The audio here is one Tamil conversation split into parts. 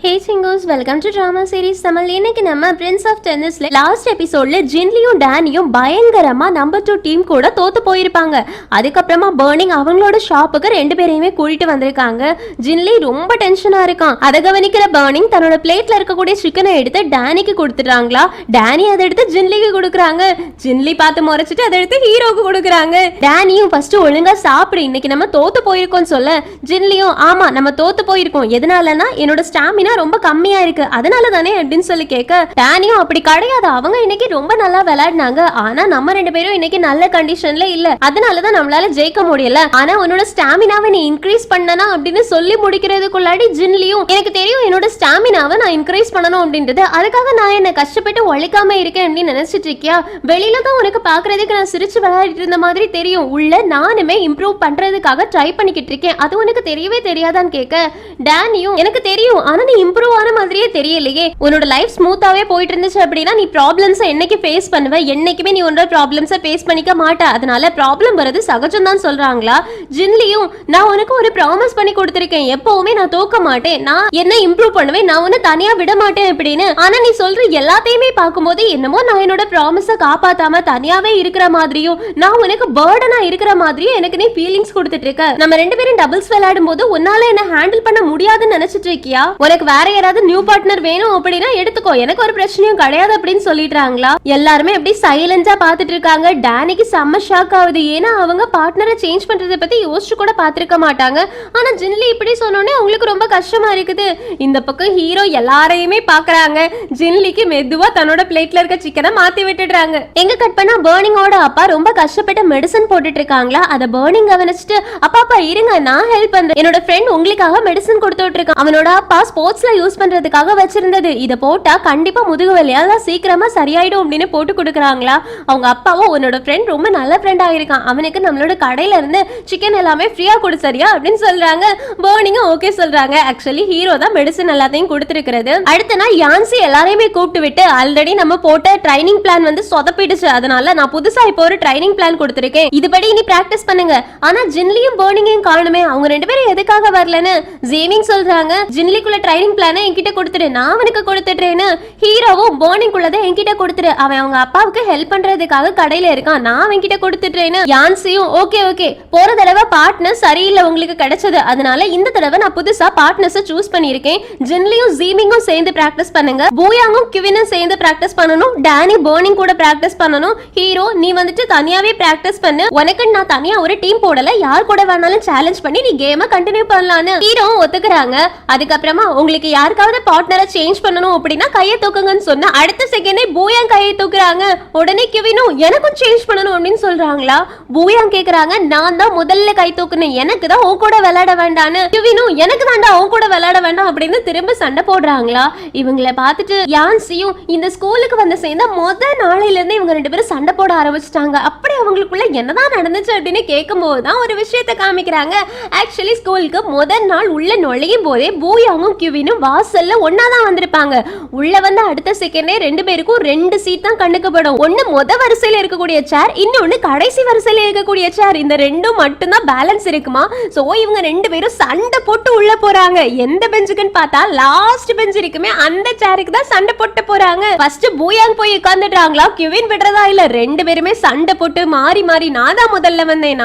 Hey singers, welcome to drama series Tamil. இன்னைக்கு நம்ம பிரின்ஸ் ஆஃப் டென்னிஸ்ல லாஸ்ட் எபிசோட்ல ஜின்லியும் டேனியும் பயங்கரமா நம்பர் 2 டீம் கூட தோத்து போயிருப்பாங்க. அதுக்கப்புறமா பர்னிங் அவங்களோட ஷாப்புக்கு 2 பேரையுமே கூட்டிட்டு வந்திருக்காங்க. ஜின்லி ரொம்ப டென்ஷனா இருக்கான். அதை கவனிக்கிற பர்னிங் தன்னோட பிளேட்ல இருக்கக்கூடிய சிக்கனை எடுத்து டேனிக்கு கொடுத்துட்டாங்களா. டேனி அதை எடுத்து ஜின்லிக்கு கொடுக்குறாங்க. ஜின்லி பார்த்து முறைச்சிட்டு அதை எடுத்து ஹீரோக்கு கொடுக்குறாங்க. டேனியும் ஃபர்ஸ்ட் ஒழுங்கா சாப்பிடு, இன்னைக்கு நம்ம தோத்து போயிருக்கோம் சொல்ல. ஜின்லியும் ஆமா நம்ம தோத்து போயிருக்கோம், எதனாலனா என்னோட ஸ்டாமினா ரொம்ப கம்மியா இருக்கு, அதனால தானே அப்படின்னு சொல்லி கேட்க, டேனியும் அப்படி கிடையாது, அவங்க இன்னைக்கு ரொம்ப நல்லா விளையாடினாங்க, ஆனா நம்ம 2 பேரும் இன்னைக்கு நல்ல கண்டிஷன்ல இல்ல, அதனாலதான் நம்மளால ஜெயிக்க முடியல, ஆனா உன்னோட ஸ்டாமினாவை நீ இன்க்ரீஸ் பண்ணனா அப்படின்னு சொல்லி முடிக்கிறதுக்குள்ளாடி ஜின்லியும் எனக்கு தெரியும் என்னோட ஸ்டாமினாவை நான் இன்க்ரீஸ் பண்ணணும் அப்படின்றது, அதுக்காக நான் என்ன கஷ்டப்பட்டு உழைக்காம இருக்கேன் அப்படின்னு நினைச்சிட்டு இருக்கியா? வெளியில தான் உனக்கு பாக்குறதுக்கு நான் சிரிச்சு விளையாடிட்டு இருந்த மாதிரி தெரியும், உள்ள நானுமே இம்ப்ரூவ் பண்றதுக்காக ட்ரை பண்ணிக்கிட்டு இருக்கேன், அது உனக்கு தெரியவே தெரியாதான்னு கேட்க, டேனியும் எனக்கு தெரியும், ஆனா நீ இம்ப்ரூவ் ஆன மாதிரியே தெரியலையே, உன்னோட லைஃப் ஸ்மூத்தாவே போயிட்டு இருந்துச்சு அப்படின்னா நீ ப்ராப்ளம்ஸ் என்னைக்கு ஃபேஸ் பண்ணுவ, என்னைக்குமே நீ உன்னோட ப்ராப்ளம்ஸை ஃபேஸ் பண்ணிக்க மாட்ட, அதனால ப்ராப்ளம் வரது சகஜம் தான் சொல்றாங்களா. ஜின்லியும் நான் உனக்கு ஒரு ப்ராமிஸ் பண்ணி கொடுத்திருக்கேன், எப்பவுமே நான் தோக்க மாட்டேன், நான் என்ன இம்ப்ரூவ் பண்ணுவேன், நான் உன்னை தனியா விட மாட்டேன் அப்படின்னு, ஆனா நீ சொல்ற எல்லாத்தையுமே பார்க்கும்போது என்னமோ நான் என்னோட ப்ராமிஸை காப்பாத்தாம தனியாவே இருக்கிற மாதிரியும் நான் உனக்கு பர்டனா இருக்கிற மாதிரியும் எனக்கு நீ ஃபீலிங்ஸ் கொடுத்துட்டு இருக்க. நம்ம 2 பேரும் டபுள்ஸ் விளையாடும் போது உன்னால என்ன ஹேண்டில் பண்ண முடியாதுன்னு நினைச்சிட்டு இருக்கியா? உனக்கு வேற யாராவது நியூ பார்ட்னர் வேணும் அப்படின்னா எடுத்துக்கோ, எனக்கு ஒரு பிரச்சனையும் கிடையாது அப்படின்னு சொல்லிடுறாங்களா. எல்லாருமே எப்படி சைலண்டா பாத்துட்டு இருக்காங்க. டேனிக்கு செம்ம ஷாக் ஆகுது, ஏன்னா அவங்க பார்ட்னரை சேஞ்ச் பண்றதை பத்தி யோசிச்சு கூட பாத்திருக்க மாட்டாங்க, ஆனா ஜின்லி இப்படி சொன்னோன்னே அவங்களுக்கு ரொம்ப கஷ்டமா இருக்குது. இந்த பக்கம் ஹீரோ எல்லாரையுமே பாக்குறாங்க. ஜின்லிக்கு மெதுவா தன்னோட பிளேட்ல இருக்க சிக்கனை மாத்தி விட்டுடுறாங்க. எங்க கட் பண்ணா பர்னிங்கோட அப்பா ரொம்ப கஷ்டப்பட்டு மெடிசன் போட்டுட்டு இருக்காங்களா. அதை பர்னிங் கவனிச்சுட்டு அப்பா இருங்க நான் ஹெல்ப் பண்றேன், என்னோட ஃப்ரெண்ட் உங்களுக்காக மெடிசன் கொடுத்துட்டு இருக்கான், அவனோட அப்பா ஸ்போர்ட்ஸ்ல யூஸ் பண்றதுக்காக வச்சிருந்தது, இதை போட்டா கண்டிப்பா முதுகு வலியால சீக்கிரமா சரியாயிடும் அப்படின்னு போட்டு கொடுக்குறாங்களா. அவங்க அப்பாவும் உன்னோட ஃப்ரெண்ட் ரொம்ப நல்ல ஃப்ரெண்டா இருக்கான், அவனுக்கு நம்மளோட கடையில இருந்து சிக்கன் எல்லாமே ஃப்ரீயா கொடு சரியா அப்படின்னு சொல்றாங்க. பர்னிங் ஓகே சொல்றாங்க. ஆக்சுவலி ஹீரோ தான் மெடிசன் எல்லாத்தையும் கொடுத்துருக்கிறது. அடுத்த நாள் யான்சி எல்லாரையுமே கூப்பிட்டு விட்டு ஆல்ரெடி நம்ம போட்ட ட்ரைனிங் பிளான் வந்து சொதப்பிடுச்சு, அதனால நான் புதுசா இப்போ ஒரு ட்ரைனிங் பிளான் கொடுத்திருக்கேன், இதுபடி இனி பிராக்டிஸ் பண்ணுங்க. ஆனா ஜின்லியும் பர்னிங்கையும் காணுமே, அவங்க 2 பேரும் எதுக்காக வரலன்னு ஜேமிங் சொல்றாங்க. ஜின்லிக்குள்ள ட்ரைனிங் பிளானை என்கிட்ட கொடுத்துரு, நான் அவனுக்கு கொடுத்துட்டேன்னு. ஹீரோவும் பர்னிங்குள்ளதை என்கிட்ட கொடுத்துரு, அவன் அவங்க அப்பாவுக்கு ஹெல்ப் பண்றதுக்காக கடையில இருக்கான், நான் அவன்கிட்ட கொடுத்துட்டேன்னு. யான்சியும் ஓகே போற தடவை பார்ட்னர் சரியில்லை உங்களுக்கு கிடைச்சது, அதனால இந்த தடவை நான் புதுசா பார்ட்னர்ஸை சூஸ் பண்ணிருக்கேன். ஜின்லியும் ஜீமிங்கும் சேர்ந்து பிராக்டிஸ் பண்ணுங்க, பூயாங்கும் கிவினும் சேர்ந்து பிராக்டிஸ் பண்ணணும், டேனி பர்னிங் கூட பிராக்டிஸ் பண்ணணும். ஹீரோ நீ வந்துட்டு தனியாவே பிராக்டிஸ் பண்ணு, உனக்கு நான் தனியா ஒரு டீம் போடல, யார் கூட வேணாலும் சேலஞ்ச் பண்ணி நீ கேமை கண்டினியூ பண்ணலாம்னு ஹீரோ ஒத்துக்குறாங்க. அதுக்கப்புறமா உங்களுக்கு யாருக்காவது பார்ட்னரை சேஞ்ச் பண்ணணும் அப்படின்னா கையை தூக்குங்கன்னு சொன்னா அடுத்த செகண்டே பூயாங் கையை தூக்குறாங்க. உடனே கிவினும் எனக்கும் சேஞ்ச் பண்ணணும் அப்படின்னு சொல்றாங்களா. பூயாங் கேக்குறாங்க நான் தான் முதல்ல கை தூக்குனேன், எனக்கு தான் உன் கூட விளையாட வேண்டான்னு. கிவினும் எனக்கு தான்டா உன் கூட விளையாட வேண்டாம் அப்படின்னு திரும்ப சண்டை போடுறாங்களா. இவங்களை பார்த்துட்டு யான்சியும் இந்த ஸ்கூலுக்கு வந்து சேர்ந்த முதல் நாளையில இருந்து இவங்க 2 பேரும் சண்டை போட ஆரம்பிச்சிட்டாங்க. அப்படி அவங்களுக்குள்ள என்னதான் நடந்துச்சு அப்படின்னு கேட்கும் போதுதான் ஒரு விஷயத்தை காமிக்கிறாங்க. ஆக்சுவலி ஸ்கூலுக்கு முதல் நாள் உள்ள நுழையும் போதே பூயாங்கும் கிவினும் வாசல்ல ஒன்னாதான் வந்திருப்பாங்க. உள்ள வந்து அடுத்த செகண்டே 2 பேருக்கும் 2 சீட் தான் கண்ணுக்கு படும். ஒன்னு முத வரிசையில இருக்கக்கூடிய சேர், இன்னொன்னு கடைசி வரிசையில இருக்கக்கூடிய சேர், இந்த 2ம் மட்டும்தான் பேலன்ஸ் இருக்குமா. சோ இவங்க 2 பேரும் சண்டை போட்டு உள்ள போறாங்க. எந்த பெஞ்சுக்குன்னு பார்த்தா லாஸ்ட் பெஞ்ச் இருக்குமே அந்த சேருக்கு தான் சண்டை போட்டு போறாங்க. ஃபர்ஸ்ட் பூயாங் போய் உட்கார்ந்துட்டாங்களா, கிவின் விடுறதா இல்ல, 2 பேருமே சண்டை போட்டு மாறி நான் தான் முதல்ல வந்தேன்,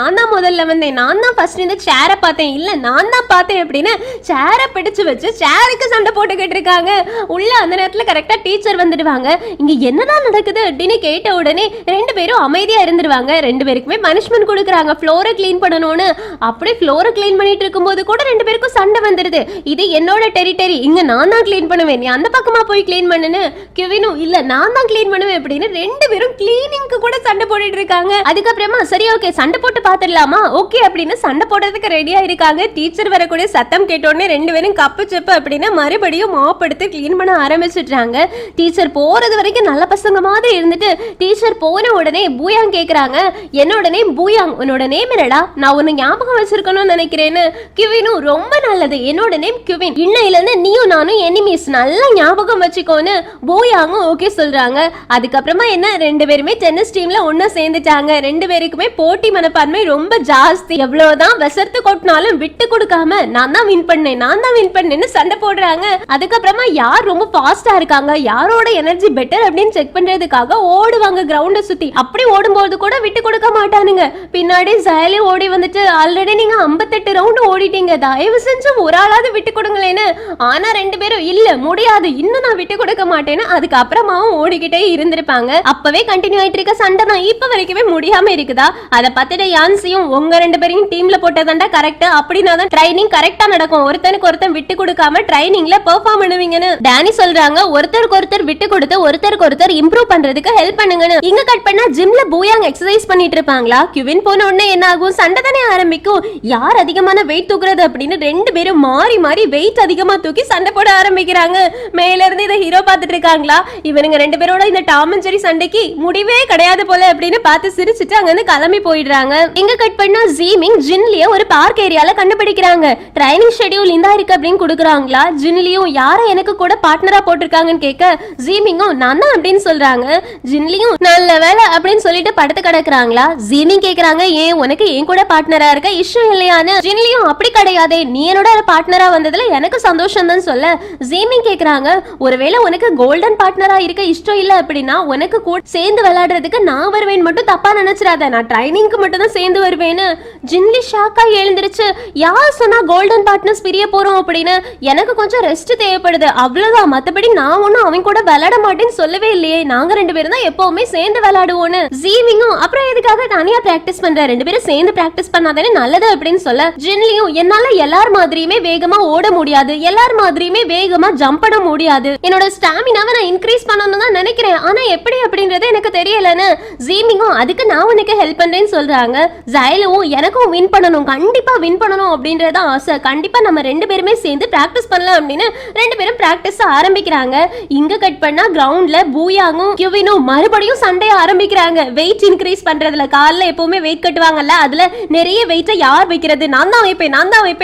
நான் தான் ஃபர்ஸ்ட் இந்த சேரை பார்த்தேன், இல்ல நான் தான் பார்த்தேன் அப்படின்னு சேரை பிடிச்சு வச்சு சேருக்கு சண்டை போட்டுக்கிட்டு இருக்காங்க. உள்ள அந்த நேரத்துல கரெக்டா டீச்சர் வந்துடுவாங்க. இங்க என்னதான் நடக்குது அப்படின்னு கேட்ட உடனே 2 பேரும் அமைதியா இருந்துருவாங்க. 2 பேருக்குமே பனிஷ்மெண்ட் கொடுக்குறாங்க, ஃப்ளோரை கிளீன் பண்ணணும்னு. அப்படியே ஃப்ளோரை கிளீன் பண்ணிட்டு இருக்கும்போது கூட 2 பேருக்கும் சண்டை வந்துருது. இது என்னோட டெரிட்டரி, இங்க நான் தான் கிளீன் பண்ணுவேன், நீ அந்த பக்கமா போய் கிளீன் பண்ணுன்னு. கிவினும் இல்ல நான் தான் கிளீன் பண்ணுவேன் அப்படின்னு 2 பேரும் கிளீனிங்க்கு கூட சண்டை போட்டுட்டு இருக்காங்க. அதுக்கப்புறமா சரி ஓகே சண்டை போட்டு பாத்துடலாமா, ஓகே அப்படின்னு சண்டை போடுறதுக்கு ரெடியா இருக்காங்க. டீச்சர் வரக்கூடிய சத்தம் கேட்டோடனே 2 பேரும் கப்பு செப்பு அப்படின்னு மறுபடியும் மாப் எடுத்து கிளீன் பண்ண ஆரம்பிச்சிட்டாங்க. டீச்சர் போறது வரைக்கும் நல்ல பசங்க மாதிரி இருந்துட்டு டீச்சர் போன உடனே பூயாங் கேக்குறாங்க என்னோட நேம் பூயாங், உன்னோட நேம் என்னடா, நான் உன்னை ஞாபகம் வச்சிருக்கணும்னு நினைக்கிறேன்னு. கிவினும் ரொம்ப நல்லது, என்னோட நேம் கிவின், இன்னையில இருந்து நீயும் நானும் எனிமீஸ், நல்லா ஞாபகம் வச்சுக்கோன்னு பூயாங்கும் ஓகே சொல்றாங்க. அதுக்கப்புறமா என்ன 2 பேருமே டென்னிஸ் டீம்ல ஒன்னா சேர்ந்துட்டாங்க. 2 பேருக்குமே போட்டி மனப்பான்மை ரொம்ப ஜாஸ்தி. எவ்வளவுதான் வசர்த்து கொட்டினாலும் விட்டு கொடுக்காம நான் தான் வின் பண்ணேன்னு சண்டை போடுறாங்க. அதுக்கப்புறமா யார் ரொம்ப ஃபாஸ்டா இருக்காங்க, யாரோட எனர்ஜி பெட்டர் அப்படின்னு செக் பண்றதுக்காக ஓடுவாங்க கிரவுண்ட சுத்தி. அப்படி ஓடும்போது கூட விட்டு கொடுக்க மாட்டானுங்க. பின்னாடி ஜயலி ஓடி வந்துட்டு, ஆல்ரெடி நீங்க 58 ரவுண்ட் ஓடிட்டீங்க, தயவு செஞ்சு ஒரு ஆளாவது விட்டு கொடுங்களேன்னு. ஆனா 2 பேரும் இல்ல முடியாது, இன்னும் நான் விட்டு கொடுக்க மாட்டேன்னு அதுக்கப்புறமாவும் ஓடிக்கிட்டே இருந்திருப்பாங்க. அப்பவே கண்டினியூ ஆயிட்டு இருக்க சண்டை தான் இப்ப வரைக்குமே முடியாம இருக்குதா? அதை பத்தின யான்சியும் உங்க 2 பேரையும் டீம்ல போட்டதாண்டா கரெக்ட், அப்படின்னா தான் ட்ரைனிங் கரெக்டா நடக்கும், ஒருத்தனுக்கு ஒருத்தன் விட்டு கொடுக்காம ட்ரைனிங்ல பெர்ஃபார்ம் பண்ணுவீங்கன்னு டானி சொல்றாங்க. ஒருத்தருக்கு ஒருத்தர் விட்டு கொடுத்து ஒருத்தருக்கு ஒருத்தர் இம்ப்ரூவ் பண்றதுக்கு ஹெல்ப் பண்ணுங்கன்னு. இங்க கட் பண்ணா ஜிம்ல பூயாங் எக்ஸசைஸ் பண்ணிட்டு இருப்பாங்களா. கிவின் போன உடனே என்ன ஆகும், சண்டை தானே ஆரம்பிக்கும். யார் அதிகமான வெயிட் தூக்குறது அப்படின்னு 2 பேரும் மாறி மாறி வெயிட் அதிகமா தூக்கி சண்டை போட ஆரம்பிக்கிறாங்க. மேல இருந்து இதை ஹீரோ பாத்துட்டு இருக்காங்களா. இவனுங்க 2 பேரோட இந்த டாம் அண்ட் ஜெரி சண்டைக்கு முடிவே கிடையாது போல அப்படின்னு பார்த்து சிரிச்சுட்டு அங்க இருந்து கிளம்பி போயிடுறாங்க. இங்க கட் பண்ணா ஜீமிங் ஜின்லிய ஒரு பார்க் ஏரியால கண்டுபிடிக்கிறாங்க. ட்ரைனிங் ஷெட்யூல் இந்தா இருக்கு அப்படின்னு கொடுக்குறாங்களா. ஜின்லியும் யார எனக்கு கூட பார்ட்னரா போட்டிருக்காங்கன்னு கேட்க ஜீமிங்கும் நான் தான் அப்படின்னு சொல்றாங்க. ஜின்லியும் நல்ல வேலை அப்படின்னு சொல்லிட்டு படுத்து கிடக்குறாங்களா. ஜீமிங் கேக்குறாங்க, ஏன் உனக்கு என் கூட பார்ட்னரா இருக்க இஷ்டம் இல்லையான்னு. ஜின்லியும் அப்படி கிடையாதே, நீ என்னோட பார்ட்னரா வந்ததுல எனக்கு சந்தோஷம் தான் சொல்ல. ஜீமிங் கேக்குறாங்க, ஒருவேளை உனக்கு கோல்டன் பார்ட்னரா இருக்க இஷ்டம் இல்ல அப்படின்னா உனக்கு கூட சேர்ந்து விளையாடுறதுக்கு நான் வருவேன் மட்டும் தப்பா நினைச்சிடாத, நான் ட்ரைனிங்க்கு மட்டும் தான் சேர்ந்து வருவேன்னு. ஜின்லி ஷாக்கா எழுந்திருச்சு, யார் சொன்னா கோல்டன் பார்ட்னர்ஸ் பிரிய போறோம் அப்படின்னு, எனக்கு கொஞ்சம் ரெஸ்ட் தேவைப்படுது அவ்வளவுதான், மத்தபடி நான் ஒன்னும் அவன் கூட விளையாட மாட்டேன்னு சொல்லவே இல்லையே, நாங்க 2 பேரும் தான் எப்பவுமே சேர்ந்து விளையாடுவோன்னு. ஜீவிங்கும் அப்புறம் எதுக்காக தனியா பிராக்டிஸ் பண்ற, 2 பேரும் சேர்ந்து பிராக்டிஸ் பண்ணாதானே நல்லது அப்படின்னு சொல்ல. ஜின்லியும் என்னால எல்லார் மாதிரியுமே வேகமா ஓட முடியாது, எல்லார் மாதிரியுமே வேகமா ஜம்ப் பண்ண முடியாது, என்னோட ஸ்டாமினாவை நான் இன்க்ரீஸ் பண்ணணும்னு தான் நினைக்கிறேன், ஆனா எப்படி அப்படின்றது எனக்கு தெரியலன்னு. ஜீமிங்கும் அதுக்கு நான் உனக்கு ஹெல்ப் பண்றேன்னு சொல்றாங்க. ஜயலும் எனக்கும் வின் பண்ணணும், கண்டிப்பா வின் பண்ணணும் அப்படின்றத ஆசை, கண்டிப்பா நம்ம 2 பேருமே சேர்ந்து பிராக்டிஸ் பண்ணலாம் அப்படின்னு 2 பேரும் பிராக்டிஸ் ஆரம்பிக்கிறாங்க. இங்க கட் பண்ணா கிரவுண்ட்ல பூயாங்கும் கிவினும் மறுபடியும் சண்டைய ஆரம்பிக்கிறாங்க. வெயிட் இன்க்ரீஸ் பண்றதுல கால்ல எப்பவுமே வெயிட் கட்டுவாங்கல்ல, அதுல நிறைய வெயிட்ட யார் வைக்கிறது, நான் தான் வைப்பேன்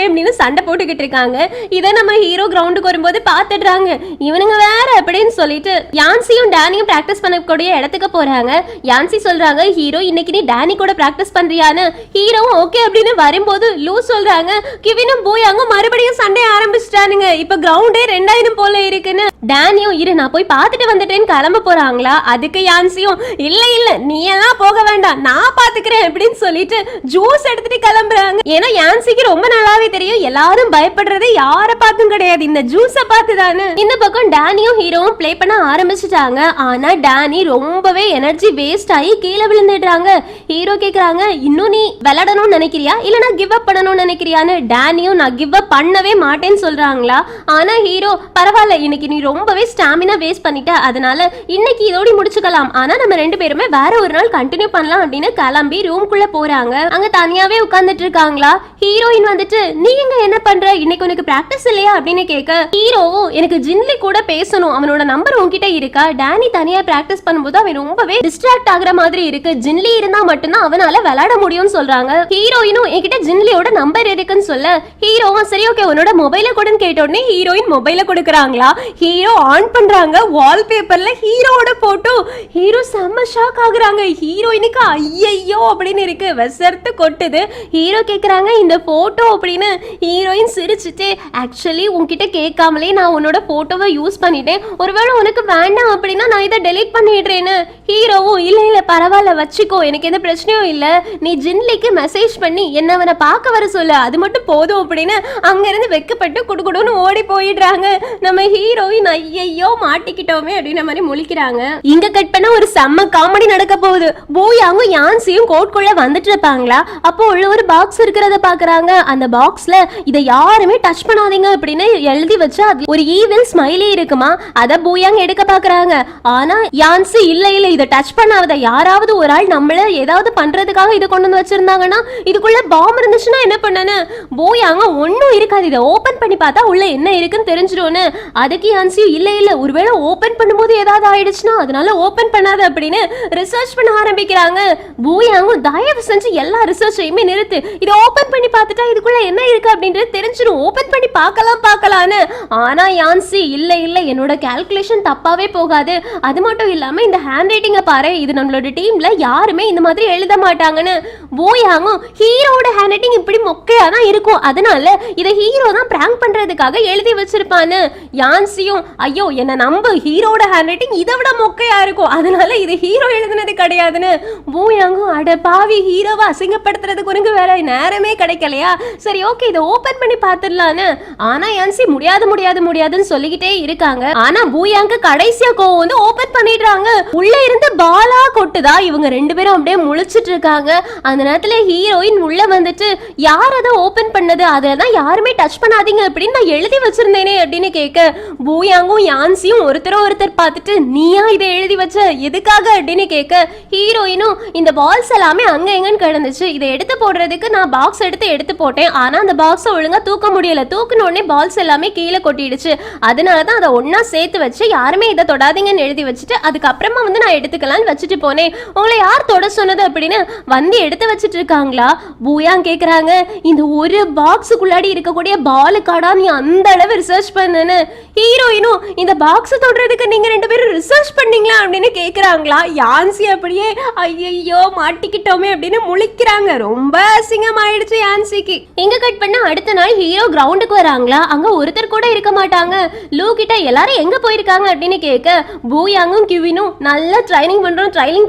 அப்படின்னு சண்டை போட்டுக்கிட்டு இருக்காங்க. இதை நம்ம ஹீரோ கிரவுண்டுக்கு வரும்போது பாத்துடுறாங்க. இவனுங்க வேற அப்படின்னு சொல்லிட்டு யான்சியும் டானியும் பிராக்டிஸ் பண்ணக்கூடிய இடத்துக்கு போறாங்க. யான்சி சொல்றாங்க, ஹீரோ இன்னைக்கு நீ டானி கூட பிராக்டிஸ் பண்றியான்னு. ஹீரோவும் ஓகே அப்படின்னு வரும்போது லூ சொல்றாங்க, கிவினும் பூயாங்கும் மறுபடியும் சண்டை ஆரம்பிச்சிட்டானுங்க, இப்ப கிரவுண்டே 2000 போல இருக்குன்னு. டானியும் இரு நான் போய் பார்த்துட்டு வந்துட்டேன்னு கிளம்ப போறாங்களா. அதுக்கு யான்சியும் இல்ல இல்ல நீ எல்லாம் போக வேண்டாம், நான் பாத்துக்கிறேன் அப்படின்னு சொல்லிட்டு ஜூஸ் எடுத்துட்டு கிளம்புறாங்க. ஏன்னா யான்சிக்கு ரொம்ப நல்லாவே தெரியும் எல்லாரும் பயப்படுறது யார பார்த்தும் கிடையாது, இந்த ஜூஸ பார்த்துதானு. இந்த பக்கம் டானியும் ஹீரோவும் பிளே பண்ண ஆரம்பிச்சுட்டாங்க. ஆனா டானி ரொம்பவே எனர்ஜி வேஸ்ட் ஆகி கீழே விழுந்துடுறாங்க. ஹீரோ கேக்குறாங்க, இன்னும் நீ விளையாடணும்னு நினைக்கிறியா இல்ல நான் கிவ் அப் பண்ணணும்னு நினைக்கிறியான்னு. டானியும் நான் கிவ் அப் பண்ணவே மாட்டேன்னு சொல்றாங்களா. ஆனா ஹீரோ பரவாயில்ல இன்னைக்கு நீ ரொம்பவே ஸ்டாமினா வேஸ்ட் பண்ணிட்ட, அதனால இன்னைக்கு இதோட முடிச்சுக்கலாம், ஆனா நம்ம 2 பேருமே வேற ஒரு நாள் கண்டினியூ பண்ணலாம் அப்படின்னு கிளம்பி ரூம்குள்ள போறாங்க. அங்க தனியாவே உட்கார்ந்துட்டு இருக்காங்களா. ஹீரோயின் வந்துட்டு நீ எங்க என்ன பண்ற, இன்னைக்கு உனக்கு பிராக்டிஸ் இல்லையா அப்படின்னு கேட்க ஹீரோவும் எனக்கு ஜின்லி கூட பேசணும், அவனோட நம்பர் உன்கிட்ட இருக்கா, டானி தனியா பிராக்டிஸ் பண்ணும்போது அவன் ரொம்பவே டிஸ்ட்ராக்ட் ஆகுற மாதிரி இருக்கு, ஜின்லி இருந்தா மட்டும்தான் அவனால விளையாட முடியும்னு சொல்றாங்க. ஹீரோயினும் என்கிட்ட ஜின்லியோட நம்பர் இருக்குன்னு சொல்ல ஹீரோவும் சரி ஓகே உன்னோட மொபைல கூடன்னு கேட்ட உடனே ஹீரோயின் மொபைல கொடுக்குறாங்களா. ஹீரோ ஆன் பண்றாங்க, வால்பேப்பர்ல ஹீரோவோட போட்டோ. ஹீரோ செம்ம ஷாக் ஆகுறாங்க. ஹீரோயினுக்கு ஐயையோ அப்படின்னு இருக்கு, விசர்த்து கொட்டுது. ஹீரோ கேக்குறாங்க இந்த போட்டோ அப்படின்னு. ஹீரோயின் சிரிச்சுட்டு ஆக்சுவலி உன்கிட்ட கேட்காமலே நான் உன்னோட போட்டோவை யூஸ் பண்ணிட்டேன், ஒருவேளை உனக்கு வேண்டாம் அப்படின்னா நான் இதை டெலீட் பண்ணிடுறேன்னு. ஹீரோவும் இல்ல இல்ல பரவாயில்ல வச்சுக்கோ, எனக்கு எந்த பிரச்சனையும் இல்ல, நீ ஜின்லிக்கு மெசேஜ் பண்ணி என்ன அவனை பார்க்க வர சொல்லு, அது மட்டும் போதும் அப்படின்னு அங்க இருந்து வெக்கப்பட்டு குடுகுடுன்னு ஓடி போயிடுறாங்க. நம்ம ஹீரோயின் ஐயையோ மாட்டிக்கிட்டோமே அப்படின்ற மாதிரி முழிக்கிறாங்க. இங்க கட் பண்ண ஒரு செம்ம காமெடி நடக்க போகுது. பூயாங்கும் யான்சியும் கோட்குள்ள வந்துட்டு இருப்பாங்களா. அப்போ உள்ள ஒரு பாக்ஸ் இருக்கிறத பாக்குறாங்க. அந்த பாக்ஸ்ல இதை யாருமே டச் பண்ணாதீங்க அப்படின்னு எழுதி வச்சு அது ஒரு ஈவில் ஸ்மைலி இருக்குமா. அத பூயாங் எடுக்க பாக்குறாங்க. ஆனா யான்சி இல்ல இல்ல இதை டச் பண்ணாத, யாராவது ஒரு ஆள் நம்மள ஏதாவது பண்றதுக்காக இதை கொண்டு வந்து வச்சிருந்தாங்கன்னா இதுக்குள்ள பாம் இருந்துச்சுன்னா என்ன பண்ணனு. பூயாங்க ஒன்னும் இருக்காது, இதை ஓபன் பண்ணி பார்த்தா உள்ள என்ன இருக்குன்னு தெரிஞ்சிடும்னு. அதுக்கு யான்சி இல்ல இல்ல ஒருவேளை ஓபன் பண்ணும்போது ஏதாவது ஆயிடுச்சுன்னா அதனால ஓபன் பண்ணாத அப்படின்னு ரிசர்ச் பண்ண ஆரம்பிக்கிறாங்க. பூயாங்கும் தயவு செஞ்சு எல்லா ரிசர்ச்சையுமே நிறுத்து, இதை ஓபன் பண்ணி பண்ணி பார்த்துட்டா இதுக்குள்ள என்ன இருக்கு அப்படின்றது தெரிஞ்சிடும், ஓபன் பண்ணி பார்க்கலாம்னு. ஆனா யான்சி இல்ல இல்ல என்னோட கால்குலேஷன் தப்பாவே போகாது, அது மட்டும் இல்லாம இந்த ஹேண்ட் ரைட்டிங்க பாரு, இது நம்மளோட டீம்ல யாருமே இந்த மாதிரி எழுத மாட்டாங்கன்னு. போயாங்கும் ஹீரோட ஹேண்ட் ரைட்டிங் இப்படி மொக்கையா தான் இருக்கும், அதனால இதை ஹீரோ தான் பிராங்க் பண்றதுக்காக எழுதி வச்சிருப்பான்னு. யான்சியும் ஐயோ என்ன நம்பு, ஹீரோட ஹேண்ட் ரைட்டிங் இதை விட மொக்கையா இருக்கும், அதனால இது ஹீரோ எழுதுனது கிடையாதுன்னு. போயாங்கும் அட பாவி, ஹீரோவை அசிங்கப்படுத்துறதுக்கு உனக்கு வேற நேரமே கிடைக்கலையா, சரி ஓகே இதை ஓபன் பண்ணி பார்த்துடலான்னு. ஆனா யான்சி முடியாதுன்னு சொல்லிக்கிட்டே இருக்காங்க. ஆனா பூயாங்க கடைசியா கோவம் வந்து ஓபன் பண்ணிடுறாங்க. உள்ள இருந்து பாலா கொட்டுதா, இவங்க ரெண்டு பேரும் அப்படியே முழிச்சிட்டு இருக்காங்க. அந்த நேரத்துல ஹீரோயின் உள்ள வந்துட்டு யார் அதை ஓபன் பண்ணது, அதெல்லாம் யாருமே டச் பண்ணாதீங்க அப்படின்னு நான் எழுதி வச்சிருந்தேனே அப்படின்னு கேட்க, பூயாங்கும் யான்சியும் ஒருத்தர் பார்த்துட்டு நீயா இதை எழுதி வச்ச எதுக்காக அப்படின்னு கேட்க, ஹீரோயினும் இந்த பால்ஸ் எல்லாமே அங்க எங்கன்னு கிடந்துச்சு, இதை எடுத்து போடுறதுக்கு நான் பாக்ஸ் எடுத்து போட்டேன், ஆனா அந்த பாக்ஸை ஒழுங்கா தூக்க முடியல, தூக்குன உடனே பால்ஸ் எல்லாமே கீழே கொட்டிடுச்சு, அதனாலதான் அதை ஒன்னா சேர்த்து வச்சு யாருமே இதை தொடாதீங்கன்னு எழுதி வச்சுட்டு அதுக்கப்புறமா வந்து நான் எடுத்துக்கலாம்னு வச்சுட்டு போனேன், உங்களை யார் தொட சொன்னது அப்படின்னு வந்து எடுத்து வச்சுட்டு இருக்காங்களா. பூயாங் கேக்குறாங்க இந்த ஒரு பாக்ஸுக்குள்ளாடி இருக்கக்கூடிய பாலுக்காடா நீ அந்த அளவு ரிசர்ச் பண்ணுன்னு. ஹீரோயினும் இந்த பாக்ஸ் தொடுறதுக்கு நீங்க ரெண்டு பேரும் ரிசர்ச் பண்ணீங்களா அப்படின்னு கேக்குறாங்களா. யான்சி அப்படியே ஐயோ மாட்டிக்கிட்டோமே அப்படின்னு முழிக்கிறாங்க. ரொம்ப அசிங்கம் ஆயிடுச்சு யான்சிக்கு. எங்க கட் பண்ண அடுத்த நாள் ஹீரோ கிரவுண்டுக்கு வராங்களா, அங்க ஒருத்தர் கூட இருக்க மாட்டாங்க. லூ கிட்ட எல்லாரும் எங்க போயிருக்காங்க அப்படின்னு கேட்க, பூயாங்கும் கிவினும் நல்லா ட்ரைனிங்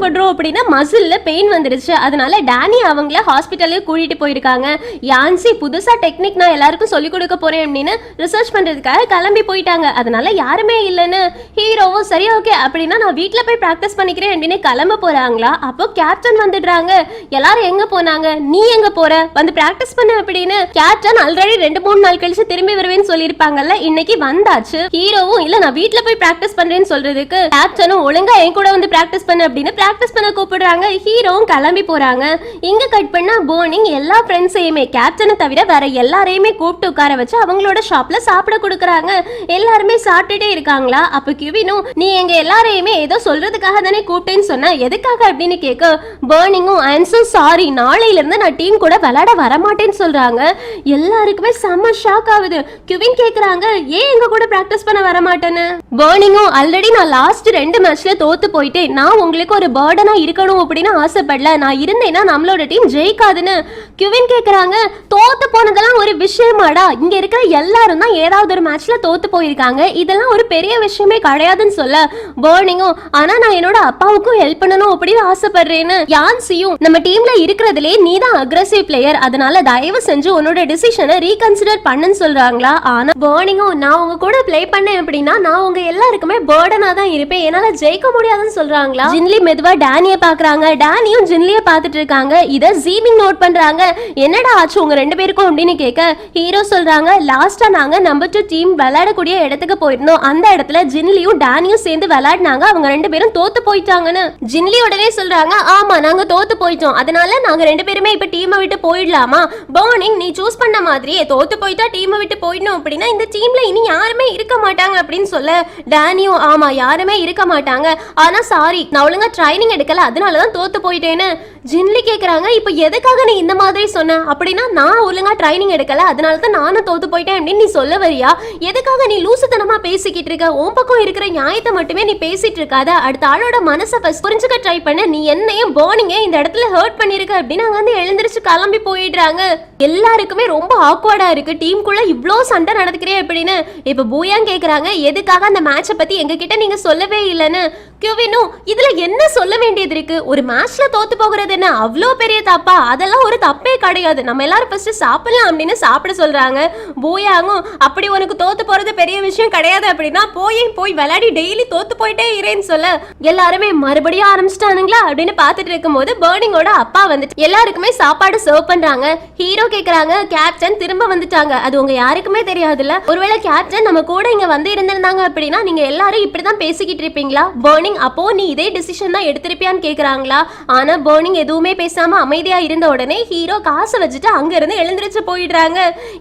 பண்றோம் அப்படின்னா மசில்ல பெயின் வந்துருச்சு, அதனால டேனி அவங்கள ஹாஸ்பிட்டலுக்கு கூட்டிட்டு போயிருக்காங்க. யான்சி புதுசா டெக்னிக் நான் எல்லாருக்கும் சொல்லிக் கொடுக்க போறேன் அப்படின்னு ரிசர்ச் பண்றதுக்காக கிளம்பி போயிட்டாங்க, அதனால யாருமே இல்லைன்னு. ஹீரோவும் சரி ஓகே அப்படின்னா நான் வீட்டுல போய் பிராக்டிஸ் பண்ணிக்கிறேன் அப்படின்னு கிளம்ப போறாங்களா. அப்போ கேப்டன் வந்துடுறாங்க. எல்லாரும் எங்க போனாங்க, நீ எங்க போற, வந்து பிராக்டிஸ் பண்ண அப்படின்னு. கேப்டன் ஆல்ரெடி 2-3 நாள் கழிச்சு திரும்பி வருவேன்னு சொல்லியிருப்பாங்கல்ல, இன்னைக்கு வந்தாச்சு. ஹீரோவும் இல்ல நான் வீட்டுல போய் பிராக்டிஸ் பண்றேன்னு சொல்றதுக்கு கேப்டனும் ஒழுங்கா என் கூட வந்து பிராக்டிஸ் பண்ண அப்படின்னு பிராக்டிஸ் பண்ண கூப்பிடுறாங்க. ஹீரோவும் கிளம்பி போறாங்க. இங்க கட் பண்ணா போனிங் எல்லா ஃப்ரெண்ட்ஸையுமே கேப்டனை தவிர வேற எல்லாரையுமே கூப்பிட்டு உட்கார வச்சு அவங்களோட ஷாப்ல சாப்பிட கொடுக்குறாங்க. எல்லாருமே சாப்பிட்டுட்டே இருக்காங்களா. அப்ப கிவினும் நீ எங்க எல்லாரையுமே ஏதோ சொல்றதுக்காக தானே கூப்பிட்டேன்னு சொன்ன, எதுக்காக அப்படின்னு கேட்க, பர்னிங்கும் ஐ அம் சோ சாரி, நாளையில இருந்து நான் டீம் கூட விளையாட வரமாட்டேன்னு சொல்றாங்க. எல்லாருக்குமே செம்ம ஷாக் ஆகுது. கிவின் கேக்குறாங்க ஏன் எங்க கூட பிராக்டிஸ் பண்ண வரமாட்டேன்னு. பர்னிங்கும் ஆல்ரெடி நான் லாஸ்ட் 2 மேட்ச்ல தோத்து போயிட்டு நான் உங்களுக்கு ஒரு பர்டனா இருக்கணும் அப்படின்னு ஆசைப்படல, நான் இருந்தேன்னா நம்மளோட டீம் ஜெயிக்காதுன்னு. கிவின் கேக்குறாங்க தோத்து போனதெல்லாம் ஒரு விஷயமாடா, இங்க இருக்கிற எல்லாரும் தான் ஏதாவது ஒரு மேட்ச்ல தோத்து போயிருக்காங்க, இதெல்லாம் ஒரு பெரிய விஷயமே கிடையாதுன்னு சொல்ல, பர்னிங்கும் ஆனா நான் என்னோட அப்பாவுக்கும் ஹெல்ப் பண்ணணும் அப்படின்னு ஆசைப்படுறேன்னு. யான்சியும் நம்ம டீம்ல இருக்கிறதுலே நீ தான் அக்ரெசிவ் பிளேயர், அதனால தயவு செஞ்சு உன்னோட டிசிஷனை ரீகன்சிடர் பண்ணுன்னு சொல்றாங்களா. ஆனா பர்னிங்கும் நான் உங்க கூட பிளே பண்ணேன் அப்படின்னா நான் உங்க எல்லாருக்குமே பர்டனா தான் இருப்பேன், என்னால ஜெயிக்க முடியாதுன்னு சொல்றாங்களா. ஜின்லி மெதுவா டேனிய பாக்குறாங்க. டேனியும் ஜின்லிய பாத்துட்டு இருக்காங்க. இத ஜீமிங் நோட் பண்றாங்க. என்னடா ஆச்சு உங்க 2 பேருக்கும் அப்படின்னு கேட்க, ஹீரோ சொல்றாங்க லாஸ்டா நாங்க நம்பர் 2 டீம் விளையாடக்கூடிய இடத்துக்கு போயிருந்தோம், அந்த இடத்துல ஜின்லியும் டேனியும் சேர்ந்து விளையாடினாங்க, அவங்க 2 பேரும் தோத்து போயிட்டாங்கன்னு. ஜின்லி உடனே சொல்றாங்க ஆமா நாங்க தோத்து போயிட்டோம், அதனால நாங்க 2 பேருமே இப்ப டீமை விட்டு போயிடலாமா. பர்னிங் நீ சூஸ் பண்ண மாதிரியே தோத்து போயிட்டா டீமை விட்டு போயிடணும் அப்படின்னா இந்த டீம்ல இனி யாருமே இருக்க மாட்டாங்க அப்படின்னு சொல்ல, டேனியும் ஆமா யாருமே இருக்க மாட்டாங்க, ஆனா சாரி நான் ஒழுங்கா ட்ரைனிங் எடுக்கல அதனாலதான் தோத்து போயிட்டேன்னு. ஜின்லி கேக்குறாங்க இப்ப எதுக்காக நீ இந்த மாதிரி சொன்ன அப்படின்னா, நான் ஒழுங்கா ட்ரைனிங் எடுக்கல அதனாலதான் நானும் தோத்து போயிட்டேன் அப்படின்னு நீ சொல்ல வரியா, எதுக்காக நீ லூசுத்தனமா பேசிக்கிட்டு இருக்க, உன் பக்கம் இருக்கிற நியாயத்தை மட்டுமே நீ பேசிட்டு இருக்காத, அடுத்த ஆளோட மனசை ஃபர்ஸ்ட் புரிஞ்சுக்க ட்ரை பண்ண, நீ என்னையும் பர்னிங்க இந்த இடத்துல ஹர்ட் பண்ணிருக்க அப்படின்னு அங்க வந்து எழுந்திருச்சு கிளம்பி போயிடுறாங்க. எல்லாருக்குமே ரொம்ப ஆக்வர்டா இருக்கு, டீமுக்குள்ள இவ்ளோ சண்டை நடந்துக்கிறே அப்படின்னு. இப்ப பூயாங் கேக்குறாங்க எதுக்காக அந்த மேட்சை பத்தி எங்க கிட்ட நீங்க சொல்லவே இல்லைன்னு. கிவினும் இதுல என்ன சொல்ல வேண்டியது இருக்கு, ஒரு மேட்ச்ல தோத்து போகிறது என்ன அவ்வளோ பெரிய தப்பா, அதெல்லாம் ஒரு தப்பே கிடையாது, நம்ம எல்லாரும் ஃபர்ஸ்ட் சாப்பிடலாம் அப்படின்னு சாப்பிட சொல்றாங்க. பூயாங்கும் அப்படி உனக்கு தோத்து போறது பெரிய விஷயம் கிடையாது அப்படின்னா போய் விளையாடி டெய்லி தோத்து போயிட்டே இருன்னு சொல்ல, எல்லாருமே மறுபடியும் ஆரம்பிச்சிட்டானுங்களா அப்படின்னு பாத்துட்டு இருக்கும்போது பர்னிங்கோட அப்பா வந்துட்டு எல்லாருக்குமே சாப்பாடு சர்வ் பண்றாங்க. ஹீரோ கேக்குறாங்க கேப்டன் திரும்ப வந்துட்டாங்க, அது உங்க யாருக்குமே தெரியாதுல்ல, ஒருவேளை கேப்டன் நம்ம கூட இங்க வந்து இருந்திருந்தாங்க அப்படின்னா நீங்க எல்லாரும் இப்படிதான் பேசிக்கிட்டு இருப்பீங்களா. பர்னிங் பர்னிங் அப்போ நீ இதே டிசிஷன் தான் எடுத்திருப்பியான்னு கேக்குறாங்களா. ஆனா பர்னிங் எதுவுமே பேசாம அமைதியா இருந்த உடனே ஹீரோ காசை வச்சுட்டு அங்க இருந்து எழுந்திருச்சு போயிடுறாங்க.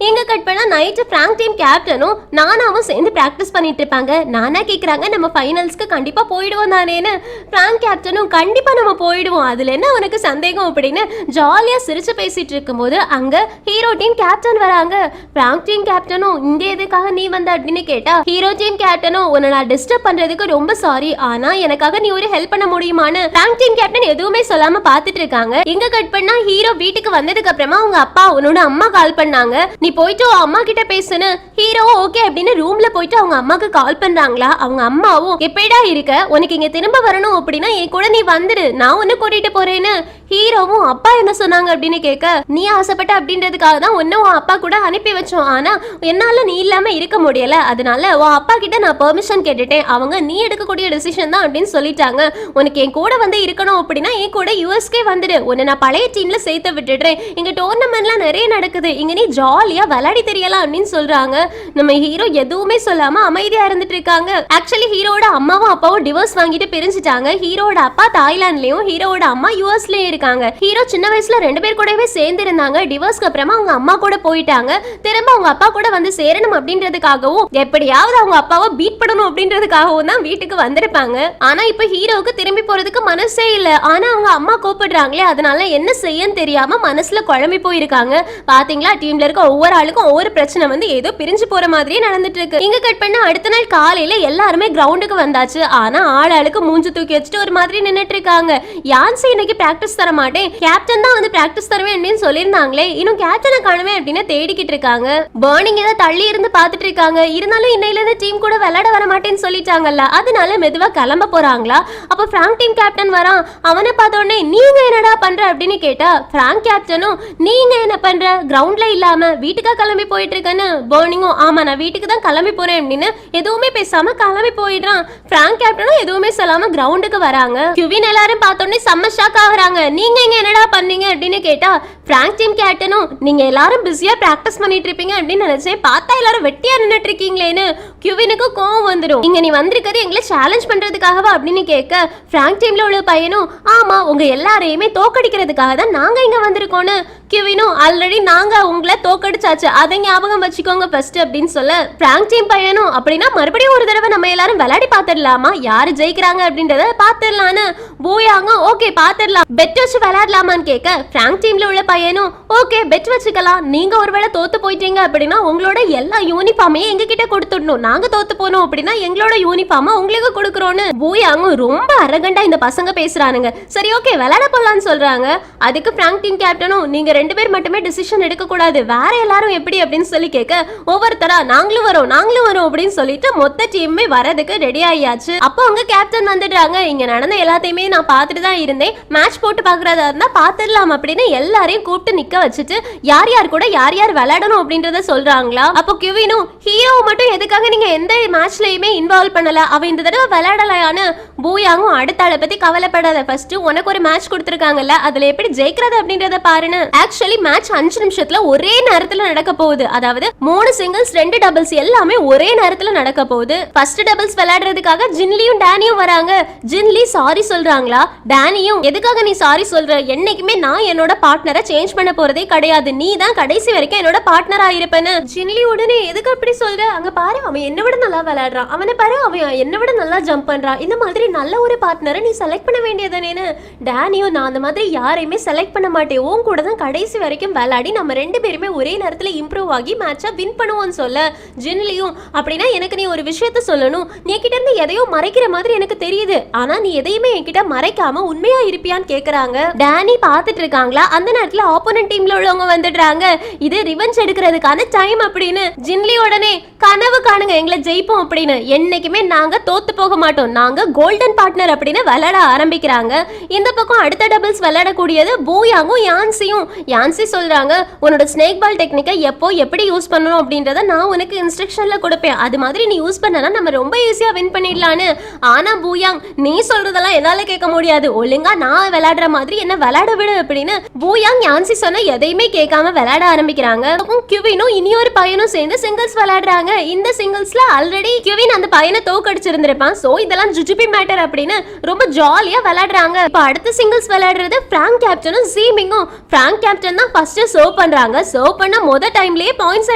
எங்க கட் பண்ணா நைட்டு பிராங்க் டீம் கேப்டனும் நானாவும் சேர்ந்து பிராக்டிஸ் பண்ணிட்டு இருப்பாங்க. நானா கேக்குறாங்க நம்ம ஃபைனல்ஸ்க்கு கண்டிப்பா போயிடுவோம் தானேன்னு. பிராங்க் கேப்டனும் கண்டிப்பா நம்ம போயிடுவோம், அதுல என்ன உனக்கு சந்தேகம் அப்படின்னு ஜாலியா சிரிச்சு பேசிட்டு இருக்கும்போது அங்க ஹீரோ டீம் கேப்டன் வராங்க. பிராங்க் டீம் கேப்டனும் இங்க எதுக்காக நீ வந்த அப்படின்னு கேட்டா ஹீரோ டீம் கேப்டனும் உன்னை நான் டிஸ்டர்ப் பண்றதுக்கு ரொம்ப சாரி, ஆனா எனக்காக நீ ஒரு ஹெல்ப் பண்ண முடியுமான்னு பிராங்க் டீம் கேப்டன் எதுவுமே சொல்லாம பாத்துட்டு இருக்காங்க. எங்க கட் பண்ணா ஹீரோ வீட்டுக்கு வந்ததுக்கு அப்புறமா அவங்க அப்பா உன்னோட அம்மா கால் பண்ணாங்க, நீ போயிட்டு அம்மா கிட்ட பேசுன்னு. ஹீரோ ஓகே அப்படின்னு ரூம்ல போயிட்டு அவங்க அம்மாக்கு கால் பண்றாங்களா. அவங்க அம்மாவும் எப்படா இருக்க, உனக்கு இங்க திரும்ப வரணும் அப்படின்னா என் கூட நீ வந்துடு, நான் உன்னை கூட்டிட்டு போறேன்னு. ஹீரோவும் அப்பா என்ன சொன்னாங்க அப்படின்னு கேட்க நீ ஆசைப்பட்ட அப்படின்றதுக்காக தான் உன்ன உன் அப்பா கூட அனுப்பி வச்சோம், ஆனா என்னால நீ இல்லாம இருக்க முடியல, அதனால உன் அப்பா கிட்ட நான் பெர்மிஷன் கேட்டுட்டேன், அவங்க நீ எடுக்கக்கூடிய டிசிஷன் தான் அப்படின்னு சொல்லிட்டாங்க. உனக்கு என் கூட வந்து இருக்கணும் அப்படின்னா என் கூட யூஎஸ்கே வந்துடு, உன்னை நான் பழைய டீம்ல சேர்த்து விட்டுடுறேன், இங்க டோர்னமெண்ட்லாம் நிறைய நடக்குது, இங்க நீ ஜாலியா விளையாடி தெரியலாம் அப்படின்னு சொல்றாங்க. நம்ம ஹீரோ எதுவுமே சொல்லாம அமைதியா இருந்துட்டு இருக்காங்க. ஆக்சுவலி ஹீரோட அம்மாவும் அப்பாவும் டிவோர்ஸ் வாங்கிட்டு பிரிஞ்சுட்டாங்க. ஹீரோட அப்பா தாய்லாந்துலயும் ஹீரோட அம்மா யூஎஸ்லயும் இருக்காங்க. ஹீரோ சின்ன வயசுல 2 பேர் கூடவே சேர்ந்து இருந்தாங்க. டிவோர்ஸ்க்கு அப்புறமா அவங்க அம்மா கூட போயிட்டாங்க. திரும்ப அவங்க அப்பா கூட வந்து சேரணும் அப்படின்றதுக்காகவும் எப்படியாவது அவங்க அப்பாவை பீட் பண்ணணும் அப்படின்றதுக்காகவும் தான் வீட்டுக்கு வந்திருப்பாங்க. ஆனா இப்ப ஹீரோவுக்கு திரும்பி போறதுக்கு மனசே இல்ல. ஆனா அவங்க அம்மா கூப்பிடுறாங்களே, அதனால என்ன செய்யன்னு தெரியாம மனசுல குழம்பி போயிருக்காங்க. பாத்தீங்களா, டீம்ல இருக்க ஒவ்வொரு ஆளுக்கும் ஒவ்வொரு பிரச்சனை வந்து ஏதோ பிரிஞ்சு போற மாதிரியே நடந்துட்டு இருக்கு. இங்க கட் பண்ண அடுத்த நாள் காலையில எல்லாருமே கிரவுண்டுக்கு வந்தாச்சு. ஆனா ஆளுக்கு மூஞ்சி தூக்கி வச்சுட்டு ஒரு மாதிரி நின்னுட்டு இருக்காங்க. யான்சி இன்னைக்கு பிராக்டிஸ் தர மாட்டேன், கேப்டன் தான் வந்து பிராக்டிஸ் தருவேன் அப்படின்னு சொல்லியிருந்தாங்களே, இன்னும் கேப்டனை காணுமே அப்படின்னு தேடிக்கிட்டு இருக்காங்க. பர்னிங் ஏதோ தள்ளி இருந்து பாத்துட்டு இருக்காங்க. இருந்தாலும் இன்னையில இருந்து டீம் கூட விளையாட வர மாட்டேன்னு சொல்லிட்டாங்கல்ல, அதனால மெதுவா கிளம்ப போறாங்களா. அப்ப பிராங்க் டீம் கேப்டன் வரான். அவனை பார்த்த உடனே நீங்க என்னடா பண்ற அப்படின்னு கேட்டா பிராங்க் கேப்டனும் நீங்க என்ன பண்ற, கிரவுண்ட்ல இல்லாம வீட்டுக்கா கிளம்பி போயிட்டு இருக்கேன்னு. பர்னிங்கும் ஆமா நான் வீட்டுக்கு தான் கிளம்பி போறேன் அப்படின்னு எதுவுமே பேசாம கிளம்பி போயிடுறான். பிராங்க் கேப்டனும் எதுவுமே சொல்லாம கிரவுண்டுக்கு வராங்க. கியூவின் எல்லாரும் பார்த்த உடனே செம்ம ஷாக் ஆகுறாங்க. நீங்க இங்க என்னடா பண்ணீங்க அப்படின்னு கேட்டா பிராங்க் டீம் கேப்டனும் நீங்க எல்லாரும் பிஸியா பிராக்டிஸ் பண்ணிட்டு இருப்பீங்க அப்படின்னு நினைச்சேன், பார்த்தா எல்லாரும் வெட்டியா நின்னுட்டு இருக்கீங்களேன்னு. கியூவினுக்கு கோவம் வந்துடும். இங்க நீ வந்திருக்கிறது எங்களை சேலஞ்ச் பண்றதுக்காகவா அப்படின்னு கேட்க பிராங்க் டீம்ல உள்ள பையனும் ஆமா உங்க எல்லாரையுமே தோக்கடிக்கிறதுக்காக தான் நாங்க இங்க வந்திருக்கோன்னு. கியூவினும் ஆல்ரெடி நாங்க உங்களை தோக்கடிச்சாச்சு, அதை ஞாபகம் வச்சுக்கோங்க ஃபர்ஸ்ட் அப்படின்னு சொல்ல பிராங்க் டீம் பையனும் அப்படின்னா மறுபடியும் ஒரு தடவை நம்ம எல்லாரும் விளையாடி பாத்துடலாமா, யாரு ஜெயிக்கிறாங்க அப்படின்றத பாத்துடலான்னு. பூயாங்க ஓகே பாத்துடலாம், பெட் வச்சு விளையாடலாமான்னு கேட்க பிராங்க் டீம்ல உள்ள பையனும் ஓகே பெட் வச்சுக்கலாம், நீங்க ஒருவேளை தோத்து போயிட்டீங்க அப்படின்னா உங்களோட எல்லா யூனிஃபார்மையும் எங்க கிட்ட கொடுத்துடணும், நாங்க தோத்து போனோம் அப்படின்னா எங்களோட யூனிஃபார்மை உங்களுக்கு கொடுக்குறோன்னு. பூயாங்க ரொம்ப அரகண்டா இந்த பசங்க பேசுறானுங்க. சரி ஓகே விளையாட போலான்னு சொல்றாங்க. அதுக்கு பிராங்க் டீம் கேப்டனும் நீங்க 2 பேர் மட்டுமே டிசிஷன் எடுக்க கூடாது, வேற எல்லாரும் எப்படி அப்படின்னு சொல்லி கேட்க ஒவ்வொருத்தரா நாங்களும் வரோம் அப்படின்னு சொல்லிட்டு மொத்த டீமே வரதுக்கு ரெடி ஆயாச்சு. அப்போ அவங்க கேப்டன் வந்துடுறாங்க. இங்க நடந்த எல்லாத்தையுமே நான் பார்த்துட்டு தான் இருந்தேன், மேட்ச் போட்டு பாக்குறதா இருந்தா பாத்துடலாம் அப்படின்னு எல்லாரையும் கூப்பிட்டு நிக்க வச்சுட்டு யார் யார் கூட யார் யார் விளையாடணும் அப்படின்றத சொல்றாங்களா. அப்போ கியூவினும் ஹீரோ மட்டும் எதுக்காக நீங்க எந்த மேட்ச்லயுமே இன்வால்வ் பண்ணல, அவ இந்த தடவை விளையாடலையான்னு. பூயாவும் அடுத்த ஆளை பத்தி கவலைப்படாத, ஃபர்ஸ்ட் உனக்கு ஒரு மேட்ச் கொடுத்துருக்காங்கல்ல அதுல எப்படி ஜெயிக்கிறது அப்படின்றத பாருன்னு. ஆக்சுவலி மேட்ச் 5 நிமிஷத்துல ஒரே நேரத்துல நடக்க போகுது. அதாவது 3 சிங்கிள்ஸ் 2 டபுள்ஸ் எல்லாமே ஒரே நேரத்துல நடக்க போகுது. ஃபர்ஸ்ட் டபுள்ஸ் விளையாடுறதுக்காக ஜின்லியும் டேனியும் வராங்க. ஜின்லி சாரி சொல்றாங்களா. டேனியும் எதுக்காக நீ சாரி சொல்ற, என்னைக்குமே நான் என்னோட பார்ட்னரை சேஞ்ச் பண்ண போறதே கிடையாது, நீ தான் கடைசி வரைக்கும் என்னோட பார்ட்னரா இருப்பேன்னு. ஜின்லி உடனே எதுக்கு அப்படி சொல்ற, அங்க பாரு அவன் என்ன விட நல்லா விளையாடுறான், அவனை பாரு அவன் என்ன விட நல்லா ஜம்ப் பண்றான், இந்த மாதிரி நல்ல ஒரு பார்ட்னரை நீ செலக்ட் பண்ண வேண்டியதானேன்னு. டேனியும் நான் அந்த மாதிரி யாரையுமே செலக்ட் பண்ண மாட்டேன், உன் கூட தான் கடைசி வரைக்கும் விளையாடி நம்ம 2 பேருமே ஒரே நேரத்துல இம்ப்ரூவ் ஆகி மேட்சா வின் பண்ணுவோம்னு சொல்ல. ஜின்லியும் அப்படின்னா எனக்கு நீ ஒரு விஷயத்த சொல்லணும், நீ கிட்ட இருந்து எதையோ மறைக்கிற மாதிரி எனக்கு தெரியுது, ஆனா நீ எதையுமே என்கிட்ட மறைக்காம உண்மையா இருப்பியான்னு கேக்குறாங்க. டேனி பாத்துட்டு இருக்காங்களா. அந்த நேரத்துல ஆப்போனன்ட் டீம்ல உள்ளவங்க வந்துடுறாங்க. இது ரிவெஞ்ச் எடுக்கிறதுக்கான டைம் அப்படின்னு. ஜின்லி உடனே கனவு காணுங்க எங்களை ஜெயிப்போம் அப்படின்னு, என்னைக்குமே நாங்க தோத்து போக மாட்டோம், நாங்க கோல்டன் பார்ட்னர் அப்படின்னு விளையாட ஆரம்பிக்கிறாங்க. இந்த பக்கம் அடுத்த டபுள்ஸ் விளையாடக்கூடியது பூயாங்கும் யான்சியும். யான்சி சொல்றாங்க உன்னோட ஸ்னேக் பால் டெக்னிக்கை எப்போ எப்படி யூஸ் பண்ணணும் அப்படின்றத நான் உனக்கு இன்ஸ்ட்ரக்ஷன்ல கொடுப்பேன், அது மாதிரி நீ யூஸ் பண்ணனா நம்ம ரொம்ப ஈஸியா வின் பண்ணிடலான்னு. ஆனா பூயாங் நீ சொல்றதெல்லாம் என்னால கேட்க முடியாது, ஒழுங்கா நான் விளையாடுற மாதிரி என்ன விளையாட விடு அப்படின்னு. பூயாங் யான்சி சொன்ன எதையுமே கேட்காம விளையாட ஆரம்பிக்கிறாங்க. கியூவினும் இனியொரு பையனும் சேர்ந்து சிங்கிள்ஸ் விளையாடுறாங்க. இந்த சிங்கிள்ஸ்ல ஆல்ரெடி கிவின் அந்த பையனை தோக்கடிச்சிருந்திருப்பான். சோ இதெல்லாம் ஜுஜுபி மேட்டர் அப்படின்னு ரொம்ப ஜாலியா விளையாடுறாங்க. இப்ப அடுத்த சிங்கிள்ஸ் விளையாடுறது பிராங்க் கேப்டனும் ஜீமிங்கும். பிராங்க் கேப்டன் தான் ஃபர்ஸ்ட் சர்வ் பண்றாங்க. சர்வ் பண்ண முத டைம்லயே பாயிண்ட்ஸ்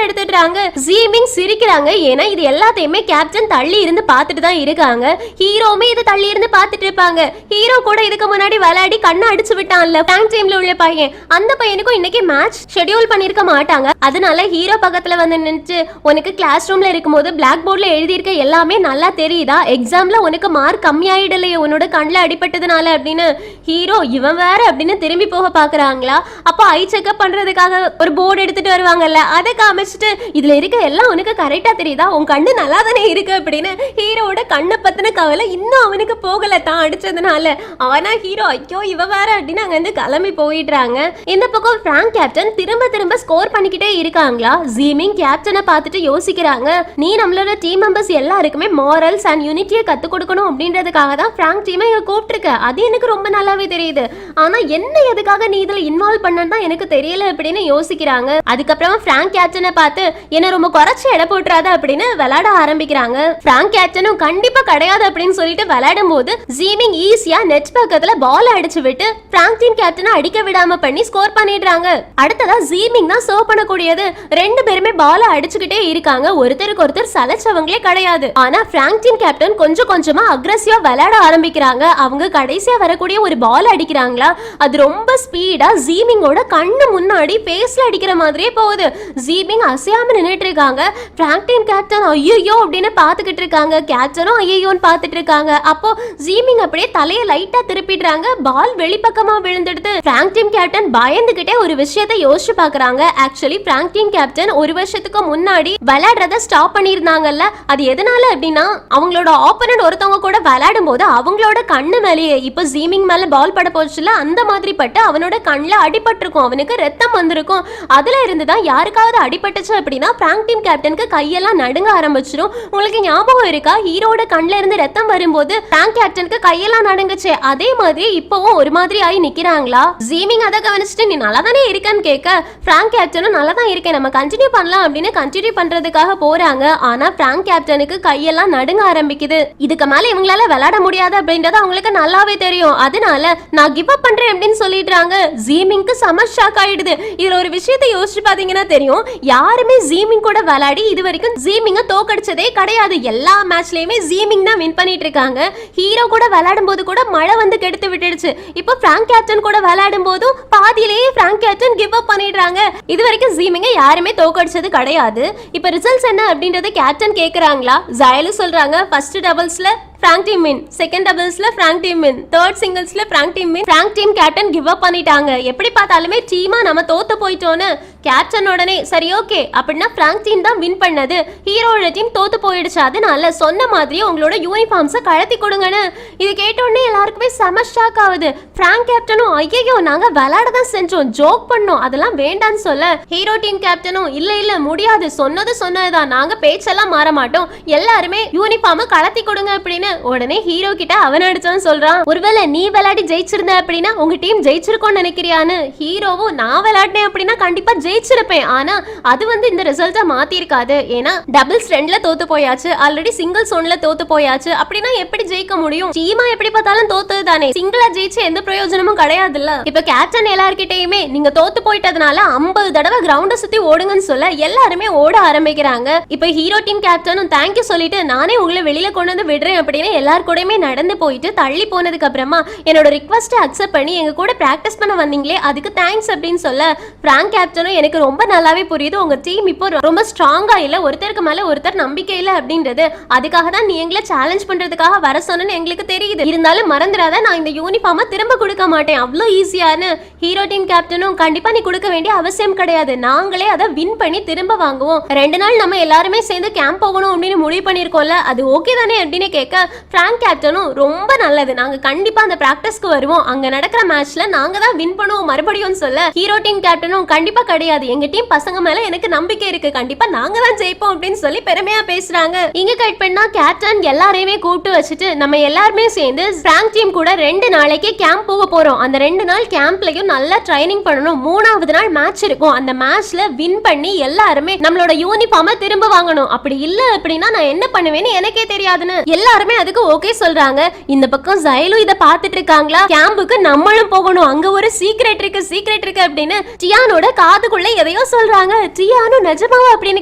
எடுத்துட்டாங்க. ஜீமிங் சிரிக்கிறாங்க. ஏன்னா இது எல்லாத்தையுமே கேப்டன் தள்ளி இருந்து பார்த்துட்டு தான் இருக்காங்க. ஹீரோமே இது தள்ளி இருந்து பார்த்துட்டு இருப்பாங்க. ஹீரோ கூட இதுக்கு முன்னாடி விளையாடி கண்ணை அடிச்சு விட்டான்ல பிராங்க் டீம்ல உள்ள பையன், அந்த பையனுக்கும் இன்னைக்கு மேட்ச் ஷெட்யூல் பண்ணிருக்க மாட்டாங்க. அதனால ஹீரோ பக்கத்துல வந்து நின்று, உனக்கு கிளாஸ் ரூம்ல இருக்கும்போது பிளாக் போர்ட்ல எழுதியிருக்க எல்லாமே நல்லா தெரியுதா, எக்ஸாம்ல உனக்கு மார்க் கம்மி ஆயிடலையே உன்னோட கண்ணில் அடிபட்டதுனால அப்படின்னு. ஹீரோ இவன் வேற அப்படின்னு திரும்பி போக பாக்குறாங்களா. அப்போ ஐ செக்அப் பண்றதுக்காக ஒரு போர்டு எடுத்துட்டு வருவாங்கல்ல, அதை காமிச்சிட்டு இதுல இருக்க எல்லாம் உனக்கு கரெக்டா தெரியுதா, உன் கண்ணு நல்லா தானே இருக்கு அப்படின்னு. ஹீரோட கண்ணை பத்தின கவலை இன்னும் அவனுக்கு போகல தான் அடிச்சதுனால. ஆனா ஹீரோ ஐயோ இவ வேற அப்படின்னு அங்க இருந்து கிளம்பி போயிடுறாங்க. இந்த பக்கம் பிராங்க் கேப்டன் திரும்ப திரும்ப ஸ்கோர் பண்ணிக்கிட்டே இருக்காங்களா. ஜீமிங் கேப்டனை பார்த்துட்டு யோசிக்கிறாங்க, நீ நம்மளோட டீம் மெம்பர்ஸ் எல்லாருக்குமே மாரல்ஸ் அண்ட் யூனிட்டியை கத்து கொடுக்கணும் அப்படின்றதுக்காக தான் பிராங்க் டீமை கூப்பிட்டுருக்க. அது எனக்கு ரொம்ப நல்லாவே தெரியுது. ஆனா என்ன எதுக்காக நீ இதுல இன்வால்வ் பண்ணா எனக்கு தெரியல அப்படின்னு யோசிக்கிறாங்க. அதுக்கப்புறம் பிராங்க் கேப்டனை பார்த்து என்ன ரொம்ப குறைச்சு எடை போட்டுறாத அப்படின்னு விளையாட ஆரம்பிக்கிறாங்க. பிராங்க் கேப்டனும் கண்டிப்பா கிடையாது அப்படின்னு சொல்லிட்டு விளையாடும் போது ஜீமிங் ஈஸியா நெட் பக்கத்துல பால் அடிச்சு விட்டு பிராங்க் டீம் கேப்டனை அடிக்க விடாம பண்ணி ஸ்கோர் பண்ணிடுறாங்க. அடுத்ததா ஜீமிங் தான் சர்வ் பண்ணக்கூடியது. ரெண்டு பேருமே பால் அடிச்சுக்கிட்டே இருக்காங்க. ஒருத்தருக்கு ஒருத்தர் சலைச்சவங்களே கிடையாது. ஆனா பிராங்க் டீம் கேப்டன் கொஞ்சம் கொஞ்சமா அக்ரெசிவா விளையாட ஆரம்பிக்கிறாங்க. அவங்க கடைசியா வரக்கூடிய ஒரு பால் அடிக்கிறாங்களா, அது ரொம்ப ஸ்பீடா ஜீமிங்கோட கண்ணு முன்னாடி பேஸ்ல அடிக்கிற மாதிரியே போகுது. ஜீமிங் அசையாம நின்னுட்டு இருக்காங்க. பிராங்க் டீம் கேப்டன் ஐயோ அப்படின்னு பாத்துக்கிட்டு இருக்காங்க. கேப்டனும் ஐயோன்னு பாத்துட்டு இருக்காங்க. அப்போ ஜீமிங் அப்படியே தலையை லைட்டா திருப்பிடுறாங்க. பால் வெளிப்பக்கமா விழுந்துடுது. பிராங்க் டீம் கேப்டன் பயந்துகிட்டே ஒரு விஷயத்தை யோசிச்சு பாக்குறாங்க. ஆக்சுவலி பிராங்க் டீம் கேப்டன் ஒரு வருஷத்துக்கு முன்னாடி விளையாடுறத ஸ்டாப் பண்ணிருந்தாங்கல்ல, அது எதனால அப்படின்னா அவங்களோட ஆப்போனன்ட் ஒருத்தவங்க கூட விளையாடும் போது அவங்களோட கண்ணு மேலேயே இப்போ ஜீமிங் மேல பால் பட போச்சுல, அந்த மாதிரி பட்டு அவனோட கண்ணுல அடிபட்டிருக்கும், அவனுக்கு ரத்தம் வந்திருக்கும். அதுல இருந்து தான் யாருக்காவது அடிபட்டுச்சு அப்படின்னா பிராங்க் டீம் கேப்டனுக்கு கையெல்லாம் நடுங்க ஆரம்பிச்சிடும். உங்களுக்கு ஞாபகம் இருக்கா, ஹீரோட கண்ணுல இருந்து ரத்தம் வரும்போது பிராங்க் கேப்டனுக்கு கையெல்லாம் நடுங்குச்சு. அதே மாதிரி இப்பவும் ஒரு மாதிரி ஆகி நிக்கிறாங்களா. ஜீமிங் அதை கவனிச்சுட்டு நீ நல்லா தானே இருக்கன்னு கேட்க, பிராங்க் கேப்டனும் நல்லா தான் இருக்கேன், நம்ம கண்டினியூ பண்ணலாம் அப்படின்னு கண்டினியூ பண்றதுக்காக போறாங்க. ஆனா பிராங்க் கேப்டனுக்கு கையெல்லாம் நடுங்க ஆரம்பிக்குது. இதுக்கு மேல இவங்களால விளையாட முடியாது அப்படின்றது அவங்களுக்கு நல்லாவே தெரியும். அதனால நான் கிவ் அப் பண்றேன் அப்படின்னு சொல்லிடுறாங்க. ஜீமிங்க்கு செம ஷாக் ஆயிடுது. இதுல ஒரு விஷயத்தை யோசிச்சு பாத்தீங்கன்னா தெரியும், யாருமே ஜீமிங் கூட விளையாடி இது வரைக்கும் ஜீமிங்க தோக்கடிச்சதே கிடையாது. எல்லா மேட்ச்லயுமே ஜீமிங் தான் வின் பண்ணிட்டு இருக்காங்க. ஹீரோ கூட விளையாடும் போது கூட மழை வந்து கெடுத்து விட்டுடுச்சு. இப்போ பிராங்க் கேப்டன் கூட விளையாடும் போதும் பாதியிலேயே பிராங்க் கேப்டன் கிவ் அப் பண்ணிடுறாங்க. இது வரைக்கும் ஜீமிங்க யாருமே தோக்கடிச்சது கிடையாது. இப்போ ரிசல்ட்ஸ் என்ன அப்படின்றத கேப்டன் கேக்குறாங்களா. ஜாயலு சொல்றாங்க, ஃபர்ஸ்ட் டபுள்ஸ்ல பிராங்க் டீம் வின், செகண்ட் டபுள்ஸ்ல பிராங்க் டீம் வின், தேர்ட் சிங்கிள்ஸ்ல Frank team win. Frank team captain give up பண்ணிட்டாங்க. எப்படி பார்த்தாலுமே டீமா நம்ம தோத்து போயிட்டோன்னு கேப்டன் உடனே சரி ஓகே அப்படின்னா பிராங்க் டீம் தான் வின் பண்ணது, ஹீரோட டீம் தோத்து போயிடுச்சு, அதனால சொன்ன மாதிரியே உங்களோட யூனிஃபார்ம்ஸை கழட்டி கொடுங்கன்னு. இது கேட்ட உடனே எல்லாருக்குமே செம ஷாக் ஆகுது. பிராங்க் கேப்டனும் ஐயோ நாங்க விளையாட தான் செஞ்சோம், ஜோக் பண்ணோம், அதெல்லாம் வேண்டான்னு சொல்ல, ஹீரோ டீம் கேப்டனும் இல்ல முடியாது, சொன்னது சொன்னதுதான், நாங்க பேச்செல்லாம் மாற மாட்டோம், எல்லாருமே யூனிஃபார்மை கழட்டி கொடுங்க அப்படின்னு. உடனே ஹீரோ கிட்ட அவன் அடிச்சான்னு சொல்றான். ஒருவேளை நீ விளையாடி ஜெயிச்சிருந்த அப்படின்னா உங்க டீம் ஜெயிச்சிருக்கோன்னு நினைக்கிறியான்னு. ஹீரோவும் நான் விளையாடினேன் அப்படின்னா கண்டிப்பா ஜெயிச்சிருப்பேன், ஆனா அது வந்து இந்த ரிசல்ட்டை மாத்தி இருக்காது. ஏன்னா டபுள்ஸ் 2ல தோத்து போயாச்சு, ஆல்ரெடி சிங்கிள்ஸ் 1ல தோத்து போயாச்சு, அப்படின்னா எப்படி ஜெயிக்க முடியும்? டீமா எப்படி பார்த்தாலும் தோத்தது தானே, சிங்கிளா ஜெயிச்சு எந்த பிரயோஜனமும் கிடையாதுல்ல. இப்ப கேப்டன் எல்லார்கிட்டயுமே நீங்க தோத்து போயிட்டதுனால 50 தடவை கிரவுண்ட சுத்தி ஓடுங்கன்னு சொல்ல எல்லாருமே ஓட ஆரம்பிக்கிறாங்க. இப்ப ஹீரோ டீம் கேப்டனும் தேங்க்யூ சொல்லிட்டு நானே உங்களை வெளியில கொண்டு வந்து விடுறேன் அப்படின்னு எல்லார் கூடயுமே நடந்து போயிட்டு தள்ளி போனதுக்கு அப்புறமா என்னோட ரிக்வெஸ்ட்டை அக்செப்ட் பண்ணி எங்க கூட பிராக்டிஸ் பண்ண வந்தீங்களே அதுக்கு தேங்க்ஸ் அப்படின்னு சொல்ல, பிராங்க் கேப்டனும் எனக்கு ரொம்ப நல்லாவே புரியுது உங்க டீம் இப்போ ரொம்ப ஸ்ட்ராங்கா இல்ல, ஒருத்தருக்கு மேல ஒருத்தர் நம்பிக்கை இல்ல அப்படின்றது, அதுக்காக தான் நீ எங்களை சேலஞ்ச் பண்றதுக்காக வர சொன்னு எங்களுக்கு தெரியுது, இருந்தாலும் மறந்துடாத நான் இந்த யூனிஃபார்மை திரும்ப கொடுக்க மாட்டேன் அவ்வளோ ஈஸியானு. ஹீரோ டீம் கேப்டனும் கண்டிப்பா நீ கொடுக்க வேண்டிய அவசியம் கிடையாது, நாங்களே அதை வின் பண்ணி திரும்ப வாங்குவோம், 2 நாள் நம்ம எல்லாருமே சேர்ந்து கேம்ப் போகணும் அப்படின்னு முடிவு பண்ணிருக்கோம்ல, அது ஓகே தானே அப்படின்னு கேட்க, பிராங்க் கேப்டனும் ரொம்ப நல்லது, நாங்க கண்டிப்பா அந்த பிராக்டிஸ்க்கு வருவோம், அங்க நடக்கிற மேட்ச்ல நாங்க தான் வின் பண்ணுவோம் மறுபடியும் சொல்ல ஹீரோ டீம் கேப்டனும் கண்டிப்பா கிடையாது, எங்க டீம் பசங்க மேல எனக்கு நம்பிக்கை இருக்கு, கண்டிப்பா நாங்க தான் ஜெயிப்போம் அப்படின்னு சொல்லி பெருமையா பேசுறாங்க. இங்க கட் பண்ணா கேப்டன் எல்லாரையுமே கூப்பிட்டு வச்சுட்டு நம்ம எல்லாருமே சேர்ந்து பிராங்க் டீம் கூட 2 நாளைக்கு கேம்ப் போக போறோம், அந்த 2 நாள் கேம்ப்லயும் நல்லா ட்ரைனிங் பண்ணணும், 3ஆவது நாள் மேட்ச் இருக்கும், அந்த மேட்ச்ல வின் பண்ணி எல்லாருமே நம்மளோட யூனிஃபார்மை திரும்ப வாங்கணும், அப்படி இல்ல அப்படின்னா நான் என்ன பண்ணுவேன்னு எனக்கே தெரியாதுன்னு எல்லாருமே அதுக்கு ஓகே சொல்றாங்க. இந்த பக்கம் ஜயலு இத பாத்துட்டு இருக்காங்களா, கேம்புக்கு நம்மளும் போகணும், அங்க ஒரு சீக்ரெட் இருக்கு அப்படின்னு டியானோட காதுக்குள்ள எதையோ சொல்றாங்க. டியானு நிஜமாவா அப்படின்னு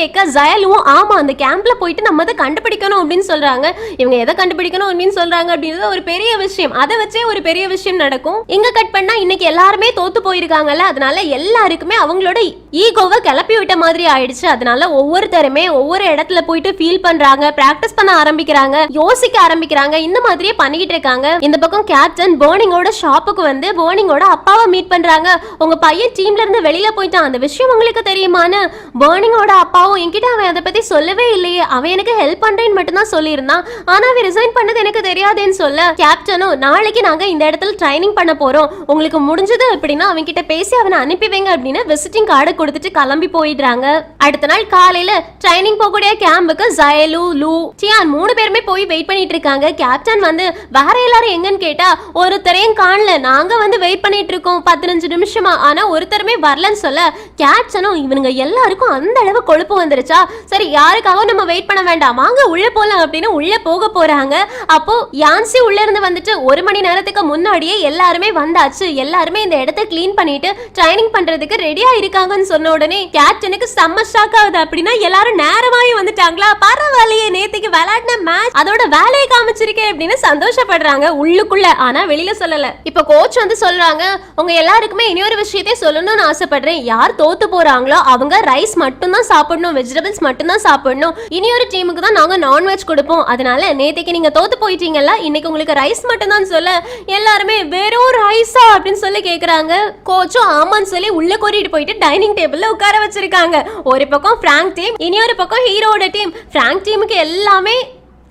கேட்க ஜயலுவும் ஆமா அந்த கேம்ப்ல போயிட்டு நம்ம அதை கண்டுபிடிக்கணும் அப்படின்னு சொல்றாங்க. இவங்க எதை கண்டுபிடிக்கணும் அப்படின்னு சொல்றாங்க அப்படின்றது ஒரு பெரிய விஷயம், அதை வச்சே ஒரு பெரிய விஷயம் நடக்கும். இங்க கட் பண்ணா இன்னைக்கு எல்லாருமே தோத்து போயிருக்காங்கல்ல, அதனால எல்லாருக்குமே அவங்களோட ஈகோவை கிளப்பி விட்ட மாதிரி ஆயிடுச்சு. அதனால ஒவ்வொருத்தருமே ஒவ்வொரு இடத்துல போயிட்டு ஃபீல் பண்றாங்க, பிராக்டிஸ் பண்ண ஆரம்பிக்கிறாங்க, யோசிக்க ஆரம்பிக்கிறாங்க, இந்த மாதிரியே பண்ணிக்கிட்டு இருக்காங்க. இந்த பக்கம் கேப்டன் போர்னிங்கோட ஷாப்புக்கு வந்து போர்னிங்கோட அப்பாவை மீட் பண்றாங்க. உங்க பையன் டீம்ல இருந்து வெளியில போயிட்டான், அந்த விஷயம் உங்களுக்கு தெரியுமான்னு போர்னிங்கோட அப்பாவும் என்கிட்ட அவன் அதை பத்தி சொல்லவே இல்லையே, அவன் எனக்கு ஹெல்ப் பண்றேன்னு மட்டும் தான் சொல்லியிருந்தான், ஆனா அவன் ரிசைன் பண்ணது எனக்கு தெரியாதுன்னு சொல்ல கேப்டனும் நாளைக்கு நாங்க இந்த இடத்துல ட்ரைனிங் பண்ண போறோம், உங்களுக்கு முடிஞ்சது அப்படின்னா அவன் கிட்ட பேசி அவனை அனுப்பி வைங்க அப்படின்னு விசிட்டிங் கார்டு கொடுத்துட்டு கிளம்பி போயிடுறாங்க. அடுத்த நாள் காலையில ட்ரைனிங் போகக்கூடிய கேம்புக்கு ஜயலு லூ டியான் 3 பேருமே போய் வெயிட் பண்ணிட்டு இருக்காங்க. கேப்டன் வந்து வேற எல்லாரும் எங்கன்னு கேட்டா ஒருத்தரையும் காணல, நாங்க வந்து வெயிட் பண்ணிட்டு இருக்கோம் 15 நிமிஷமா, ஆனா ஒருத்தருமே வரலன்னு சொல்ல கேப்டனும் இவனுங்க எல்லாருக்கும் அந்த அளவு கொழுப்பு வந்துருச்சா, சரி யாருக்காகவும் நம்ம வெயிட் பண்ண வேண்டாம் வாங்க உள்ள போலாம் அப்படின்னு உள்ள போக போறாங்க. அப்போ யான்சி உள்ள இருந்து வந்துட்டு 1 மணி நேரத்துக்கு முன்னாடியே எல்லாருமே வந்தாச்சு, எல்லாருமே இந்த இடத்தை கிளீன் பண்ணிட்டு ட்ரைனிங் பண்றதுக்கு ரெடியா இருக்காங்கன்னு சொன்ன உடனே கேப்டனுக்கு செம்ம ஷாக் ஆகுது. அப்படின்னா எல்லாரும் நேரமாயி வந்துட்டாங்களா, பரவாயில்லையே நேத்திக்கு விளையாடின மேட்ச் அதோட வேலையை காமிச்சிருக்கேன் அப்படின்னு சந்தோஷப்படுறாங்க உள்ளுக்குள்ள, ஆனா வெளியில சொல்லல. இப்ப கோச் வந்து சொல்றாங்க உங்க எல்லாருக்குமே இன்னொரு விஷயத்தை சொல்லணும்னு ஆசைப்படுறேன், யார் தோத்து போறாங்களோ அவங்க ரைஸ் மட்டும் தான் சாப்பிடணும், வெஜிடபிள்ஸ் மட்டும் தான் சாப்பிடணும், இனியொரு டீமுக்கு தான் நாங்க நான்வெஜ் கொடுப்போம், அதனால நேத்திக்கு நீங்க தோத்து போயிட்டீங்கல்ல இன்னைக்கு உங்களுக்கு ரைஸ் மட்டும் தான் சொல்ல எல்லாருமே வெறும் ரைஸா அப்படின்னு சொல்லி கேக்குறாங்க. கோச்சும் ஆமான்னு சொல்லி உள்ள கூட்டிட்டு போயிட்டு டைனிங் டேபிள்ல உட்கார வச்சிருக்காங்க. ஒரு பக்கம் பிராங்க் டீம், இன்னொரு பக்கம் ஹீரோட டீம். பிராங்க் டீமுக்கு எல்லாமே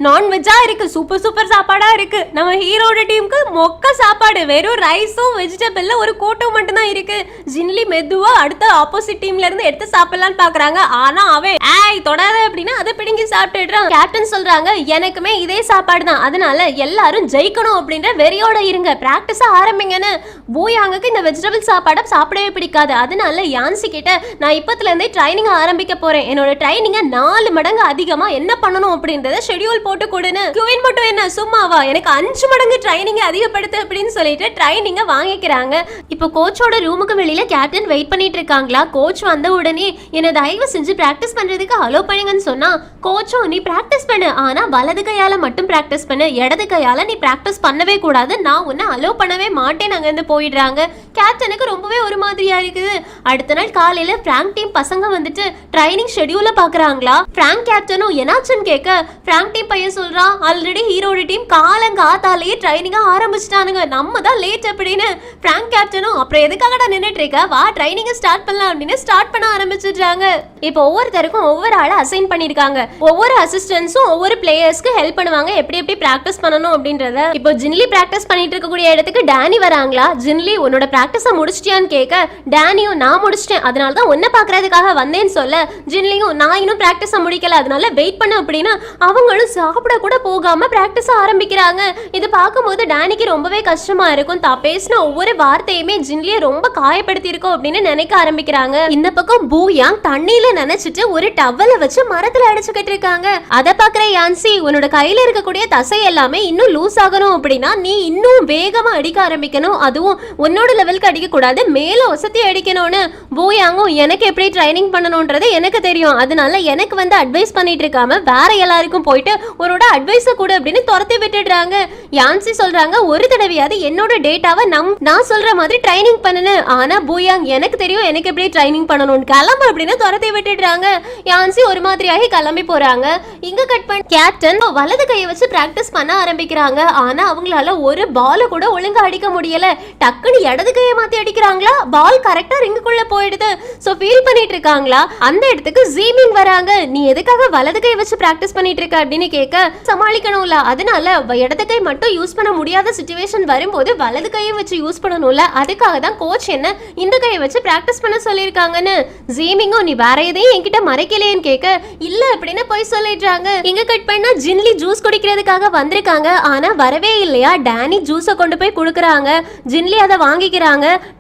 நான்வெஜ்ஜா இருக்கு, சூப்பர் சாப்பாடா இருக்கு, நம்ம ஹீரோட டீமுக்கு மொக்க சாப்பாடு வெறும் ரைஸும் வெஜிடபிள்ல ஒரு கோட்டும் மட்டும் தான் இருக்கு. ஜின்லி மெதுவா அடுத்த ஆப்போசிட் டீம்ல இருந்து எடுத்து சாப்பிடலாம்னு பாக்குறாங்க, ஆனா அவன் ஏய் தொடாத அப்படின்னா அதை பிடுங்கி சாப்பிட்டுடுறான். கேப்டன் சொல்றாங்க எனக்குமே இதே சாப்பாடு தான், அதனால எல்லாரும் ஜெயிக்கணும் அப்படின்ற வெறியோட இருங்க, பிராக்டிஸா ஆரம்பிங்கன்னு. பூயாங்குக்கு இந்த வெஜிடபிள் சாப்பாடை சாப்பிடவே பிடிக்காது, அதனால யான்சி கிட்ட நான் இப்பத்துல இருந்தே ட்ரைனிங் ஆரம்பிக்க போறேன், என்னோட ட்ரைனிங்கை 4 மடங்கு அதிகமா என்ன பண்ணணும் அப்படின்றத ஷெட்யூல் போட்டு கொடுன்னு. குயின் மட்டும் என்ன சும்மாவா, எனக்கு 5 மடங்கு ட்ரைனிங் அதிகப்படுத்து அப்படின்னு சொல்லிட்டு ட்ரைனிங்க வாங்கிக்கிறாங்க. இப்போ கோச்சோட ரூமுக்கு வெளியில கேப்டன் வெயிட் பண்ணிட்டு இருக்காங்களா. கோச் வந்த உடனே என்ன தயவு செஞ்சு பிராக்டிஸ் பண்றதுக்கு அலோ பண்ணுங்கன்னு சொன்னா கோச்சும் நீ பிராக்டிஸ் பண்ணு, ஆனா வலது கையால மட்டும் பிராக்டிஸ் பண்ணு, இடது கையால நீ பிராக்டிஸ் பண்ணவே கூடாது, நான் உன்னை அலோ பண்ணவே மாட்டேன் அங்க இருந்து போயிடுறாங்க. கேப்டனுக்கு ரொம்பவே ஒரு மாதிரியா இருக்குது. அடுத்த நாள் காலையில பிராங்க் டீம் பசங்க வந்துட்டு ட்ரைனிங் ஷெட்யூல பாக்குறாங்களா. பிராங்க் கேப்டனும் என்னாச்சுன்னு கேட்க பிராங்க் டீம் பையன் சொல்றான் ஆல்ரெடி ஹீரோட டீம் காலங்காத்தாலேயே ட்ரைனிங்க ஆரம்பிச்சிட்டானுங்க, நம்ம தான் லேட் அப்படின்னு. பிராங்க் கேப்டனும் அப்புறம் எதுக்காகடா நின்னுட்டு இருக்க, வா ட்ரைனிங்க ஸ்டார்ட் பண்ணலாம் அப்படின்னு ஸ்டார்ட் பண்ண ஆரம்பிச்சிடுறாங்க. இப்போ ஒவ்வொருத்தருக்கும் ஒவ்வொரு ஆளை அசைன் பண்ணிருக்காங்க, ஒவ்வொரு அசிஸ்டன்ஸும் ஒவ்வொரு பிளேயர்ஸ்க்கு ஹெல்ப் பண்ணுவாங்க எப்படி எப்படி பிராக்டிஸ் பண்ணணும் அப்படின்றத. இப்போ ஜின்லி பிராக்டிஸ் பண்ணிட்டு இருக்கக்கூடிய இடத்துக்கு டேனி வராங்களா. ஜின்லி உன்னோட பிராக்டிஸை முடிச்சிட்டியான்னு கேட்க டேனியும் நான் முடிச்சிட்டேன், அதனால தான் உன்னை பாக்குறதுக்காக வந்தேன்னு சொல்ல ஜின்லியும் நான் இன்னும் பிராக்டிஸை முடிக்கல அதனால வெயிட் பண்ணு அப்படின்னு அவங்களும் சாப்பிட கூட போகாம பிராக்டிஸ் ஆரம்பிக்கிறாங்க. இது பார்க்கும்போது டேனிக்கு ரொம்பவே கஷ்டமா இருக்கும், தான் பேசின ஒவ்வொரு வார்த்தையுமே ஜின்லியை ரொம்ப காயப்படுத்தி இருக்கும் அப்படின்னு நினைக்க ஆரம்பிக்கிறாங்க. இந்த பக்கம் பூயாங் தண்ணியில நினைச்சிட்டு ஒரு டவலை வச்சு மரத்துல அடிச்சுக்கிட்டு இருக்காங்க. அதை பாக்குற யான்சி உன்னோட கையில இருக்கக்கூடிய தசை எல்லாமே இன்னும் லூஸ் ஆகணும் அப்படின்னா நீ இன்னும் வேகமா அடிக்க ஆரம்பிக்கணும், அதுவும் உன்னோட லெவலுக்கு அடிக்க கூடாது, மேல ஒசத்தி அடிக்கணும்னு. பூயாங்கும் எனக்கு எப்படி ட்ரைனிங் பண்ணணும்ன்றது எனக்கு தெரியும், அதனால எனக்கு வந்து அட்வைஸ் பண்ணிட்டு இருக்காம வேற எல்லாருக்கும் போயிட்டு உன்னோட அட்வைஸ கூட அப்படின்னு துரத்தி விட்டுடுறாங்க. யான்சி சொல்றாங்க ஒரு தடவையாவது என்னோட டேட்டாவை நான் சொல்ற மாதிரி ட்ரைனிங் பண்ணனு, ஆனா பூயாங் எனக்கு தெரியும் எனக்கு எப்படி ட்ரைனிங் பண்ணணும் கிளம்பு அப்படின்னு துரத்தி விட்டுடுறாங்க. யான்சி ஒரு மாதிரியாகி கிளம்பி போறாங்க. இங்க கட் பண்ணி கேப்டன் வலது கையை வச்சு பிராக்டிஸ் பண்ண ஆரம்பிக்கிறாங்க, ஆனா அவங்களால ஒரு பால கூட ஒழுங்கா அடிக்க முடியல, டக்குன்னு இடது கையை மாத்தி அடிக்கிறாங்களா, பால் கரெக்டா ரிங்குக்குள்ள போயிடுது. சோ ஃபீல் பண்ணிட்டு இருக்காங்களா, அந்த இடத்துக்கு ஜீமின் வராங்க. நீ எதுக்காக வலது கை வச்சு பிராக்டிஸ் பண்ணிட்டு இருக்க அப்படின்னு கேட்க, சமாளிக்கணும்ல, அதனால இடது கை மட்டும் யூஸ் பண்ண முடியாத சிச்சுவேஷன் வரும்போது வலது கையை வச்சு யூஸ் பண்ணணும்ல, அதுக்காக தான் கோச் என்ன இந்த கையை வச்சு பிராக்டிஸ் பண்ண சொல்லியிருக்காங்கன்னு. ஜீமிங்கும் நீ வேற எதையும் என்கிட்ட மறைக்கலையேன்னு கேட்க, இல்ல அப்படின்னு போய் சொல்லிடுறாங்க. இங்க கட் பண்ணா ஜின்லி ஜூஸ் குடிக்கிறதுக்காக வந்திருக்காங்க, ஆனா வரவே இல்லையா. டேனி ஜூஸை கொண்டு போய் கொடுக்குறாங்க, ஜின்லி அதை வாங்கிக்கிறாங்க.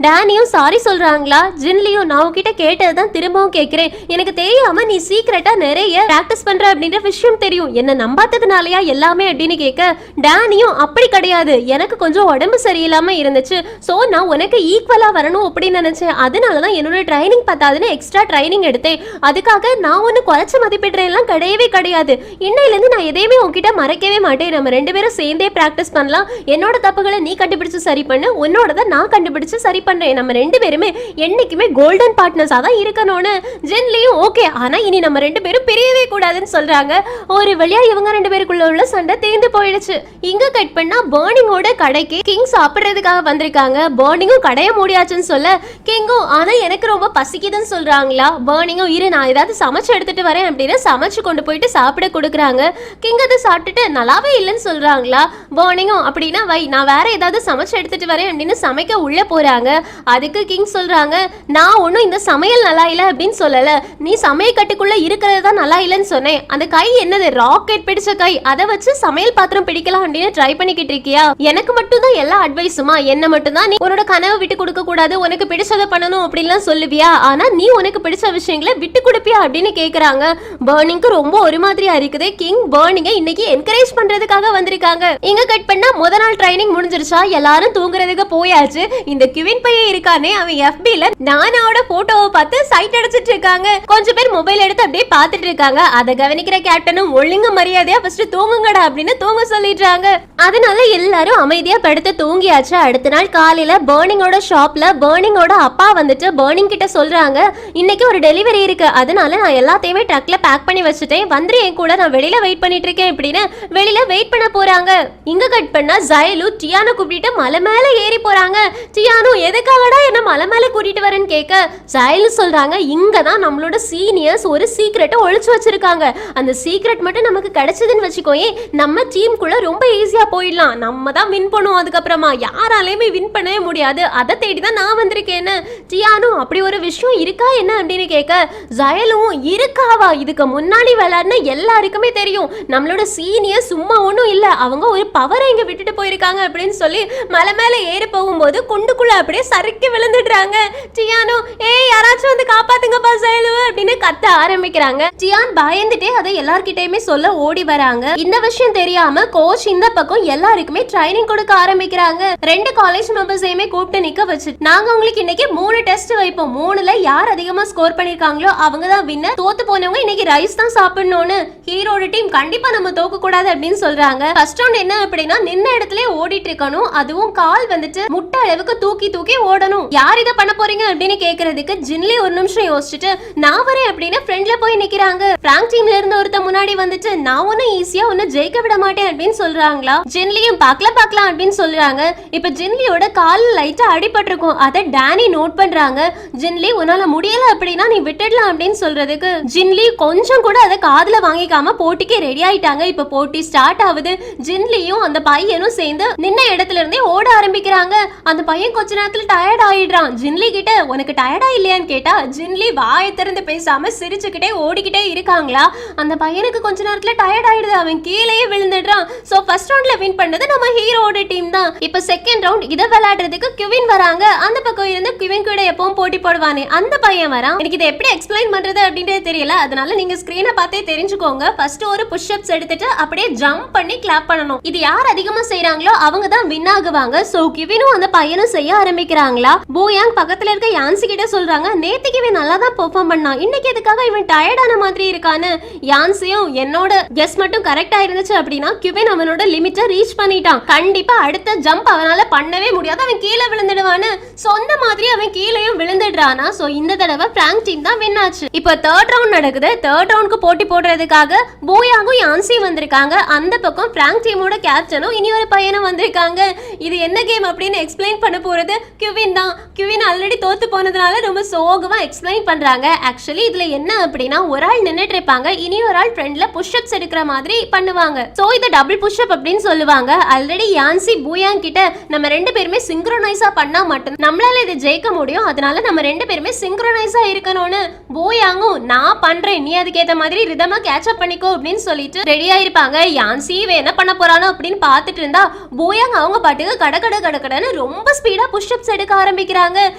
டேனியும் சாரி சொல்றாங்களா, ஜின்லியும் நான் உன்கிட்ட கேட்டதுதான் திரும்பவும் கேட்கிறேன், எனக்கு தெரியாம நீ சீக்கிரட்டா நிறைய பிராக்டிஸ் பண்ற அப்படின்ற விஷயம் தெரியும், என்ன நம்பாததுனாலயா எல்லாமே அப்படின்னு கேட்க, டேனியும் அப்படி கிடையாது, எனக்கு கொஞ்சம் உடம்பு சரியில்லாம இருந்துச்சு, சோ நான் உனக்கு ஈக்குவலா வரணும் அப்படின்னு நினைச்சேன், அதனாலதான் என்னோட ட்ரைனிங் பத்தாதுன்னு எக்ஸ்ட்ரா ட்ரைனிங் எடுத்தேன், அதுக்காக நான் ஒன்னு குறைச்ச மதிப்பிடுறேன் கிடையவே கிடையாது, இன்னையில இருந்து நான் எதையுமே உன்கிட்ட மறைக்கவே மாட்டேன், நம்ம ரெண்டு பேரும் சேர்ந்தே பிராக்டிஸ் பண்ணலாம், என்னோட தப்புகளை நீ கண்டுபிடிச்சு சரி பண்ணு, உன்னோடத நான் கண்டுபிடிச்சு சரி பண்றேன், நம்ம ரெண்டு பேருமே என்னைக்குமே கோல்டன் பார்ட்னர்ஸா தான் இருக்கணும்னு. ஜின்லியும் ஓகே, ஆனா இனி நம்ம ரெண்டு பேரும் பிரியவே கூடாதுன்னு சொல்றாங்க. ஒரு வழியா இவங்க ரெண்டு பேருக்குள்ள உள்ள சண்டை தேர்ந்து போயிடுச்சு. இங்க கட் பண்ணா பர்னிங்கோட கடைக்கு கிங் சாப்பிடுறதுக்காக வந்திருக்காங்க. பர்னிங்கும் கடைய மூடியாச்சுன்னு சொல்ல, கிங்கும் ஆனா எனக்கு ரொம்ப பசிக்குதுன்னு சொல்றாங்களா. பர்னிங்கும் இரு நான் ஏதாவது சமைச்சு எடுத்துட்டு வரேன் அப்படின்னு சமைச்சு கொண்டு போயிட்டு சாப்பிட கொடுக்குறாங்க. கிங் அதை சாப்பிட்டுட்டு நல்லாவே இல்லைன்னு சொல்றாங்களா. பர்னிங்கும் அப்படின்னா வை நான் வேற ஏதாவது சமைச்சு எடுத்துட்டு வரேன் அப்படின்னு சமைக்க உள்ள போறாங்க. அதுக்கு கிங் சொல்றாங்க, நான் ஒன்னும் இந்த சமையல் நல்லா இல்ல அப்படின்னு சொல்லல, நீ சமையல் கட்டுக்குள்ள இருக்கிறது தான் நல்லா இல்லைன்னு சொன்னேன், அந்த கை என்னது ராக்கெட் பிடிச்ச கை, அதை வச்சு சமையல் பாத்திரம் பிடிக்கலாம் அப்படின்னு ட்ரை பண்ணிக்கிட்டு இருக்கியா, எனக்கு மட்டும் தான் எல்லா அட்வைஸுமா, என்ன மட்டும் தான் நீ உன்னோட கனவை விட்டு கொடுக்க கூடாது, உனக்கு பிடிச்சதை பண்ணணும் அப்படின்லாம் சொல்லுவியா, ஆனா நீ உனக்கு பிடிச்ச விஷயங்களை விட்டு கொடுப்பியா அப்படின்னு கேக்குறாங்க. பர்னிங்க்கு ரொம்ப ஒரு மாதிரியா இருக்குது. கிங் பர்னிங்கை இன்னைக்கு என்கரேஜ் பண்றதுக்காக வந்திருக்காங்க. இங்க கட் பண்ணா முத நாள் ட்ரைனிங் முடிஞ்சிருச்சா, எல்லாரும் தூங்குறதுக்கு போயாச்சு. இந்த கிவின் பையன் இருக்கானே, அவன் FBல நானாவோட போட்டோவை பார்த்து சைட் அடிச்சிட்டு இருக்காங்க. கொஞ்சம் பேர் மொபைல் எடுத்து அப்படியே பார்த்துட்டு இருக்காங்க. அதை கவனிக்கிற கேப்டனும் ஒழுங்கு மரியாதையா ஃபர்ஸ்ட் தூங்குங்கடா அப்படின்னு தூங்க சொல்லிடுறாங்க. அதனால எல்லாரும் அமைதியா படுத்து தூங்கியாச்சு. அடுத்த நாள் காலையில பர்னிங்கோட ஷாப்ல பர்னிங்கோட அப்பா வந்துட்டு பர்னிங் கிட்ட சொல்றாங்க, இன்னைக்கு ஒரு டெலிவரி இருக்கு, அதனால நான் எல்லாத்தையுமே ட்ரக்ல பேக் பண்ணி வச்சுட்டேன், வந்துரு என் கூட, நான் வெளியில வெயிட் பண்ணிட்டு இருக்கேன் அப்படின்னு வெளியில வெயிட் பண்ண போறாங்க. இங்க கட் பண்ணா ஜயலு டியானு கூப்பிட்டு மலை மேல ஏறி போறாங்க. டியானு எதுக்காகடா என்ன மலை மேல கூட்டிட்டு வரேன்னு கேட்க, ஜயலு சொல்றாங்க, இங்கதான் நம்மளோட சீனியர்ஸ் ஒரு சீக்ரெட்டை ஒழிச்சு வச்சிருக்காங்க, அந்த சீக்ரெட் மட்டும் நமக்கு கிடைச்சதுன்னு வச்சுக்கோயே, நம்ம டீமுக்குள்ள ரொம்ப ஈஸியா போயிடலாம், நம்ம தான் வின் பண்ணுவோம், அதுக்கப்புறமா யாராலையுமே வின் பண்ணவே முடியாது, அதை தேடிதான் நான் வந்திருக்கேன்னு. டியானு அப்படி ஒரு விஷயம் இருக்கா என்ன அப்படின்னு கேட்க, ஜயலும் இருக்காவா, இதுக்கு முன்னாடி விளையாடுன எல்லாருக்குமே தெரியும், நம்மளோட சீனியர் சும்மா ஒன்றும் இல்ல, அவங்க ஒரு பவரை இங்க விட்டுட்டு போயிருக்காங்க அப்படின்னு சொல்லி மலை மேல ஏறி போகும்போது குண்டுக்குள்ள அப்படியே சறுக்கி விழுந்துடுறாங்க. டியானு ஏய் யாராச்சும் வந்து காப்பாத்துங்கப்பா ஜயலு அப்படின்னு கத்த ஆரம்பிக்கிறாங்க. டியான் பயந்துட்டே அதை எல்லார்கிட்டயுமே சொல்ல ஓடி வராங்க. இந்த விஷயம் தெரியாம கோச் இந்த பக்கம் எல்லாருக்குமே ட்ரைனிங் கொடுக்க ஆரம்பிக்கிறாங்க. ரெண்டு காலேஜ் மெம்பர்ஸையுமே கூப்பிட்டு நிக்க வச்சு, நாங்க உங்களுக்கு இன்னைக்கு 3 டெஸ்ட் வைப்போம், 3ல யார் அதிகமா ஸ்கோர் பண்ணிருக்காங்களோ அவங்க தான் வின்னர், தோத்து போனவங்க இன்னைக்கு ரைஸ் தான் சாப்பிடணும்னு. ஹீரோட டீம் கண்டிப்பா நம்ம தோக்க கூடாது அப்படின்னு சொல்றாங்க. ஃபர்ஸ்ட் ரவுண்ட் என்ன அப்படின்னா நின்ன இடத்துல ஓடிட்டு இருக்கணும், அதுவும் கால் வந்துட்டு முட்டை அளவுக்கு தூக்கி தூக்கி ஓடணும். யார் இதை பண்ண போறீங்க அப்படின்னு கேக்குறதுக்கு ஜின்லி ஒரு நிமிஷம் யோசிச்சுட்டு நான் வரேன் அப்படின்னு ஃப்ரெண்ட்ல போய் நிக்கிறாங்க. பிராங்க் டீம்ல இருந்து ஒருத்த முன்னாடி வந்துட்டு நான் ஒன்னும் ஈஸியா ஒன்னு ஜெயிக்க விட மாட்டேன் அப்படின்னு சொல்றாங்களா. ஜின்லியும் பார்க்கலாம் அப்படின்னு சொல்றாங்க. இப்ப ஜின்லியோட கால் லைட்டா அடிபட்டிருக்கும், அதை டேனி நோட் பண்றாங்க. ஜின்லி உன்னால முடியல அப்படின்னா நீ விட்டுடலாம் அப்படின்னு சொல்றதுக்கு ஜின்லி கொஞ்சம் கூட அதை காதுல வாங்கிக்காம போட்டிக்கு ரெடி ஆயிட்டாங்க. இப்ப போட்டி ஸ்டார்ட் ஆகுது. ஜின்லியும் அந்த பையனும் சேர்ந்து நின்ன இடத்துல இருந்தே ஓட ஆரம்பிக்கிறாங்க. அந்த பையன் கொஞ்ச நேரத்துல டயர்ட் ஆயிடுறான். ஜின்லி கிட்ட உனக்கு டயர்டா இல்லையான்னு கேட்டா ஜின்லி வாயை திறந்து பேசாம சிரிச்சுக்கிட்டே ஓடிக்கிட்டே இருக்காங்களா. அந்த பையனுக்கு கொஞ்ச நேரத்துல டயர்ட் ஆயிடுது, அவன் கீழேயே விழுந்துடுறான். சோ ஃபர்ஸ்ட் ரவுண்ட்ல வின் பண்ணது நம்ம ஹீரோட டீம் தான். இப்ப செகண்ட் ரவுண்ட் இதை விளையாடுறதுக்கு கிவின் வராங்க. அந்த பக்கம் இருந்து கிவின் கூட எப்பவும் போட்டி போடுவானே அந்த பையன் வரான். எனக்கு இதை எப்படி எக்ஸ்பிளைன் பண்றது அப்படின்றது தெரியல, அதனால நீங்க ஸ்கிரீனை பார்த்தே தெரிஞ்சுக்கோங்க. ஃபர்ஸ்ட் ஒரு புஷ் அப்ஸ் எடுத்துட்டு அப்படியே ஜம்ப் பண்ணி கிளாப் பண்ணணும். இது யார் அதிகமா செய்யறாங்களோ அவங்க தான் வின் ஆகுவாங்க. சோ கிவினும் அந்த பையனும் செய்ய ஆரம்பிக்கிறாங்களா. போயாங் பக்கத்துல இருக்க யான்சி கிட்ட சொல்றாங்க, நேத்துக்கு இவன் நல்லா தான் பெர்ஃபார்ம் பண்ணான், இன்னைக்கு எதுக்காக இவன் டயர்டான மாதிரி இருக்கான்னு. யான்சியும் என்னோட கெஸ் மட்டும் கரெக்டா இருந்துச்சு அப்படின்னா கிவின் அவனோட லிமிட்டை ரீச் பண்ணிட்டான், கண்டிப்பா அடுத்த ஜம்ப் அவனால பண்ணவே முடியாது, அவன் கீழே விழுந்துடுவான்னு. சொந்த மாதிரி அவன் கீழேயும் விழுந்துடுறானா. சோ இந்த தடவை பிராங்க் டீம் தான் வின் ஆச்சு. இப்போ தேர்ட் ரவுண்ட் நடக்குது. தேர்ட் ரவுண்டுக்கு போட்டி போடுறதுக்காக போயாங்கும் யான்சி வந்திருக்காங்க. அந்த பக்கம் பிராங்க் டீமோட கேப்டனும் இனி ஒரு பையனும் வந்திருக்காங்க. இது என்ன கேம் அப்படின்னு எக்ஸ்பிளைன் பண்ண போறது கிவின் தான். கிவின் ஆல்ரெடி தோத்து போனதுனால ரொம்ப சோகமா எக்ஸ்பிளைன் பண்றாங்க. ஆக்சுவலி இதுல என்ன அப்படின்னா, ஒரு ஆள் நின்னுட்டு இருப்பாங்க, இனி ஒரு ஆள் ஃப்ரண்ட்ல புஷ்அப்ஸ் எடுக்கிற மாதிரி பண்ணுவாங்க. சோ இத டபுள் புஷ்அப் அப்படின்னு சொல்லுவாங்க. ஆல்ரெடி யான்சி பூயாங் கிட்ட நம்ம ரெண்டு பேருமே சிங்க்ரோனைஸா பண்ணா மட்டும் நம்மளால இதை ஜெயிக்க முடியும், அதனால நம்ம ரெண்டு பேருமே சிங்க்ரோனைஸா இருக்கணும்னு பூயாங்கும் நான் பண்றேன், நீ அதுக்கேற்ற மாதிரி ரிதமா கேட்ச் அப் பண்ணிக்கோ அப்படின்னு சொல்லிட்டு ரெடியா இருப்பாங்க. யான்சி என்ன பண்ண போறானோ அப்படின்னு பார்த்துட்டு இருந்தா பூயாங் அவங்க பாட்டுக்கு கடன்னு ரொம்ப ஸ்பீடா புஷ்அப்ஸ் எடுக்க ஆரம்பிக்கிறாங்க.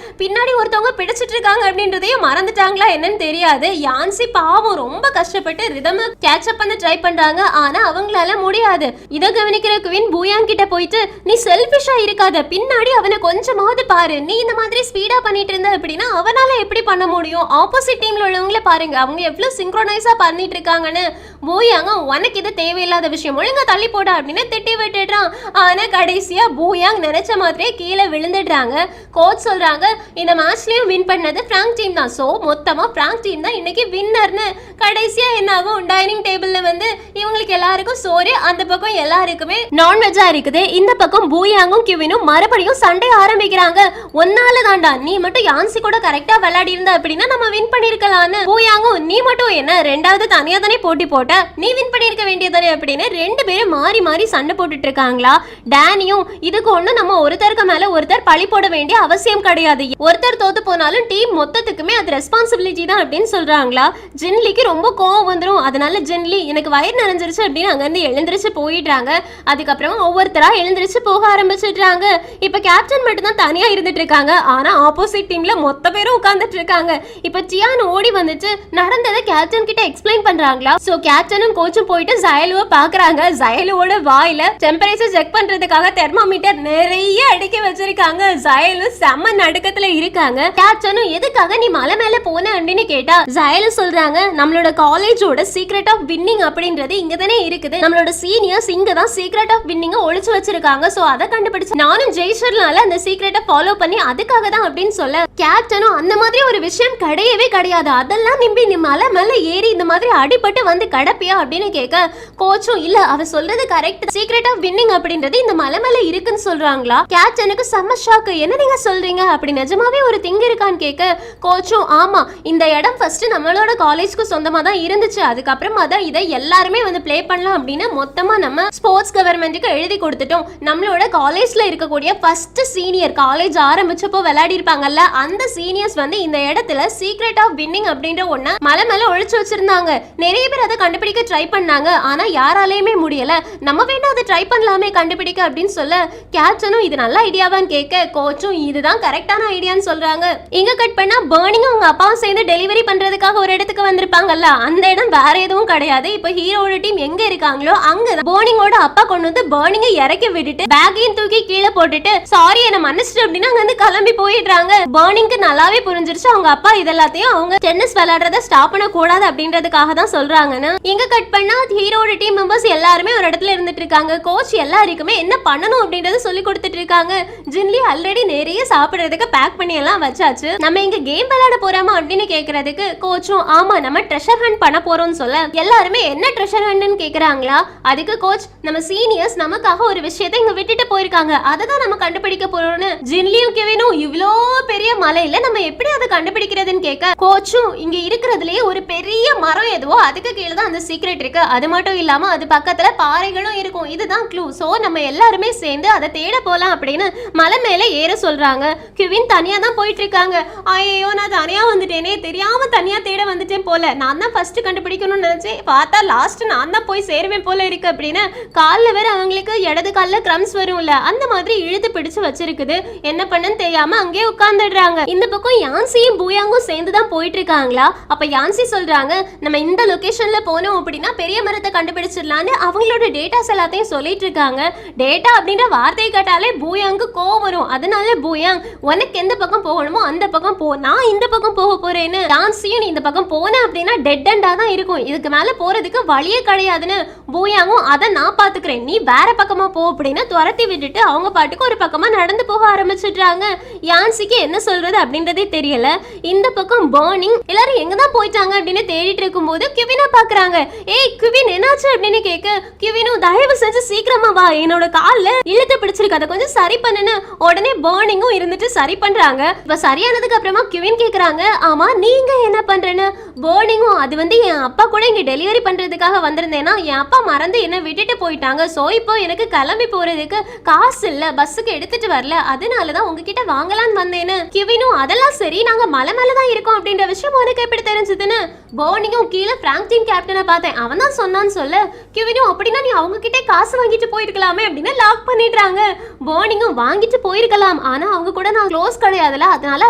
பின்னாடி ஒருத்தவங்க பிடிச்சிட்டு இருக்காங்க அப்படின்றதையும் மறந்துட்டாங்களா என்னன்னு தெரியாது. யான்சி பாவம் ரொம்ப கஷ்டப்பட்டு ரிதம கேட்ச் அப் பண்ண ட்ரை பண்றாங்க, ஆனா அவங்களால முடியாது. இத கவனிக்கிற குயின் பூயாங் கிட்ட போயிட்டு, நீ செல்ஃபிஷா இருக்காத, பின்னாடி அவனை கொஞ்சமாவது பாரு, நீ இந்த மாதிரி ஸ்பீடா பண்ணிட்டு இருந்த அப்படின்னா அவனால எப்படி பண்ண முடியும், ஆப்போசிட் டீம்ல உள்ளவங்கள பாருங்க அவங்க எவ்வளவு சிங்க்ரோனைஸா பண்ணிட்டு இருக்காங்கன்னு. பூயாங்க உனக்கு இது தேவையில்லாத விஷயம், ஒழுங்கா தள்ளி போட அப்படின்னு திட்டி விட்டுடுறான். ஆனா கடைசியா பூயாங் நினைச்ச மாதிரியே கீழே விழுந்துடுறாங்க. கோச் சொல்றாங்க இந்த மேட்ச்லயும் வின் பண்ணது பிராங்க் டீம் தான், சோ மொத்தமா பிராங்க் டீம் தான் இன்னைக்கு வின்னர்னு. கடைசியா என்ன ஆகும், டைனிங் டேபிள்ல வந்து இவங்களுக்கு எல்லாருக்கும் சோறு, அந்த பக்கம் எல்லாருக்குமே நான்வெஜ்ஜா இருக்குது. இந்த பக்கம் பூயாங்கும் கிவினும் மறுபடியும் சண்டை ஆரம்பிக்கிறாங்க. ஒன்னால தாண்டா, நீ மட்டும் யான்சி கூட கரெக்டா விளையாடி இருந்த அப்படின்னா நம்ம வின் பண்ணிருக்கலாம்னு. பூயாங்கும் நீ மட்டும் என்ன ரெண்டாவது தனியா தானே போட்டி போட்ட, நீ வின் பண்ணிருக்க வேண்டியதானே அப்படின்னு ரெண்டு பேரும் மாறி மாறி சண்டை போட்டுட்டு இருக்காங்களா. டேனியும் இதுக்கு ஒண்ணு நம்ம ஒருத்தருக்கு மேல ஒருத்தர் பழி போட வேண்டிய அவசியம் கிடையாது, ஒருத்தர் தோத்து போனாலும் டீம் மொத்தத்துக்குமே அது ரெஸ்பான்சிபிலிட்டி தான் அப்படின்னு சொல்றாங்களா. ஜின்லிக்கு ரொம்ப கோவம் வந்துடும், அதனால ஜின்லி எனக்கு வயிறு நிறைஞ்சிருச்சு அப்படின்னு அங்க இருந்து எழுந்திருச்சு போயிடுறாங்க. அதுக்கப்புறம் ஒவ்வொருத்தரா எழுந்திருச்சு போக ஆரம்பிச்சிடுறாங்க. இப்ப கேப்டன் மட்டும் தான் தனியா இருந்துட்டு இருக்காங்க, ஆனா ஆப்போசிட் டீம்ல மொத்த பேரும் உட்கார்ந்துட்டு இருக்காங்க. இப்ப சியான் ஓடி வந்துட்டு நடந்ததை கேப்டன் கிட்ட எக்ஸ்பிளைன் பண்றாங்களா. சோ கேப்டனும் கோச்சும் போயிட்டு ஜயலுவை பாக்குறாங்க. ஜயலுவோட வாயில டெம்பரேச்சர் செக் பண்றதுக்காக தெர்மோமீட்டர் நிறைய அடிக்க வச்சிருக்காங்க. ஜயலு செம்ம நடுக்கத்துல இருக்காங்க. கேப்டனும் எதுக்காக நீ மலை மேல போன அப்படின்னு கேட்டா ஜயலு சொல்றாங்க நம்மளோட காலேஜோட சீக்ரெட் ஆஃப் வின்னிங் அப்படின்றது இங்க தானே இருக்குது, நம்மளோட சீனியர்ஸ் இங்க தான் சீக்ரெட் ஆஃப் வின்னிங் ஒளிச்சு வச்சிருக்காங்க, சோ அதை கண்டுபிடிச்சு நானும் ஜெயிச்சர்னால அந்த சீக்ரெட்டை ஃபாலோ பண்ணி அதுக்காக தான் அப்படின்னு சொல்ல கேப்டனும் அந்த மாதிரி ஒரு விஷயம் கிடையவே கிடையாது, அதெல்லாம் நம்பி நீ மலை மேல ஏறி இந்த மாதிரி அடிபட்டு வந்து கடப்பியா அப்படின்னு கேட்க கோச்சும் இல்ல அவ சொல்றது கரெக்ட், சீக்ரெட் ஆஃப் வின்னிங் அப்படின்றது இந்த மலை மேல இருக்குன்னு சொல்றாங்களா. கேப்டனுக்கு செம்ம ஷாக்கு, என்ன நீங்க சொல்றீங்க அப்படி நிஜமாவே ஒரு திங் இருக்கான்னு கேட்க கோச்சும் ஆமா இந்த இடம் ஃபர்ஸ்ட் நம்மளோட காலேஜ்க்கு சொந்தமா தான் இருந்துச்சு, அதுக்கப்புறமா தான் இதை எல்லாருமே வந்து ப்ளே பண்ணலாம் அப்படின்னு மொத்தமா நம்ம ஸ்போர்ட்ஸ் கவர்மெண்ட்டுக்கு எழுதி கொடுத்துட்டோம். நம்மளோட காலேஜ்ல இருக்கக்கூடிய ஃபர்ஸ்ட் சீனியர் காலேஜ் ஆரம்பிச்சப்போ விளையாடி இருப்பாங்கல்ல அந்த சீனியர்ஸ் வந்து இந்த இடத்துல சீக்ரெட் ஆஃப் வின்னிங் அப்படின்ற ஒண்ணு மலை மேல ஒழிச்சு வச்சிருந்தாங்க. நிறைய பேர் அதை கண்டுபிடிக்க ட்ரை பண்ணாங்க, ஆனா யாராலையுமே முடியல, நம்ம வேணா அதை ட்ரை பண்ணலாமே கண்டுபிடிக்க அப்படின்னு சொல்ல கேப்டனும் இது நல்ல ஐடியாவான்னு கேட்க கோச்சும் இதுதான் கரெக்டான ஐடியான்னு சொல்றாங்க. இங்க கட் பண்ணா பர்னிங் அவங்க அப்பாவும் சேர்ந்து டெலிவரி பண்றதுக்காக ஒரு இடத்துக்கு வந்திருப்பாங்கல்ல, அந்த இடம் வேற எதுவும் கிடையாது. இப்ப ஹீரோட டீம் எங்க இருக்காங்களோ அங்கதான் பர்னிங்கோட அப்பா கொண்டு வந்து பர்னிங்கை இறக்கி விட்டுட்டு பேக்கையும் தூக்கி கீழே போட்டுட்டு சாரி என்ன மன்னிச்சிட்டு அப்படின்னு அங்க வந்து கிளம்பி போயிடுறாங்க. பர்னிங்க்கு நல்லாவே புரிஞ்சிருச்சு அவங்க அப்பா இதெல்லாத்தையும் அவங்க டென்னிஸ் விளையாடுறத ஸ்டாப் பண்ண கூடாது அப்படின்றதுக்காக தான் சொல்றாங்கன்னு. இங்க கட் பண்ணா ஹீரோட டீம் மெம்பர்ஸ் எல்லாருமே ஒரு இடத்துல இருந்துட்டு இருக்காங்க. கோச் எல்லாருக்குமே என்ன பண்ணணும் அப்படின்றத சொல்லி கொடுத்துட்டு இருக்காங்க. ஜின்லி ஆல்ரெடி நிறைய சாப்பிடுறதுக்கு பேக் பண்ணி எல்லாம் வச்சாச்சு, நம்ம இங்க கேம் விளையாட போறோமா அப்படின்னு கேக்குறதுக்கு கோச்சும் ஆமா நம்ம ட்ரெஷர் ஹண்ட் பண்ண போறோம்னு சொல்ல எல்லாருமே என்ன ட்ரெஷர் ஹண்ட்னு கேக்குறாங்களா. அதுக்கு கோச் நம்ம சீனியர்ஸ் நமக்காக ஒரு விஷயத்தை இங்க விட்டுட்டு போயிருக்காங்க, அதை தான் நம்ம கண்டுபிடிக்க போறோம்னு. ஜின்லியும் கெவினும் இவ்ளோ பெரிய மலையில நம்ம எப்படி அதை கண்டுபிடிக்கிறதுன்னு கேட்க கோச்சும் இங்க இருக்கிறதுலயே ஒரு பெரிய மரம் எதுவோ அதுக்கு கீழே தான் அந்த சீக்ரெட் இருக்கு, அது மட்டும் இல்லாம அது பக்கத்துல பாறைகளும் இருக்கும், இதுதான் க்ளூ, சோ நம்ம எல்லாருமே சேர்ந்து அதை தேட போலாம் அப்படின்னு மலை மேல ஏற சொல்றாங்க. கிவின் தனியா தான் போயிட்டு இருக்காங்க. ஐயோ நான் தனியா வந்துட்டேனே, தெரியாம தனியா தேட வந்துட்டேன் போல, நான் தான் ஃபர்ஸ்ட் கண்டுபிடிக்கணும்னு நினைச்சேன், பார்த்தா லாஸ்ட் நான் தான் போய் சேருவேன் போல இருக்கு அப்படின்னு காலில் வேற அவங்களுக்கு இடது காலில் கிரம்ஸ் வரும்ல அந்த மாதிரி இழுத்து பிடிச்சு வச்சிருக்குது. என்ன பண்ணன்னு தெரியாம அங்கேயே உட்கார்ந்துடுறாங்க. இந்த பக்கம் யான்சியும் பூயாங்கும் சேர்ந்து தான் போயிட்டு இருக்காங்களா. அப்ப யான்சி சொல்றாங்க நம்ம இந்த லொகேஷன்ல போனோம் அப்படின்னா பெரிய மரத்தை கண்டுபிடிச்சிடலான்னு அவங்களோட டேட்டாஸ் எல்லாத்தையும் சொல்லிட்டு இருக்காங்க. டேட்டா அப்படின்ற வார்த்தையை கேட்டாலே பூயாங்கு கோவம் வரும், அதனால பூயாங் உனக்கு எந்த பக்கம் போகணுமோ அந்த பக்கம் போ, நான் இந்த பக்கம் போக போறேன்னு. யான்சியும் நீ இந்த பக்கம் போன அப்படின்னா டெட் எண்டா தான் இருக்கும், இதுக்கு மேல போறதுக்கு வழியே கிடையாதுன்னு பூயாங்கும் அதை நான் பாத்துக்கிறேன், நீ வேற பக்கமா போ அப்படின்னு துரத்தி விட்டுட்டு அவங்க பாட்டுக்கு ஒரு பக்கமா நடந்து போக ஆரம்பிச்சிடுறாங்க. யான்சிக்கு என்ன சொல்றது சொல்றது அப்படின்றதே தெரியல. இந்த பக்கம் பர்னிங் எல்லாரும் எங்க தான் போயிட்டாங்க அப்படின்னு தேடிட்டு இருக்கும்போது கிவினை பாக்குறாங்க. ஏய் கிவின் என்னாச்சு அப்படின்னு கேட்க கிவினும் தயவு செஞ்சு சீக்கிரமா வா, என்னோட கால்ல இழுத்து பிடிச்சிருக்கு, அதை கொஞ்சம் சரி பண்ணுன்னு உடனே பர்னிங்கும் இருந்துட்டு சரி பண்றாங்க. இப்ப சரியானதுக்கு அப்புறமா கிவின் கேக்குறாங்க, ஆமா நீங்க என்ன பண்றேன்னு. பர்னிங்கும் அது வந்து என் அப்பா கூட இங்க டெலிவரி பண்றதுக்காக வந்திருந்தேன்னா என் அப்பா மறந்து என்ன விட்டுட்டு போயிட்டாங்க. சோ இப்போ எனக்கு கிளம்பி போறதுக்கு காசு இல்ல, பஸ்ஸுக்கு எடுத்துட்டு வரல, அதனாலதான் உங்ககிட்ட வாங்கலான்னு வந்தேன்னு. கிவினும் அதெல்லாம் சரி, நாங்க மலை மேலதான் இருக்கோம் அப்படின்ற விஷயம் உனக்கு எப்படி தெரிஞ்சதுன்னு. பர்னிங்கும் கீழே பிராங்க் டீம் கேப்டனை பார்த்தேன், அவன் தான் சொன்னான்னு சொல்ல கிவினும் அப்படின்னா நீ அவங்க கிட்ட காசு வாங்கிட்டு போயிருக்கலாமே அப்படின்னு லாக் பண்ணிடுறாங்க. பர்னிங்கும் வாங்கிட்டு போயிருக்கலாம், ஆனா அவங்க கூட நான் க்ளோஸ் கிடையாதுல, அதனால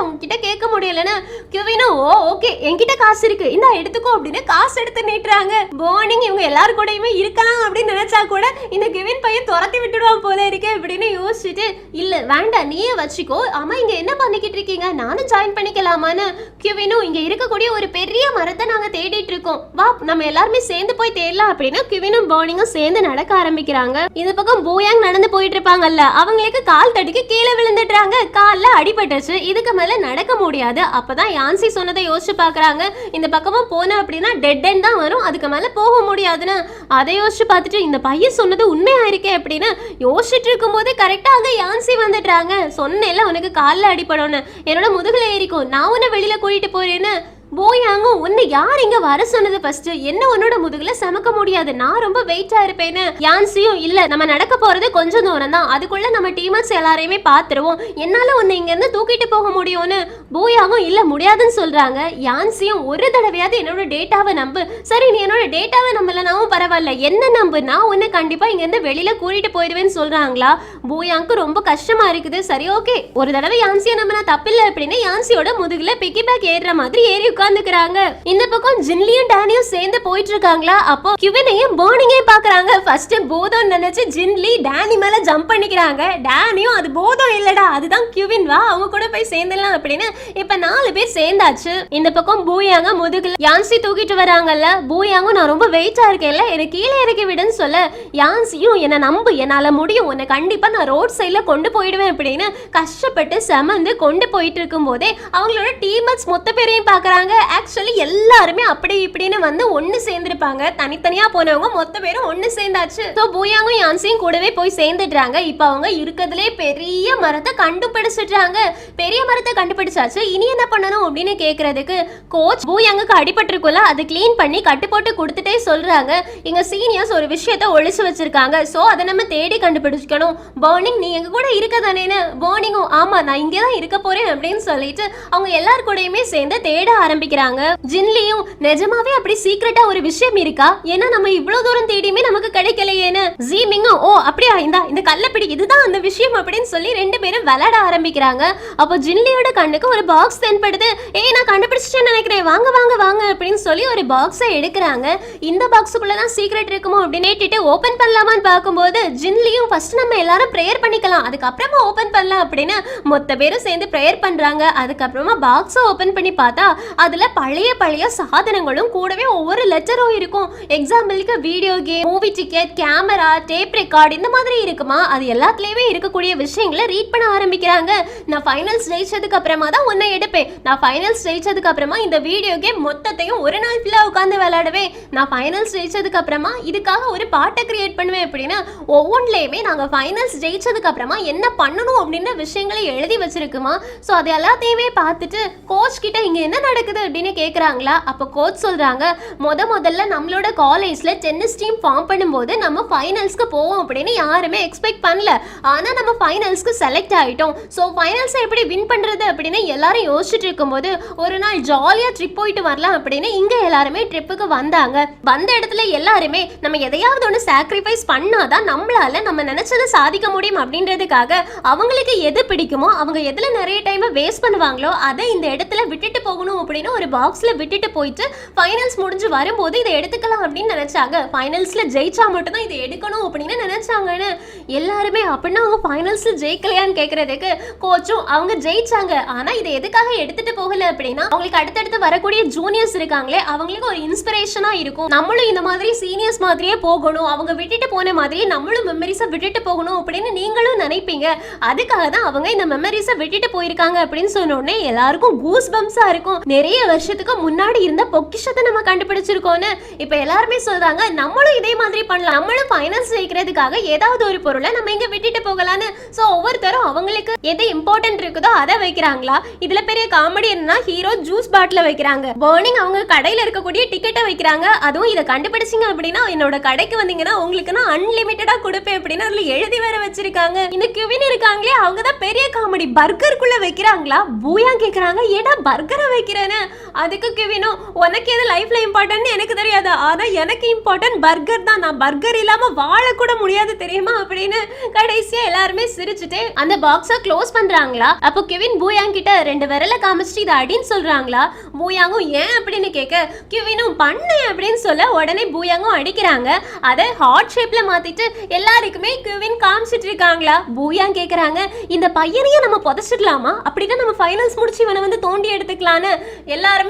அவங்க கிட்ட கேட்க முடியலன்னு. கிவினும் ஓ ஓகே என்கிட்ட காசு இருக்கு இந்த எடுத்துக்கோ அப்படின்னு காசு எடுத்து நீட்டுறாங்க. பர்னிங் இவங்க எல்லாரும் கூடயுமே இருக்கலாம் அப்படின்னு நினைச்சா கூட இந்த கிவின் பையன் துரத்தி விட்டுடுவான் போல இருக்கு அப்படின்னு யோசிச்சுட்டு இல்ல வேண்டாம் நீயே வச்சுக்கோ, ஆமா இங்க என்ன பண்ணிக்கிட்டு இருக்கீங்க நானும் ஜாயின் பண்ணிக்கலாமான்னு. கிவினும் இங்க இருக்கக்கூடிய ஒரு பெரிய மரத்தை நாங்க தேடிட்டு இருக்கோம், வா நம்ம எல்லாருமே சேர்ந்து போய் தேடலாம் அப்படின்னு கிவினும் பர்னிங்கும் சேர்ந்து நடக்க ஆரம்பிக்கிறாங்க. இந்த பக்கம் பூயாங் நடந்து போயிட்டு இருப்பாங்கல்ல, அவங்களுக்கு கால் தடிக்கு கீழே விழுந்துட்டாங்க, கால்ல அடிபட்டுச்சு, இதுக்கு மேல நடக்க முடியாது. அப்பதான் யான்சி சொன்னதை யோசிச்சு பாக்குறாங்க, இந்த பக்கமும் போன அப்படின்னா டெட் எண்ட் தான் வரும், அதுக்கு மேல போக முடியாதுன்னு. அதை யோசிச்சு பார்த்துட்டு இந்த பையன் சொன்னது உண்மையா இருக்கே அப்படின்னு யோசிச்சுட்டு இருக்கும் போது கரெக்டா அங்க யான்சி வந்துட்டாங்க. சொன்னேன்ல உனக்கு கால்ல அடிபடும்னு, என்னோட முதுகுல ஏறிக்கும், நான் உன்னை வெளியில கூட்டிட்டு போறேன்னு. போயாங்க உன்னை யார் இங்க வர சொன்னது, ஃபர்ஸ்ட் என்ன உன்னோட முதுகுல சமக்க முடியாது, நான் ரொம்ப வெயிட்டா இருப்பேன்னு. யான்சியும் இல்ல நம்ம நடக்க போறது கொஞ்சம் தூரம் தான், அதுக்குள்ள நம்ம டீமர்ஸ் எல்லாரையுமே பாத்துருவோம், என்னால உன்னை இங்க இருந்து தூக்கிட்டு போக முடியும்னு. போயாங்க இல்ல முடியாதுன்னு சொல்றாங்க. யான்சியும் ஒரு தடவையாவது என்னோட டேட்டாவை நம்பு, சரி நீ என்னோட டேட்டாவை நம்பலனாவும் பரவாயில்ல என்ன நம்பு, நான் உன்னை கண்டிப்பா இங்க இருந்து வெளியில கூட்டிட்டு போயிடுவேன்னு சொல்றாங்களா. போயாங்க ரொம்ப கஷ்டமா இருக்குது. சரி ஓகே ஒரு தடவை யான்சியை நம்பினா தப்பில்லை அப்படின்னு யான்சியோட முதுகுல பிக்கி பேக் ஏறுற மாதிரி ஏறி உட்கார்ந்துக்கறாங்க. இந்த பக்கம் ஜின்லியும் டானியும் சேர்ந்து போயிட்டு இருக்காங்களா, அப்போ கிவினையும் பர்னிங்கையும் பாக்குறாங்க. ஃபர்ஸ்ட் போதம் நினைச்சு ஜின்லி டானி மேல ஜம்ப் பண்ணிக்கிறாங்க. டானியும் அது போதம் இல்லடா அதுதான் கிவின், வா அவங்க கூட போய் சேர்ந்துடலாம் அப்படின்னு. இப்ப 4 பேர் சேர்ந்தாச்சு. இந்த பக்கம் பூயாங்க முதுகுல யான்சி தூக்கிட்டு வராங்கல்ல, பூயாங்க நான் ரொம்ப வெயிட்டா இருக்கேன்ல எனக்கு கீழே இறக்கி விடுன்னு சொல்ல யான்சியும் என்ன நம்பு என்னால முடியும், உன்னை கண்டிப்பா நான் ரோட் சைட்ல கொண்டு போயிடுவேன் அப்படின்னு கஷ்டப்பட்டு செமந்து கொண்டு போயிட்டு இருக்கும் போதே அவங்களோட டீம்மேட்ஸ் மொத்த பேரையும் பாக்குறாங்க. ஆக்சுவலி எல்லாருமே அப்படி இப்படின்னு வந்து ஒன்னு சேர்ந்திருப்பாங்க, தனித்தனியா போனவங்க மொத்த பேரும் ஒன்னு சேர்ந்தாச்சு. சோ பூயாங்கும் யான்சியும் கூடவே போய் சேர்ந்துடுறாங்க. இப்ப அவங்க இருக்கிறதுலே பெரிய மரத்தை கண்டுபிடிச்சிட்டாங்க. பெரிய மரத்தை கண்டுபிடிச்சாச்சு, இனி என்ன பண்ணணும் அப்படின்னு கேக்குறதுக்கு கோச் பூயாங்குக்கு அடிபட்டிருக்குள்ள அதை கிளீன் பண்ணி கட்டு போட்டு கொடுத்துட்டே சொல்றாங்க, எங்க சீனியர்ஸ் ஒரு விஷயத்தை ஒளிச்சு வச்சிருக்காங்க, சோ அதை நம்ம தேடி கண்டுபிடிச்சிக்கணும். பர்னிங் நீ எங்க கூட இருக்க தானேன்னு. பர்னிங்கும் ஆமா நான் இங்கதான் இருக்க போறேன் அப்படின்னு சொல்லிட்டு அவங்க எல்லார் கூடயுமே சேர்ந்து தேட ஆரம்பிக்கிறாங்க. ஜின்லியும் நிஜமாவே அப்படி சீக்ரெட்டா ஒரு விஷயம் இருக்கா, ஏன்னா நம்ம இவ்வளவு தூரம் தேடியுமே நமக்கு கிடைக்கலையேன்னு. ஜீமிங்கும் ஓ அப்படியா இந்த கள்ளப்பிடி இதுதான் அந்த விஷயம் அப்படின்னு சொல்லி 2 பேரும் விளையாட ஆரம்பிக்கிறாங்க. அப்போ ஜின்லியோட கண்ணுக்கு ஒரு பாக்ஸ் தென்படுது. ஏய் நான் கண்டுபிடிச்சிட்டேன்னு நினைக்கிறேன், வாங்க வாங்க வாங்க அப்படின்னு சொல்லி ஒரு பாக்ஸை எடுக்கிறாங்க. இந்த பாக்ஸுக்குள்ளதான் சீக்ரெட் இருக்குமோ அப்படின்னு நேட்டிட்டு ஓபன் பண்ணலாமான்னு பார்க்கும்போது ஜின்லியும் ஃபர்ஸ்ட் நம்ம எல்லாரும் ப்ரேயர் பண்ணிக்கலாம் அதுக்கப்புறமா ஓபன் பண்ணலாம் அப்படின்னு மொத்த பேரும் சேர்ந்து ப்ரேயர் பண்றாங்க. அதுக்கப்புறமா பாக்ஸை ஓபன் பண்ணி பார்த்தா அதுல பழைய பழைய சாதனங்களும் கூடவே ஒவ்வொரு லெட்டரும் இருக்கும். எக்ஸாம்பிளுக்கு video game, movie ticket, camera, tape record இந்த மாதிரி இருக்குமா, அது எல்லாத்துலயுமே இருக்கக்கூடிய விஷயங்களை ரீட் பண்ண ஆரம்பிக்கிறாங்க. நான் ஃபைனல்ஸ் ஜெயிச்சதுக்கு அப்புறமா தான் உன்னை எடுப்பேன், நான் ஃபைனல்ஸ் ஜெயிச்சதுக்கு அப்புறமா இந்த வீடியோ கேம் மொத்தத்தையும் ஒரு நாள் ஃபுல்லா உட்கார்ந்து விளையாடுவேன், நான் ஃபைனல்ஸ் ஜெயிச்சதுக்கு அப்புறமா இதுக்காக ஒரு பாட்டை கிரியேட் பண்ணுவேன் அப்படின்னு ஒவ்வொன்றிலையுமே நாங்க ஃபைனல்ஸ் ஜெயிச்சதுக்கு அப்புறமா என்ன பண்ணணும் அப்படின்ற விஷயங்களை எழுதி வச்சிருக்குமா. சோ அது எல்லாத்தையுமே பார்த்துட்டு கோச் கிட்ட இங்க என்ன நடக்குது அப்படின்னு கேக்குறாங்களா. அப்ப கோச் சொல்றாங்க, முதல்ல நம்மளோட காலேஜ்ல டென்னிஸ் டீம் ஃபார்ம் பண்ணும்போது நம்ம ஃபைனல்ஸ்க்கு போவோம் அப்படின்னு யாருமே எக்ஸ்பெக்ட் பண்ணல, ஆனா நம்ம ஃபைனல்ஸ்க்கு செலக்ட் ஆயிட்டோம். சோ ஃபைனல்ஸ் எப்படி வின் பண்றது அப்படின்னு எல்லாரும் யோசிச்சுட்டு இருக்கும்போது ஒரு நாள் ஜாலியா ட்ரிப் போயிட்டு வரலாம் அப்படின்னு இங்க எல்லாருமே ட்ரிப்புக்கு வந்தாங்க. வந்த இடத்துல எல்லாருமே நம்ம எதையாவது ஒன்று சாக்ரிஃபைஸ் பண்ணாதான் நம்மளால நம்ம நினைச்சதை சாதிக்க முடியும் அப்படின்றதுக்காக அவங்களுக்கு எது பிடிக்குமோ அவங்க எதுல நிறைய டைம் வேஸ்ட் பண்ணுவாங்களோ அதை இந்த இடத்துல விட்டுட்டு போகணும் அப்படின்னு ஒரு பாக்ஸ்ல விட்டுட்டு போயிட்டு ஃபைனல்ஸ் முடிஞ்சு வரும்போது இதை எடுத்துக்கலாம் அப்படின்னு நினைச்சாங்க. ஃபைனல்ஸ்ல ஜெயிச்சா மட்டும் தான் இதை எடுக்கணும் அப்படின்னு நினைச்சாங்கன்னு எல்லாருமே. அப்படின்னா அவங்க ஃபைனல்ஸ்ல ஜெயிக்கலையான்னு கேட்கறதுக்கு கோச்சும் அவங்க ஜெயிச்சாங்க, ஆனா இதை எதுக்காக எடுத்துட்டு போகல அப்படின்னா அவங்களுக்கு அடுத்தடுத்து வரக்கூடிய ஜூனியர்ஸ் இருக்காங்களே அவங்களுக்கு ஒரு இன்ஸ்பிரேஷனா இருக்கும், நம்மளும் இந்த மாதிரி சீனியர்ஸ் மாதிரியே போகணும், அவங்க விட்டுட்டு போன மாதிரி நம்மளும் மெமரிஸை விட்டுட்டு போகணும் அப்படின்னு அப்படின்னு நீங்களும் நினைப்பீங்க. அதுக்காக தான் அவங்க இந்த மெமரிஸை விட்டுட்டு போயிருக்காங்க அப்படின்னு சொன்ன உடனே எல்லாருக்கும் கூஸ் பம்ஸா இருக்கும். நிறைய வருஷத்துக்கு முன்னாடி இருந்த பொக்கிஷத்தை நம்ம கண்டுபிடிச்சிருக்கோம்னு இப்ப எல்லாருமே சொல்றாங்க. நம்மளும் இதே மாதிரி பண்ணலாம். நம்மளும் ஃபைனல்ஸ் ஜெயிக்கிறதுக்காக ஏதாவது ஒரு பொருளை நம்ம இங்க விட்டுட்டு போகலான்னு. சோ ஒவ்வொருத்தரும் அவங்களுக்கு எது இம்பார்ட்டன்ட் இருக்குதோ அதை வைக்கிறாங்களா. இதுல பெரிய காமெடி என்னன்னா ஹீரோ ஜூஸ் பாட்டில் வைக்கிறாங்க. பர்னிங் அவங்க கடையில இருக்கக்கூடிய டிக்கெட்டை வைக்கிறாங்க. அதுவும் இதை கண்டுபிடிச்சிங்க அப்படின்னா என்னோட கடைக்கு வந்தீங்கன்னா உங்களுக்கு நான் அன்லிமிட்டடா கொடுப்பேன் அப்படின்னு அதுல எழுதி வேற வச்சிருக்காங்க. இந்த கிவின் இருக்காங்களே அவங்க தான் பெரிய காமெடி. பர்கருக்குள்ள வைக்கிறாங்களா. பூயா கேக்குறாங்க ஏடா பர்கரை வைக்கிறேன்னு. அதுக்கு கிவினும் உனக்கு எது லைஃப்ல இம்பார்ட்டன்ட் எனக்கு தெரியாது, ஆனா எனக்கு இம்பார்ட்டன்ட் பர்கர் தான். நான் பர்கர் இல்லாம வாழ கூட முடியாது தெரியுமா அப்படின்னு கடைசியா எல்லாருமே சிரிச்சுட்டு அந்த பாக்ஸை க்ளோஸ் பண்றாங்களா. அப்போ கெவின் பூயாங் கிட்ட 2 விரல காமிச்சிட்டு இதை அடின்னு சொல்றாங்களா. பூயாங்கும் ஏன் அப்படின்னு கேட்க கெவினும் பண்ணு அப்படின்னு சொல்ல உடனே பூயாங்கும் அடிக்கிறாங்க. அதை ஹார்ட் ஷேப்ல மாத்திட்டு எல்லாருக்குமே கெவின் காமிச்சிட்டு இருக்காங்களா. பூயாங் கேக்குறாங்க இந்த பையனையும் நம்ம புதைச்சிடலாமா, அப்படின்னா நம்ம ஃபைனல்ஸ் முடிச்சு இவனை வந்து தோண்டி எடுத்துக்கலான்னு. எல்லாருமே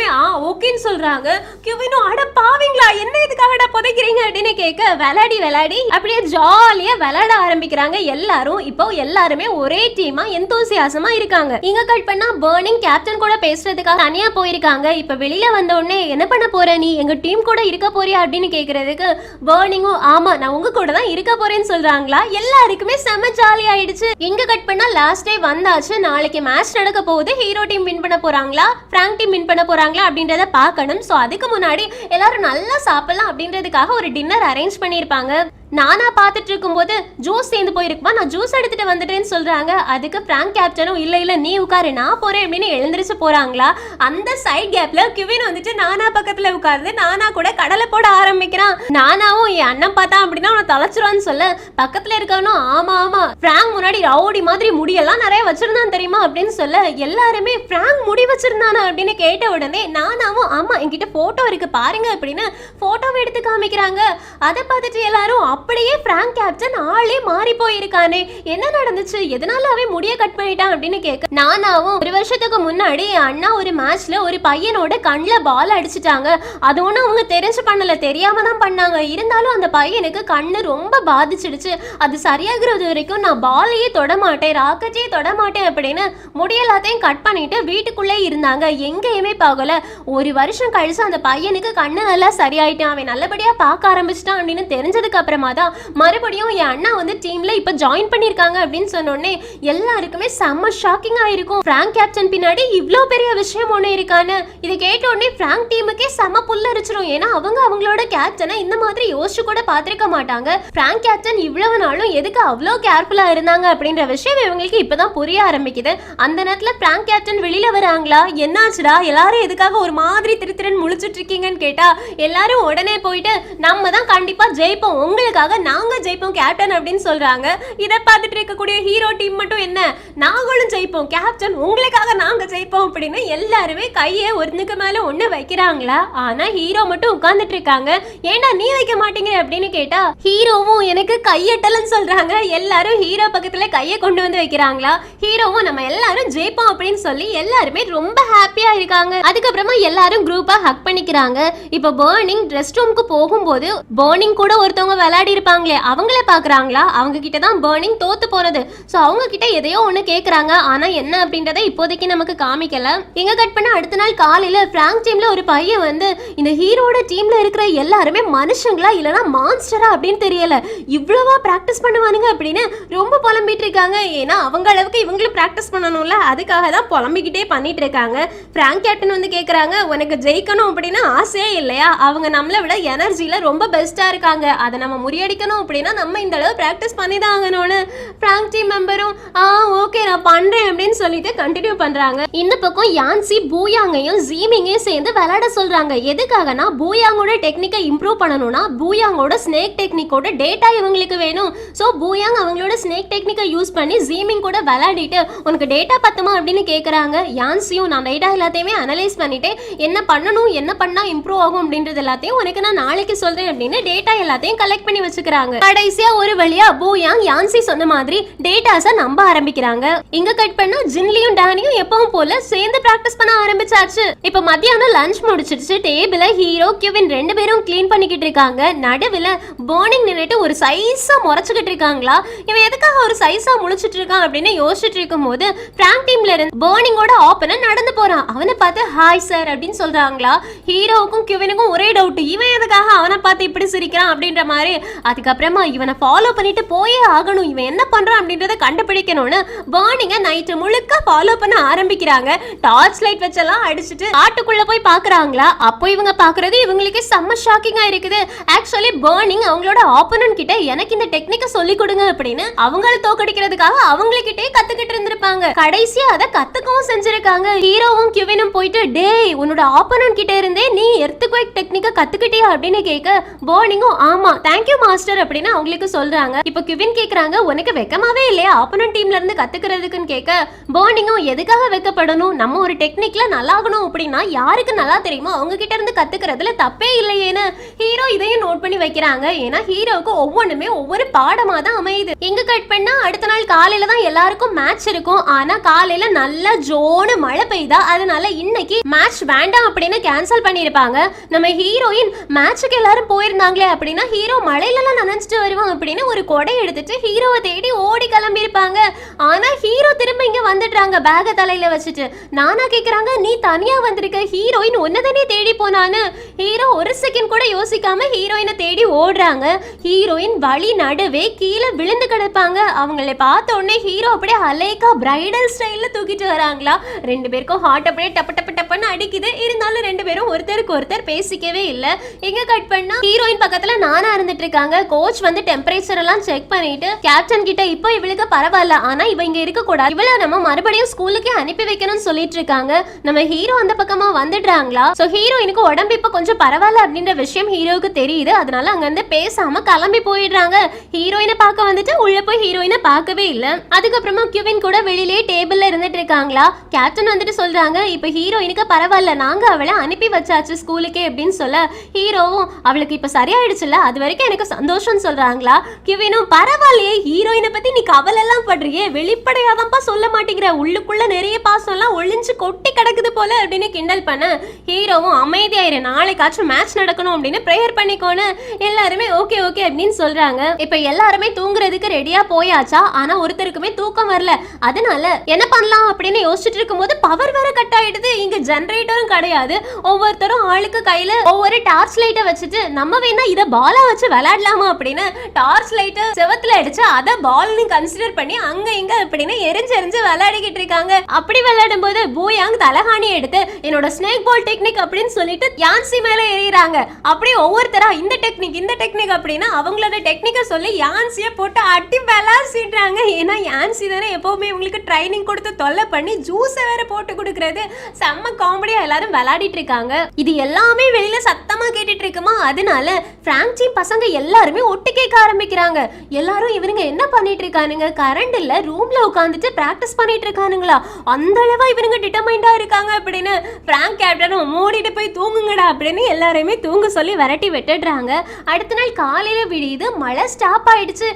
ஓகேன்னு சொல்றாங்க. கெவினும் அட பாவீங்களா என்ன இதுக்காகடா புதைக்கிறீங்க அப்படின்னு கேட்க விளையாடி விளையாடி அப்படியே ஜாலியா விளையாட ஆரம்பிக்கிறாங்க எல்லாரும். இப்போ எல்லாருமே ஒரே டீமா எந்தோசியாசமா இருக்காங்க. இங்க கட் பண்ணா பர்னிங் கேப்டன் கூட பேசுறதுக்காக தனியா போயிருக்காங்க. இப்ப வெளியில வந்த உடனே என்ன பண்ண போற நீ எங்க டீம் கூட இருக்க போறியா அப்படின்னு கேக்குறதுக்கு பர்னிங்கும் ஆமா நான் உங்க கூட தான் இருக்க போறேன்னு சொல்றாங்களா. எல்லாருக்குமே செம ஜாலி ஆயிடுச்சு. இங்க கட் பண்ணா லாஸ்ட் டே வந்தாச்சு. நாளைக்கு மேட்ச் நடக்க போகுது. ஹீரோ டீம் வின் பண்ண போறாங்களா பிராங்க் டீம் வின் பண்ண போறாங்களா அப்படின்றத பார்க்கணும். சோ அதுக்கு முன்னாடி எல்லாரும் நல்லா சாப்பிடலாம் அப்படின்றதுக்காக ஒரு டின்னர் அரேஞ்ச் பண்ணிருப்பாங்க. நானா பார்த்துட்டு இருக்கும்போது ஜூஸ் சேர்ந்து போயிருக்குமா நான் ஜூஸ் எடுத்துட்டு வந்துட்டேன்னு சொல்றாங்க. அதுக்கு பிராங்க் கேப்டனும் இல்ல நீ உட்காரு நான் போறேன் அப்படின்னு எழுந்திரிச்சு போறாங்களா. அந்த சைட் கேப்ல கிவின் வந்துட்டு நானா பக்கத்துல உட்கார்ந்து நானா கூட கடலை போட ஆரம்பிக்கிறான். நானாவும் என் அண்ணன் பார்த்தா அப்படின்னா அவனை தலைச்சிருவான்னு சொல்ல பக்கத்துல இருக்கவனும் ஆமா ஆமா பிராங்க் முன்னாடி ரவுடி மாதிரி முடியெல்லாம் நிறைய வச்சிருந்தான் தெரியுமா அப்படின்னு சொல்ல எல்லாருமே பிராங்க் முடி வச்சிருந்தானா அப்படின்னு கேட்ட உடனே நானாவும் ஆமா என்கிட்ட போட்டோ இருக்கு பாருங்க அப்படின்னு போட்டோவை எடுத்து காமிக்கிறாங்க. அதை பார்த்துட்டு எல்லாரும் அப்படியே பிராங்க் கேப்டன் ஆளே மாறி போயிருக்கானே என்ன நடந்துச்சு எதனால அவன் முடிய கட் பண்ணிட்டான் அப்படின்னு கேட்க நானாவும் 1 வருஷத்துக்கு முன்னாடி அண்ணா ஒரு மேட்ச்ல ஒரு பையனோட கண்ணுல பால் அடிச்சுட்டாங்க. அது ஒன்றும் அவங்க தெரிஞ்சு பண்ணல தெரியாம தான் பண்ணாங்க. இருந்தாலும் அந்த பையனுக்கு கண்ணு ரொம்ப பாதிச்சிடுச்சு. அது சரியாகிறது வரைக்கும் நான் பாலையே தொடமாட்டேன் ராக்கெட்டையே தொடமாட்டேன் அப்படின்னு முடி எல்லாத்தையும் கட் பண்ணிட்டு வீட்டுக்குள்ளே இருந்தாங்க. எங்கேயுமே போகல. 1 வருஷம் கழிச்சு அந்த பையனுக்கு கண்ணு நல்லா சரியாயிட்டான். அவன் நல்லபடியா பார்க்க ஆரம்பிச்சிட்டான் அப்படின்னு தெரிஞ்சதுக்கு அப்புறமா தான் மறுபடியும் என் அண்ணா வந்து டீம்ல இப்ப ஜாயின் பண்ணிருக்காங்க அப்படின்னு சொன்னோடனே எல்லாருக்குமே செம்ம ஷாக்கிங் ஆயிருக்கும். பிராங்க் கேப்டன் பின்னாடி இவ்ளோ பெரிய விஷயம் ஒண்ணு இருக்கான்னு இதை கேட்ட உடனே பிராங்க் டீமுக்கே செம்ம புல்லரிச்சிரும். ஏன்னா அவங்க அவங்களோட கேப்டனை இந்த மாதிரி யோசிச்சு கூட பார்த்திருக்க மாட்டாங்க. பிராங்க் கேப்டன் இவ்வளவு நாளும் எதுக்கு அவ்வளோ கேர்ஃபுல்லா இருந்தாங்க அப்படின்ற விஷயம் இவங்களுக்கு இப்பதான் புரிய ஆரம்பிக்குது. அந்த நேரத்துல பிராங்க் கேப்டன் வெளியில வராங்களா என்னாச்சுடா எல்லாரும் எதுக்காக ஒரு மாதிரி திருத்திரன் முழிச்சிட்டு இருக்கீங்கன்னு கேட்டா எல்லாரும் உடனே போயிட்டு நம்ம தான் கண்டிப்பா ஜெயிப்போம் உங்களுக்காக நாங்க ஜெயிப்போம் கேப்டன் அப்படின்னு சொல்றாங்க. இதை பார்த்துட்டு இருக்கக்கூடிய ஹீரோ டீம் மட்டும் என்ன நாங்களும் ஜெயிப்போம் கேப்டன் உங்களுக்காக நாங்க ஜெயிப்போம் அப்படின்னு எல்லாருமே கையை ஒருனுக்கு மேல ஒண்ணு வைக்கிறாங்களா. ஆனா ஹீரோ மட்டும் உட்கார்ந்துட்டு இருக்காங்க. ஏன்னா நீ வைக்க மாட்டீங்க அப்படின்னு கேட்டா ஹீரோவும் எனக்கு கையட்டலன்னு சொல்றாங்க. எல்லாரும் ஹீரோ பக்கத்துல கையை கொண்டு வந்து வைக்கிறாங்களா. ஹீரோவும் நம்ம எல்லாரும் ஜெயிப்போம் அப்படின்னு சொல்லி எல்லாருமே ரொம்ப ஹாப்பியா இருக்காங்க. அதுக்கப்புறமா எல்லாரும் குரூப்பா ஹக் பண்ணிக்கிறாங்க. இப்ப பர்னிங் ரெஸ்ட் ரூமுக்கு போகும்போது பர்னிங் கூட ஒருத்தவங்க விளையாடி இருப்பாங்களே அவங்கள பாக்குறாங்களா. அவங்க கிட்ட தான் பர்னிங் தோத்து போனது. சோ அவங்க கிட்ட எதையோ ஒண்ணு கேக்குறாங்க. ஆனா என்ன அப்படின்றத இப்போதைக்கு நமக்கு காமிக்கல. எங்க கட் பண்ண அடுத்த நாள் காலையில பிராங்க் டீம்ல ஒரு பையன் வந்து இந்த ஹீரோட டீம்ல இருக்கிற எல்லாருமே மனுஷங்களா இல்லனா மான்ஸ்டரா அப்படின்னு தெரியல இவ்வளவா பிராக்டிஸ் பண்ணுவானுங்க அப்படின்னு ரொம்ப புலம்பிட்டு இருக்காங்க. ஏன்னா அவங்க அளவுக்கு இவங்களும் பிராக்டிஸ் பண்ணணும்ல அதுக்காக தான் புலம்பிக்கிட்டே பண்ணிட்டு இருக்காங்க. பிராங்க் கேப்டன் வந்து கேக்குறாங்க உனக்கு ஜெயிக்கணும் அப்படின்னு ஆசையே இல்லையா. அவங்க நம்மளை விட எனர்ஜில ரொம்ப பெஸ்டா இருக்காங்க. அதை நம்ம முறியடிக்கணும் அப்படின்னா நம்ம இந்த அளவு பிராக்டிஸ் பண்ணி தான் ஆகணும்னு பிராங்க் டீம் மெம்பரும் ஓகே நான் பண்றேன் அப்படின்னு சொல்லிட்டு கண்டினியூ பண்றாங்க. இந்த பக்கம் யான்சி பூயாங்கையும் ஜீமிங்கையும் சேர்ந்து விளையாட சொல்றாங்க. எதுக்காகனா பூயாங்கோட டெக்னிக்கை இம்ப்ரூவ் பண்ணணும்னா பூயாங்கோட ஸ்னேக் டெக்னிக்கோட டேட்டா இவங்களுக்கு வேணும். ஸோ பூயாங் அவங்களோட ஸ்னேக் டெக்னிக்கை யூஸ் பண்ணி ஜீமிங் கூட விளையாடிட்டு உனக்கு டேட்டா பத்துமா அப்படின்னு கேட்கறாங்க. யான்சியும் நான் டேட்டா எல்லாத்தையுமே அனலைஸ் பண்ணிட்டு என்ன பண்ணணும் என்ன பண்ணா இம்ப்ரூவ் ஆகும் அப்படின்றது எல்லாத்தையும் உனக்கு நான் நாளைக்கு சொல்றேன் அப்படின்னு டேட்டா எல்லாத்தையும் கலெக்ட் பண்ணி வச்சுக்கிறாங்க. கடைசியா ஒரு வழியா பூயாங் யான்சி சொன்ன மாதிரி டேட்டாஸ நம்ப ஆரம்பிக்கிறாங்க. இங்க கட் பண்ணா ஜின்லியும் டானியும் எப்பவும் போல சேர்ந்து பிராக்டிஸ் பண்ண ஆரம்பிச்சாச்சு. இப்ப மத்தியானம் லஞ்ச் முடிச்சிடுச்சு. டேபிள ஹீரோ கிவின் ரெண்டு பேரும் க்ளீன் பண்ணிக்கிட்டு இருக்காங்க. நடுவுல பர்னிங் நின்னுட்டு ஒரு சைஸா முறைச்சுக்கிட்டு இருக்காங்களா. இவன் எதுக்காக ஒரு சைஸா முழிச்சிட்டு இருக்கான் அப்படின்னு யோசிச்சுட்டு இருக்கும் போது பிராங்க் டீம்ல இருந்து பர்னிங்கோட ஆப்பனன்ட் நடந்து போறான். அவனை பார்த்து ஹாய் சார் அப்படின்னு சொல்றாங்களா. ஹீரோவுக்கும் கிவினுக்கும் ஒரே டவுட், இவன் எதுக்காக அவனை பார்த்து இப்படி சிரிக்கிறான் அப்படின்ற மாதிரி. அதுக்கப்புறமா இவனை ஃபாலோ பண்ணிட்டு போயே ஆகணும், இவன் என்ன பண்றான் அப்படின்றத கண்டுபிடிக்கணும்னு பர்னிங்க நைட்டு முழுக்க ஃபாலோ பண்ண ஆரம்பிக்கிறாங்க. டார்ச் லைட் வச்செல்லாம் அடிச்சுட்டு ஆட்டுக்குள்ள போய் பாக்குறாங்களா. அப்போ இவங்க பாக்குறது இவங்களுக்கு செம்ம ஷாக்கிங்கா இருக்குது. ஆக்சுவலி பர்னிங் அவங்களோட ஆப்போனன்ட் கிட்ட எனக்கு இந்த டெக்னிக்கை சொல்லி கொடுங்க அப்படின்னு அவங்கள தோக்கடிக்கிறதுக்காக அவங்ககிட்டே கத்துக்கிட்டு இருந்திருப்பாங்க. கடைசியா அதை கத்துக்கவும் செஞ்சிருக்காங்க. ஹீரோவும் கிவினும் போயிட்டு டேய் உன்னோட ஆப்போனன்ட் கிட்ட இருந்தே நீ எர்த்குவேக் டெக்னிக்கை கத்துக்கிட்டியா அப்படின்னு கேட்க பர்னிங்கும் ஆமா தேங்க்யூ மாஸ்டர் அப்படின்னு அவங்களுக்கு சொல்றாங்க. இப்போ கிவின் கேக்குறாங்க உனக்கு வெக்கமாவே இல்லையா ஆப்போனன்ட் டீம்ல இருந்து கத்துக்கிறதுக்குன்னு கேட்க பர்னிங்கும் எதுக்காக வெக்கப்படணும், நம்ம ஒரு டெக்னிக்ல நல்லா ஆகணும் அப்படின்னா யாருக்கு நல்லா தெரியுமோ அவங்க கிட்ட இருந்து கத்துக்கிறதுல தப்பே இல்லையேன்னு ஹீரோ இதையும் நோட் பண்ணி வைக்கிறாங்க. ஏன்னா ஹீரோவுக்கு ஒவ்வொன்றுமே ஒவ்வொரு பாடமா தான் அமையுது. இங்க கட் பண்ணா அடுத்த நாள் காலையில தான் எல்லாருக்கும் மேட்ச் இருக்கும். ஆனா காலையில நல்லா ஜோனு மழை பெய்தா, அதனால இன்னைக்கு மேட்ச் வேண்டாம் அப்படின்னு கேன்சல் பண்ணிருப்பாங்க. நம்ம ஹீரோயின் மேட்சுக்கு எல்லாரும் போயிருந்தாங்களே அப்படின்னா ஹீரோ மழையில எல்லாம் நனைஞ்சிட்டு வருவான் அப்படின்னு ஒரு கொடை எடுத்துட்டு ஹீரோவை தேடி ஓடி கிளம்பி இருப்பாங்க. ஆனா ஹீரோ திரும்ப இங்க வந்துடுறாங்க பேக தலையில வச்சுட்டு. நானா கேக்குறாங்க நீ தனியா வந்திருக்க, ஹீரோயின் ஒன்னதானே தேடி போனான்னு. ஹீரோ ஒரு செகண்ட் கூட யோசிக்காம ஹீரோயினை தேடி ஓடுறாங்க. ஹீரோயின் வழி நடுவே கீழே விழுந்து கிடப்பாங்க. அவங்களை பார்த்த உடனே ஹீரோ அப்படியே அலேக்கா பிரைடல் ஸ்டைல்ல தூக்கிட்டு வராங்களா. ரெண்டு பேருக்கும் ஹார்ட் அப்படியே டப்பு டப்பு டப்புன்னு அடிக்குது. இருந்தாலும் ரெண்டு பேரும் ஒருத்தருக்கு ஒருத்தர் பேசிக்கவே இல்லை. எங்க கட் பண்ணா ஹீரோயின் பக்கத்துல நானா இருந்துட்டு இருக்காங்க. கோச் வந்து டெம்பரேச்சர் எல்லாம் செக் பண்ணிட்டு கேப்டன் கிட்ட இப்போ இவளுக்கு பரவாயில்ல, ஆனா இவ இங்க இருக்க கூடாது, இவள நம்ம மறுபடியும் ஸ்கூலுக்கு அனுப்பி வைக்கணும்னு சொல்லிட்டு இருக்காங்க. நம்ம ஹீரோ அந்த பக்கமா வந்துடுறாங்களா. சோ ஹீரோயினுக்கு உடம்பு இப்ப கொஞ்சம் பரவாயில்ல அப்படின்ற விஷயம் ஹீரோவுக்கு தெரியுது. அதனால அங்க இருந்து பேசாம கிளம்பி போயிடுறாங்க. ஹீரோயினை பார்க்க வந்துட்டு உள்ள போய் ஹீரோயினை பார்க்கவே இல்ல. அதுக்கப்புறமா கிவின் கூட வெளியிலே டேபிள்ல இருந்துட்டு இருக்காங்களா. கேப்டன் வந்துட்டு சொல்றாங்க இப்ப ஹீரோயினுக்கு பரவாயில்ல, நாங்க அவளை அனுப்பி வச்சாச்சு ஸ்கூலுக்கே அப்படின்னு சொல்ல ஹீரோவும் அவளுக்கு இப்ப சரியாயிடுச்சுல அது வரைக்கும் எனக்கு சந்தோஷம் சொல்றாங்களா. கிவினும் பரவாயில்லையே ஹீரோயினை பத்தி நீ கவலை எல்லாம் படுறியே, வெளிப்படையாதான்ப்பா சொல்ல மாட்டேங்கிற, உள்ளுக்குள்ள நிறைய பாசம் எல்லாம் ஒளிஞ்சு கொட்டி கிடக்குது போல அப்படின்னு கிண்டல் பண்ண ஹீரோவும் அமைதியாயிரு, நாளைக்காச்சும் மேட்ச் நடக்கணும் அப்படின்னு பிரேயர் பண்ணிக்கோன்னு எல்லாருமே ஓகே ஓகே அப்படின்னு சொல்றாங்க. இப்ப எல்லாருமே தூங்குறதுக்கு ரெடியா போயாச்சா. ஆனா ஒருத்தருக்குமே தூக்கம் வரல. அதனால என்ன பண்ணலாம் அப்படின்னு யோசிச்சுட்டு இருக்கும் போது பவர் வேற கட் ஆயிடுது. இங்க ஜெனரேட்டரும் கிடையாது. ஒவ்வொருத்தரும் ஆளுக்கு கையில ஒவ்வொரு டார்ச் லைட்டை வச்சுட்டு நம்ம வேணா இதை பாலா வச்சு விளையாடலாமா அப்படின்னு டார்ச் லைட்டை செவத்துல அடிச்சு அதை பால்னு கன்சிடர் பண்ணி அங்க இங்க அப்படின்னு எரிஞ்சு எரிஞ்சு விளையாடிக்கிட்டு இருக்காங்க. அப்படி விளையாடும் போது பூயாங் தலகாணி எடுத்து என்னோட ஸ்னேக் பால் டெக்னிக் அப்படின்னு சொல்லிட்டு யான்சி மேல எறிறாங்க. அப்படியே ஒவ்வொருத்தரா இந்த டெக்னிக் அப்படின்னா அவங்களோட டெக்னிக்கை சொல்லி யான்சியை போட்டு அட்டி விளாசிடுறாங்க. ஏன்னா யான்சி தானே எப்பவுமே உங்களுக்கு ட்ரைனிங் கொடுத்து தொல்லை பண்ணி ஜூஸை வேற போட்டு கொடுக்கறது. செம்ம காமெடியா எல்லாரும் விளையாடிட்டு இருக்காங்க. இது எல்லாமே வெளியில சத்தமா கேட்டுட்டு இருக்குமா. அதனால பிராங்க் டீம் பசங்க எல்லாருமே ஒட்டு கேட்க ஆரம்பிக்கிறாங்க. எல்லாரும் இவனுங்க என்ன பண்ணிட்டு இருக்கானுங்க, கரண்ட் இல்ல ரூம்ல உட்காந்துட்டு பிராக்டிஸ் பண்ணிட்டு இருக்கானுங்களா, அந்த அளவா இவனுங்க டிட்டர்மைண்டா இருக்காங்க அப்படின்னு பிராங்க் கேப்டனும் மூடிட்டு போய் தூங்குங்கடா அப்படின்னு எல்லாரையுமே தூங்க சொல்லி விரட்டி விட்டுடுறாங்க. அடுத்த நாள் காலையில விடியுது, மழை ஸ்டாப் ஆயிடுச்சு.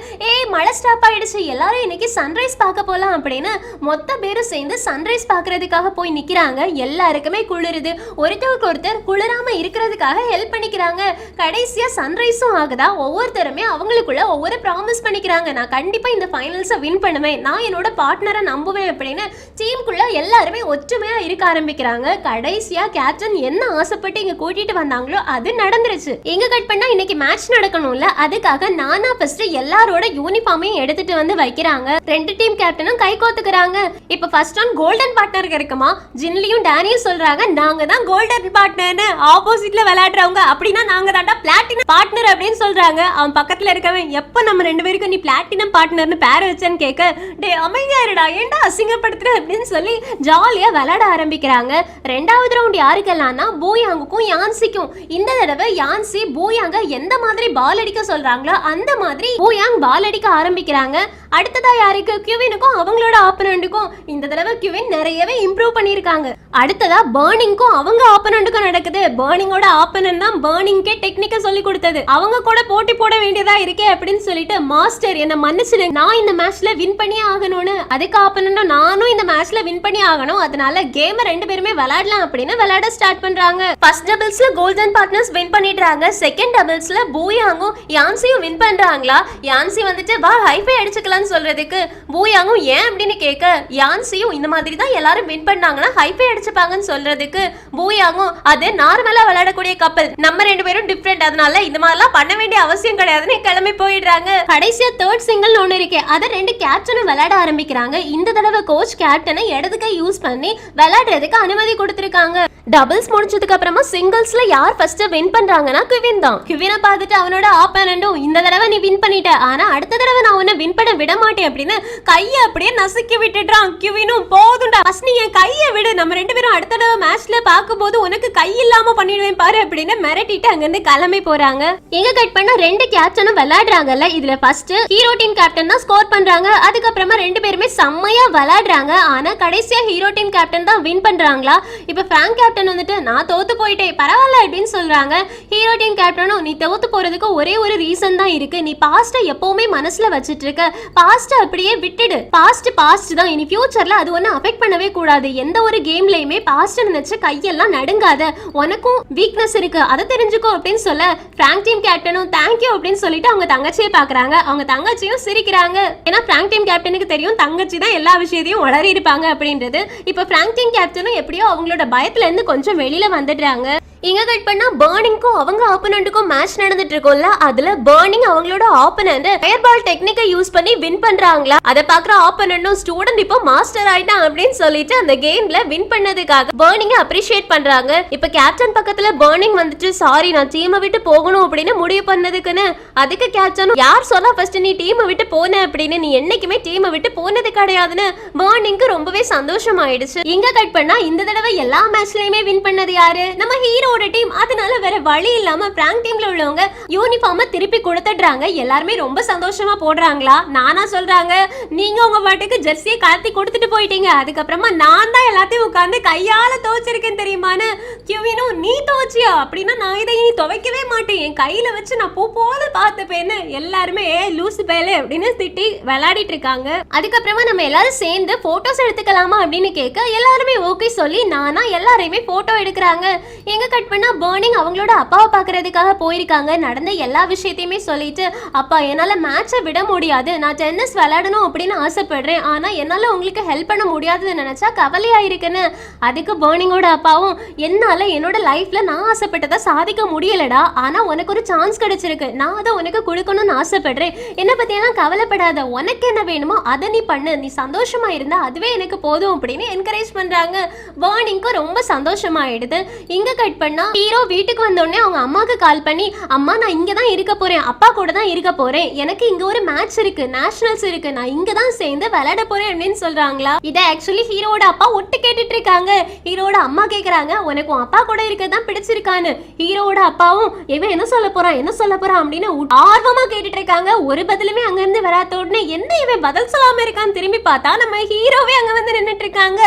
மழை ஸ்டாப் ஆயிடுச்சு, எல்லாரும் இன்னைக்கு சன்ரைஸ் பார்க்க போலாம் அப்படின்னு மொத்த பேரும் சேர்ந்து சன்ரைஸ் பார்க்கறதுக்காக போய் நிக்கிறாங்க. எல்லாருக்குமே குளிருது. ஒருத்தருக்கு ஒருத்தர் குளிராம இருக்கிறதுக்காக ஹெல்ப் பண்ணிக்கிறாங்க. கடைசியா சன்ரைஸும் ஆகுதா. ஒவ்வொருத்தருமே அவங்களுக்குள்ள ஒவ்வொரு ப்ராமிஸ் பண்ணிக்கிறாங்க, நான் கண்டிப்பா இந்த ஃபைனல்ஸை வின் பண்ணுவேன், நான் என்னோட பார்ட்னரை நம்புவேன் அப்படின்னு டீமுக்குள்ள எல்லாருமே ஒற்றுமையா இருக்க ஆரம்பிக்கிறாங்க. கடைசியா கேப்டன் என்ன ஆசைப்பட்டு இங்க கூட்டிட்டு வந்தாங்களோ அது நடந்துருச்சு. எங்க கட் பண்ணா இன்னைக்கு மேட்ச் நடக்கணும்ல, அதுக்காக நானா ஃபர்ஸ்ட் எல்லாரோட யூனிஃபார்மையும் எடுத்துட்டு வந்து வைக்கிறாங்க. ரெண்டு டீம் கேப்டனும் கை கோத்துக்கிறாங்க. இப்ப ஃபர்ஸ்ட் ஆன் கோல்டன் பார்ட்னர் இருக்குமா. ஜின்லியும் டானியும் சொல்றாங்க நாங்க தான் கோல்டன் பார்ட்னர்னு, ஆப்போசிட்ல விளையாடுறவங்க அப்படின்னா நாங்க தான்டா பிளாட்டினம் பார்ட்னர் அப்படின்னு சொல்றாங்க. அவன் பக்கத்துல இருக்கவன் எப்ப நம்ம ரெண்டு பேருக்கு நீ பிளாட்டினம் பார்ட்னர்னு பேர் வச்சேன்னு கேட்க டே அமைதியா இருடா ஏன்டா அசிங்கப்படுத்துற அப்படின்னு சொல்லி ஜாலியா விளையாட ஆரம்பிக்கிறாங்க. ரெண்டாவது ரவுண்ட் யாருக்கெல்லாம்னா பூயாங்குக்கும் யான்சிக்கும். இந்த தடவை யான்சி பூயாங்க எந்த மாதிரி பால் அடிக்க சொல்றாங்களோ அந்த மாதிரி பூயாங் பால் அடிக்க ஆரம்பிக்கிறாங்க. அடுத்ததா யாருக்கு, கியூவினுக்கும் அவங்களோட ஆப்பனண்ட்டுக்கும். இந்த தடவை கியூவின் நிறையவே இம்ப்ரூவ் பண்ணிருக்காங்க. அடுத்ததா பர்னிங்க்கும் அவங்க ஆப்பனண்ட்டுக்கும் நடக்குது. பர்னிங்கோட ஆப்பனண்ட் தான் பர்னிங்கே டெக்னிக்க சொல்லி கொடுத்தது. அவங்க கூட போட்டி போட வேண்டியதா இருக்கே அப்படின்னு சொல்லிட்டு, மாஸ்டர் என்ன மன்னிச்சிடு, நான் இந்த மேட்ச்ல வின் பண்ணி ஆகணும்னு. அதுக்கு ஆப்பனண்ட்டும் நானும் இந்த மேட்ச்ல வின் பண்ணி ஆகணும், அதனால கேம ரெண்டு பேருமே விளையாடலாம் அப்படின்னு விளையாட ஸ்டார்ட் பண்றாங்க. ஃபர்ஸ்ட் டபுள்ஸ்ல கோல்டன் பார்ட்னர்ஸ் வின் பண்ணிடுறாங்க. செகண்ட் டபுள்ஸ்ல பூயாங்கும் யான்சியும் வின் பண்றாங்களா. யான்சி வந்துட்டு வா ஹைஃபை அடிச்சுக்கலாம்னு சொல்றதுக்கு பூயாங்கும் ஏன் அப்படின்னு கேட்க, யான்சியும் இந்த மாதிரி தான் எல்லாரும் வின் பண்ணாங்கன்னா ஹைஃபை அடிச்சுப்பாங்கன்னு சொல்றதுக்கு பூயாங்கும் அது நார்மலா விளையாடக்கூடிய கப்பல், நம்ம ரெண்டு பேரும் டிஃபரெண்ட், அதனால இந்த மாதிரிலாம் பண்ண வேண்டிய அவசியம் கிடையாதுன்னு கிளம்பி போயிடுறாங்க. கடைசியா தேர்ட் சிங்கிள் ஒன்னு இருக்கு, அதை ரெண்டு கேப்டனும் விளையாட ஆரம்பிக்கிறாங்க. இந்த தடவை கோச் கேப்டனை இடது கை யூஸ் பண்ணி விளையாடுறதுக்கு அனுமதி கொடுத்திருக்காங்க. டபுள்ஸ் முடிச்சதுக்கு அப்புறமா சிங்கிள்ஸ்ல யார் ஃபர்ஸ்ட் வின் பண்றாங்கன்னா கிவின் தான். கிவினை பார்த்துட்டு அவனோட ஆப்பனண்டும் இந்த தடவை நீ வின் பண்ணிட்ட, ஆனா அடுத்த தடவை நான் உன்னை வின் பண்ண விட மாட்டேன் அப்படின்னு கையை அப்படியே நசுக்கி விட்டுடுறான். கிவினும் போதும்டா ஃபர்ஸ்ட் நீ என் கையை விடு, நம்ம ரெண்டு பேரும் அடுத்த தடவை மேட்ச்ல பார்க்கும்போது உனக்கு கை இல்லாம பண்ணிடுவேன் பாரு அப்படின்னு மிரட்டிட்டு அங்கிருந்து கிளம்பி போறாங்க. எங்க கட் பண்ண ரெண்டு கேப்டனும் விளையாடுறாங்கல்ல, இதுல ஃபர்ஸ்ட் ஹீரோ டீம் கேப்டன் தான் ஸ்கோர் பண்றாங்க. அதுக்கப்புறமா ரெண்டு பேருமே செம்மையா விளையாடுறாங்க. ஆனா கடைசியா ஹீரோ டீம் கேப்டன் தான் வின் பண்றாங்களா. இப்ப பிராங்க் கேப்டன் வந்துட்டு நான் தோத்து போயிட்டேன் பரவாயில்ல அப்படின்னு சொல்றாங்க. ஹீரோ டீம் கேப்டனும் நீ தோத்து போறதுக்கு ஒரே ஒரு ரீசன் தான் இருக்கு, நீ பாஸ்ட எப்பவுமே மனசுல வச்சிட்டு இருக்க, பாஸ்ட அப்படியே விட்டுடு, பாஸ்ட் பாஸ்ட் தான், இனி ஃபியூச்சர்ல அது ஒன்னும் அஃபெக்ட் பண்ணவே கூடாது, எந்த ஒரு கேம்லயுமே பாஸ்ட் நினைச்சு கையெல்லாம் நடுங்காத, உனக்கும் வீக்னஸ் இருக்கு அதை தெரிஞ்சுக்கோ அப்படின்னு சொல்ல பிராங்க் டீம் கேப்டனும் தேங்க்யூ அப்படின்னு சொல்லிட்டு அவங்க தங்கச்சியை பாக்குறாங்க. அவங்க தங்கச்சியும் சிரிக்கிறாங்க. ஏன்னா பிராங்க் டீம் கேப்டனுக்கு தெரியும் தங்கச்சி தான் எல்லா விஷயத்தையும் உளறி இருப்பாங்க அப்படின்றது. இப்ப பிராங்க் டீம் கேப்டனும் எப்படியோ அவங்களோட பயத்துல இருந்து கொஞ்சம் வெளியில வந்துடுறாங்க. இங்க கட் பண்ணா பர்னிங்க்கும் அவங்க ஆப்பனண்ட்டுக்கும் மேட்ச் நடந்துட்டு இருக்கும்ல, அதுல பர்னிங் அவங்களோட ஆப்பனண்ட் ஃபயர் பால் டெக்னிக்கை யூஸ் பண்ணி வின் பண்றாங்களா. அதை பாக்குற ஆப்பனண்ட்டும் ஸ்டூடெண்ட் இப்போ மாஸ்டர் ஆயிட்டான் அப்படின்னு சொல்லிட்டு அந்த கேம்ல வின் பண்ணதுக்காக பர்னிங்க அப்ரிஷியேட் பண்றாங்க. இப்ப கேப்டன் பக்கத்துல பர்னிங் வந்துட்டு சாரி நான் டீமை விட்டு போகணும் அப்படின்னு முடிவு பண்ணதுக்குன்னு, அதுக்கு கேப்டனும் யார் சொன்னா ஃபர்ஸ்ட் நீ டீமை விட்டு போன அப்படின்னு, நீ என்னைக்குமே டீமை விட்டு போனது கிடையாதுன்னு பர்னிங்க்கு ரொம்பவே சந்தோஷம் ஆயிடுச்சு. இங்க கட் பண்ணா இந்த தடவை எல்லா மேட்ச்லயுமே வின் பண்ணது யாரு, நம்ம ஹீரோ டீம். அதனால வேற வழி இல்லாம பிராங்க் டீம்ல உள்ளவங்க யூனிஃபார்மை திருப்பி கொடுத்துடுறாங்க. எல்லாருமே ரொம்ப சந்தோஷமா போடுறாங்களா. நானா சொல்றாங்க நீங்க உங்க பாட்டுக்கு ஜெர்சியை கலத்தி கொடுத்துட்டு போயிட்டீங்க, அதுக்கப்புறமா நான் தான் எல்லாத்தையும் உட்கார்ந்து கையால துவைச்சிருக்கேன் தெரியுமான்னு. கியூவினும் நீ துவைச்சியா அப்படின்னா நான் இதை இனி துவைக்கவே மாட்டேன், என் கையில வச்சு நான் பூ போல பார்த்துப்பேன்னு எல்லாருமே லூசு பேலே அப்படின்னு திட்டி விளையாடிட்டு இருக்காங்க. அதுக்கப்புறமா நம்ம எல்லாரும் சேர்ந்து போட்டோஸ் எடுத்துக்கலாமா அப்படின்னு கேட்க எல்லாருமே ஓகே சொல்லி நானா எல்லாரையுமே போட்டோ எடுக்கிறாங்க. எங்க கட் பண்ணா பர்னிங் அவங்களோட அப்பாவை பார்க்கறதுக்காக போயிருக்காங்க. நடந்த எல்லா விஷயத்தையுமே சொல்லிட்டு அப்பா என்னால மேட்சை விட முடியாது, நான் டென்னிஸ் விளையாடணும் அப்படின்னு ஆசைப்படுறேன், ஆனா என்னால உங்களுக்கு ஹெல்ப் பண்ண முடியாதுன்னு நினைச்சா கவலையா இருக்குன்னு. அதுக்கு பர்னிங்கோட அப்பாவும் என்னால என்னோட லைஃப்ல நான் ஆசைப்பட்டதை சாதிக்க முடியலடா, ஆனா உனக்கு ஒரு சான்ஸ் கிடைச்சிருக்கு, நான் அதை உனக்கு கொடுக்கணும்னு ஆசைப்படுறேன், என்னை பத்தியெல்லாம் கவலைப்படாத, உனக்கு என்ன வேணுமோ அதை நீ பண்ணு, நீ சந்தோஷமா இருந்தா அதுவே எனக்கு போதும் அப்படின்னு என்கரேஜ் பண்றாங்க. பர்னிங்க்கு ரொம்ப சந்தோஷமாயிடுது. இங்க கட் பண்ணா ஹீரோ வீட்டுக்கு வந்தோடனே அவங்க அம்மாக்கு கால் பண்ணி அம்மா நான் இங்க தான் இருக்க போறேன், அப்பா கூட தான் இருக்க போறேன், எனக்கு இங்க ஒரு மேட்ச் இருக்கு, நேஷனல்ஸ் இருக்கு, நான் இங்க தான் சேர்ந்து விளையாட போறேன் அப்படின்னு சொல்றாங்களா. இதை ஆக்சுவலி ஹீரோட அப்பா ஒட்டு கேட்டுட்டு இருக்காங்க. ஹீரோட அம்மா கேக்குறாங்க உனக்கு உன் அப்பா கூட இருக்கதான் பிடிச்சிருக்கான்னு. ஹீரோட அப்பாவும் இவன் என்ன சொல்ல போறான் அப்படின்னு ஆர்வமா கேட்டுட்டு இருக்காங்க. ஒரு பதிலுமே அங்க இருந்து வராத உடனே என்ன இவன் பதில் சொல்லாம இருக்கான்னு திரும்பி பார்த்தா நம்ம ஹீரோவே அங்க வந்து நின்னுட்டு இருக்காங்க.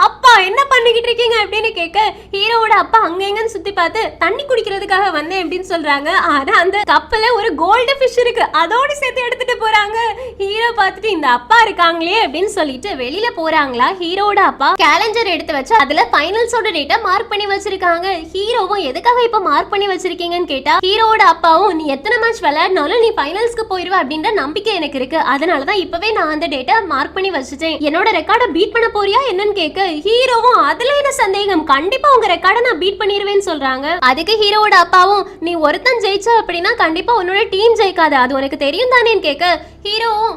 அப்பா என்ன பண்ணிக்கிட்டு இருக்கீங்க அப்படின்னு கேட்க ஹீரோட அப்பா அங்க எங்கன்னு சுத்தி பார்த்து தண்ணி குடிக்கிறதுக்காக வந்தேன் அப்படின்னு சொல்றாங்க. ஆனா அந்த கப்பல்ல ஒரு கோல்டு ஃபிஷ் இருக்கு, அதோட சேர்த்து எடுத்துட்டு போறாங்க. ஹீரோ பார்த்துட்டு இந்த அப்பா இருக்காங்களே அப்படின்னு சொல்லிட்டு வெளியில போறாங்களா. ஹீரோட அப்பா கேலண்டர் எடுத்து வச்சு அதுல ஃபைனல்ஸோட டேட்டா மார்க் பண்ணி வச்சிருக்காங்க. ஹீரோவும் எதுக்காக இப்ப மார்க் பண்ணி வச்சிருக்கீங்கன்னு கேட்டா ஹீரோட அப்பாவும் நீ எத்தனை மேட்ச் விளையாடினாலும் நீ ஃபைனல்ஸ்க்கு போயிருவ அப்படின்ற நம்பிக்கை எனக்கு இருக்கு, அதனாலதான் இப்பவே நான் அந்த டேட்டா மார்க் பண்ணி வச்சுட்டேன், என்னோட ரெக்கார்டை பீட் பண்ண போறியா என்னன்னு கேட்க ஹீரோவும் அதுல என்ன சந்தேகம், கண்டிப்பா உங்க ரெக்கார்டை நான் பீட் பண்ணிடுவேன்னு சொல்றாங்க. அதுக்கு ஹீரோவோட அப்பாவும் நீ ஒருத்தன் ஜெயிச்ச அப்படின்னா கண்டிப்பா உன்னோட டீம் ஜெயிக்காது, அது உனக்கு தெரியும் தானேன்னு கேட்க ஹீரோவும்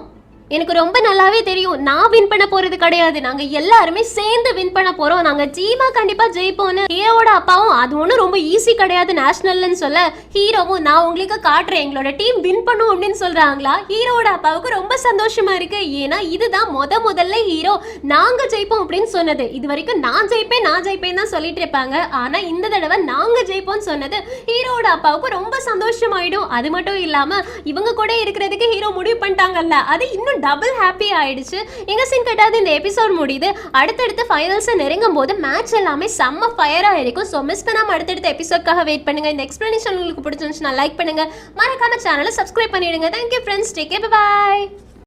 எனக்கு ரொம்ப நல்லாவே தெரியும், நான் வின் பண்ண போறது கிடையாது, நாங்க எல்லாருமே சேர்ந்து வின் பண்ண போறோம், நாங்க டீமா கண்டிப்பா ஜெயிப்போம்னு. ஹீரோவோட அப்பாவும் அது ஒன்றும் ரொம்ப ஈஸி கிடையாது நேஷனல்னு சொல்ல ஹீரோவும் நான் உங்களுக்கு காட்டுறேன் எங்களோட டீம் வின் பண்ணும் அப்படின்னு சொல்றாங்களா. ஹீரோவோட அப்பாவுக்கு ரொம்ப சந்தோஷமா இருக்கு, ஏன்னா இதுதான் முதல்ல ஹீரோ நாங்க ஜெயிப்போம் அப்படின்னு சொன்னது. இது வரைக்கும் நான் ஜெயிப்பேன் தான் சொல்லிட்டு இருப்பாங்க, ஆனா இந்த தடவை நாங்க ஜெயிப்போம்னு சொன்னது ஹீரோவோட அப்பாவுக்கு ரொம்ப சந்தோஷமாயிடும். அது மட்டும் இல்லாம இவங்க கூட இருக்கிறதுக்கு ஹீரோ முடிவு பண்ணிட்டாங்கல்ல, அது இன்னும் டபுள் ஹாப்பி ஆயிடுச்சு. எங்க சீன் கட்டாது இந்த எபிசோட் முடியுது. அடுத்தடுத்து ஃபைனல்ஸ் நெருங்கும் போது மேட்ச் எல்லாமே செம்ம ஃபயரா இருக்கும். ஸோ மிஸ் பண்ணாம அடுத்தடுத்த எபிசோட்காக வெயிட் பண்ணுங்க. இந்த எக்ஸ்பிளனேஷன் உங்களுக்கு பிடிச்சிருந்துச்சுன்னா லைக் பண்ணுங்க, மறக்காம சேனலை சப்ஸ்கிரைப் பண்ணிடுங்க. Thank you friends, take care, by.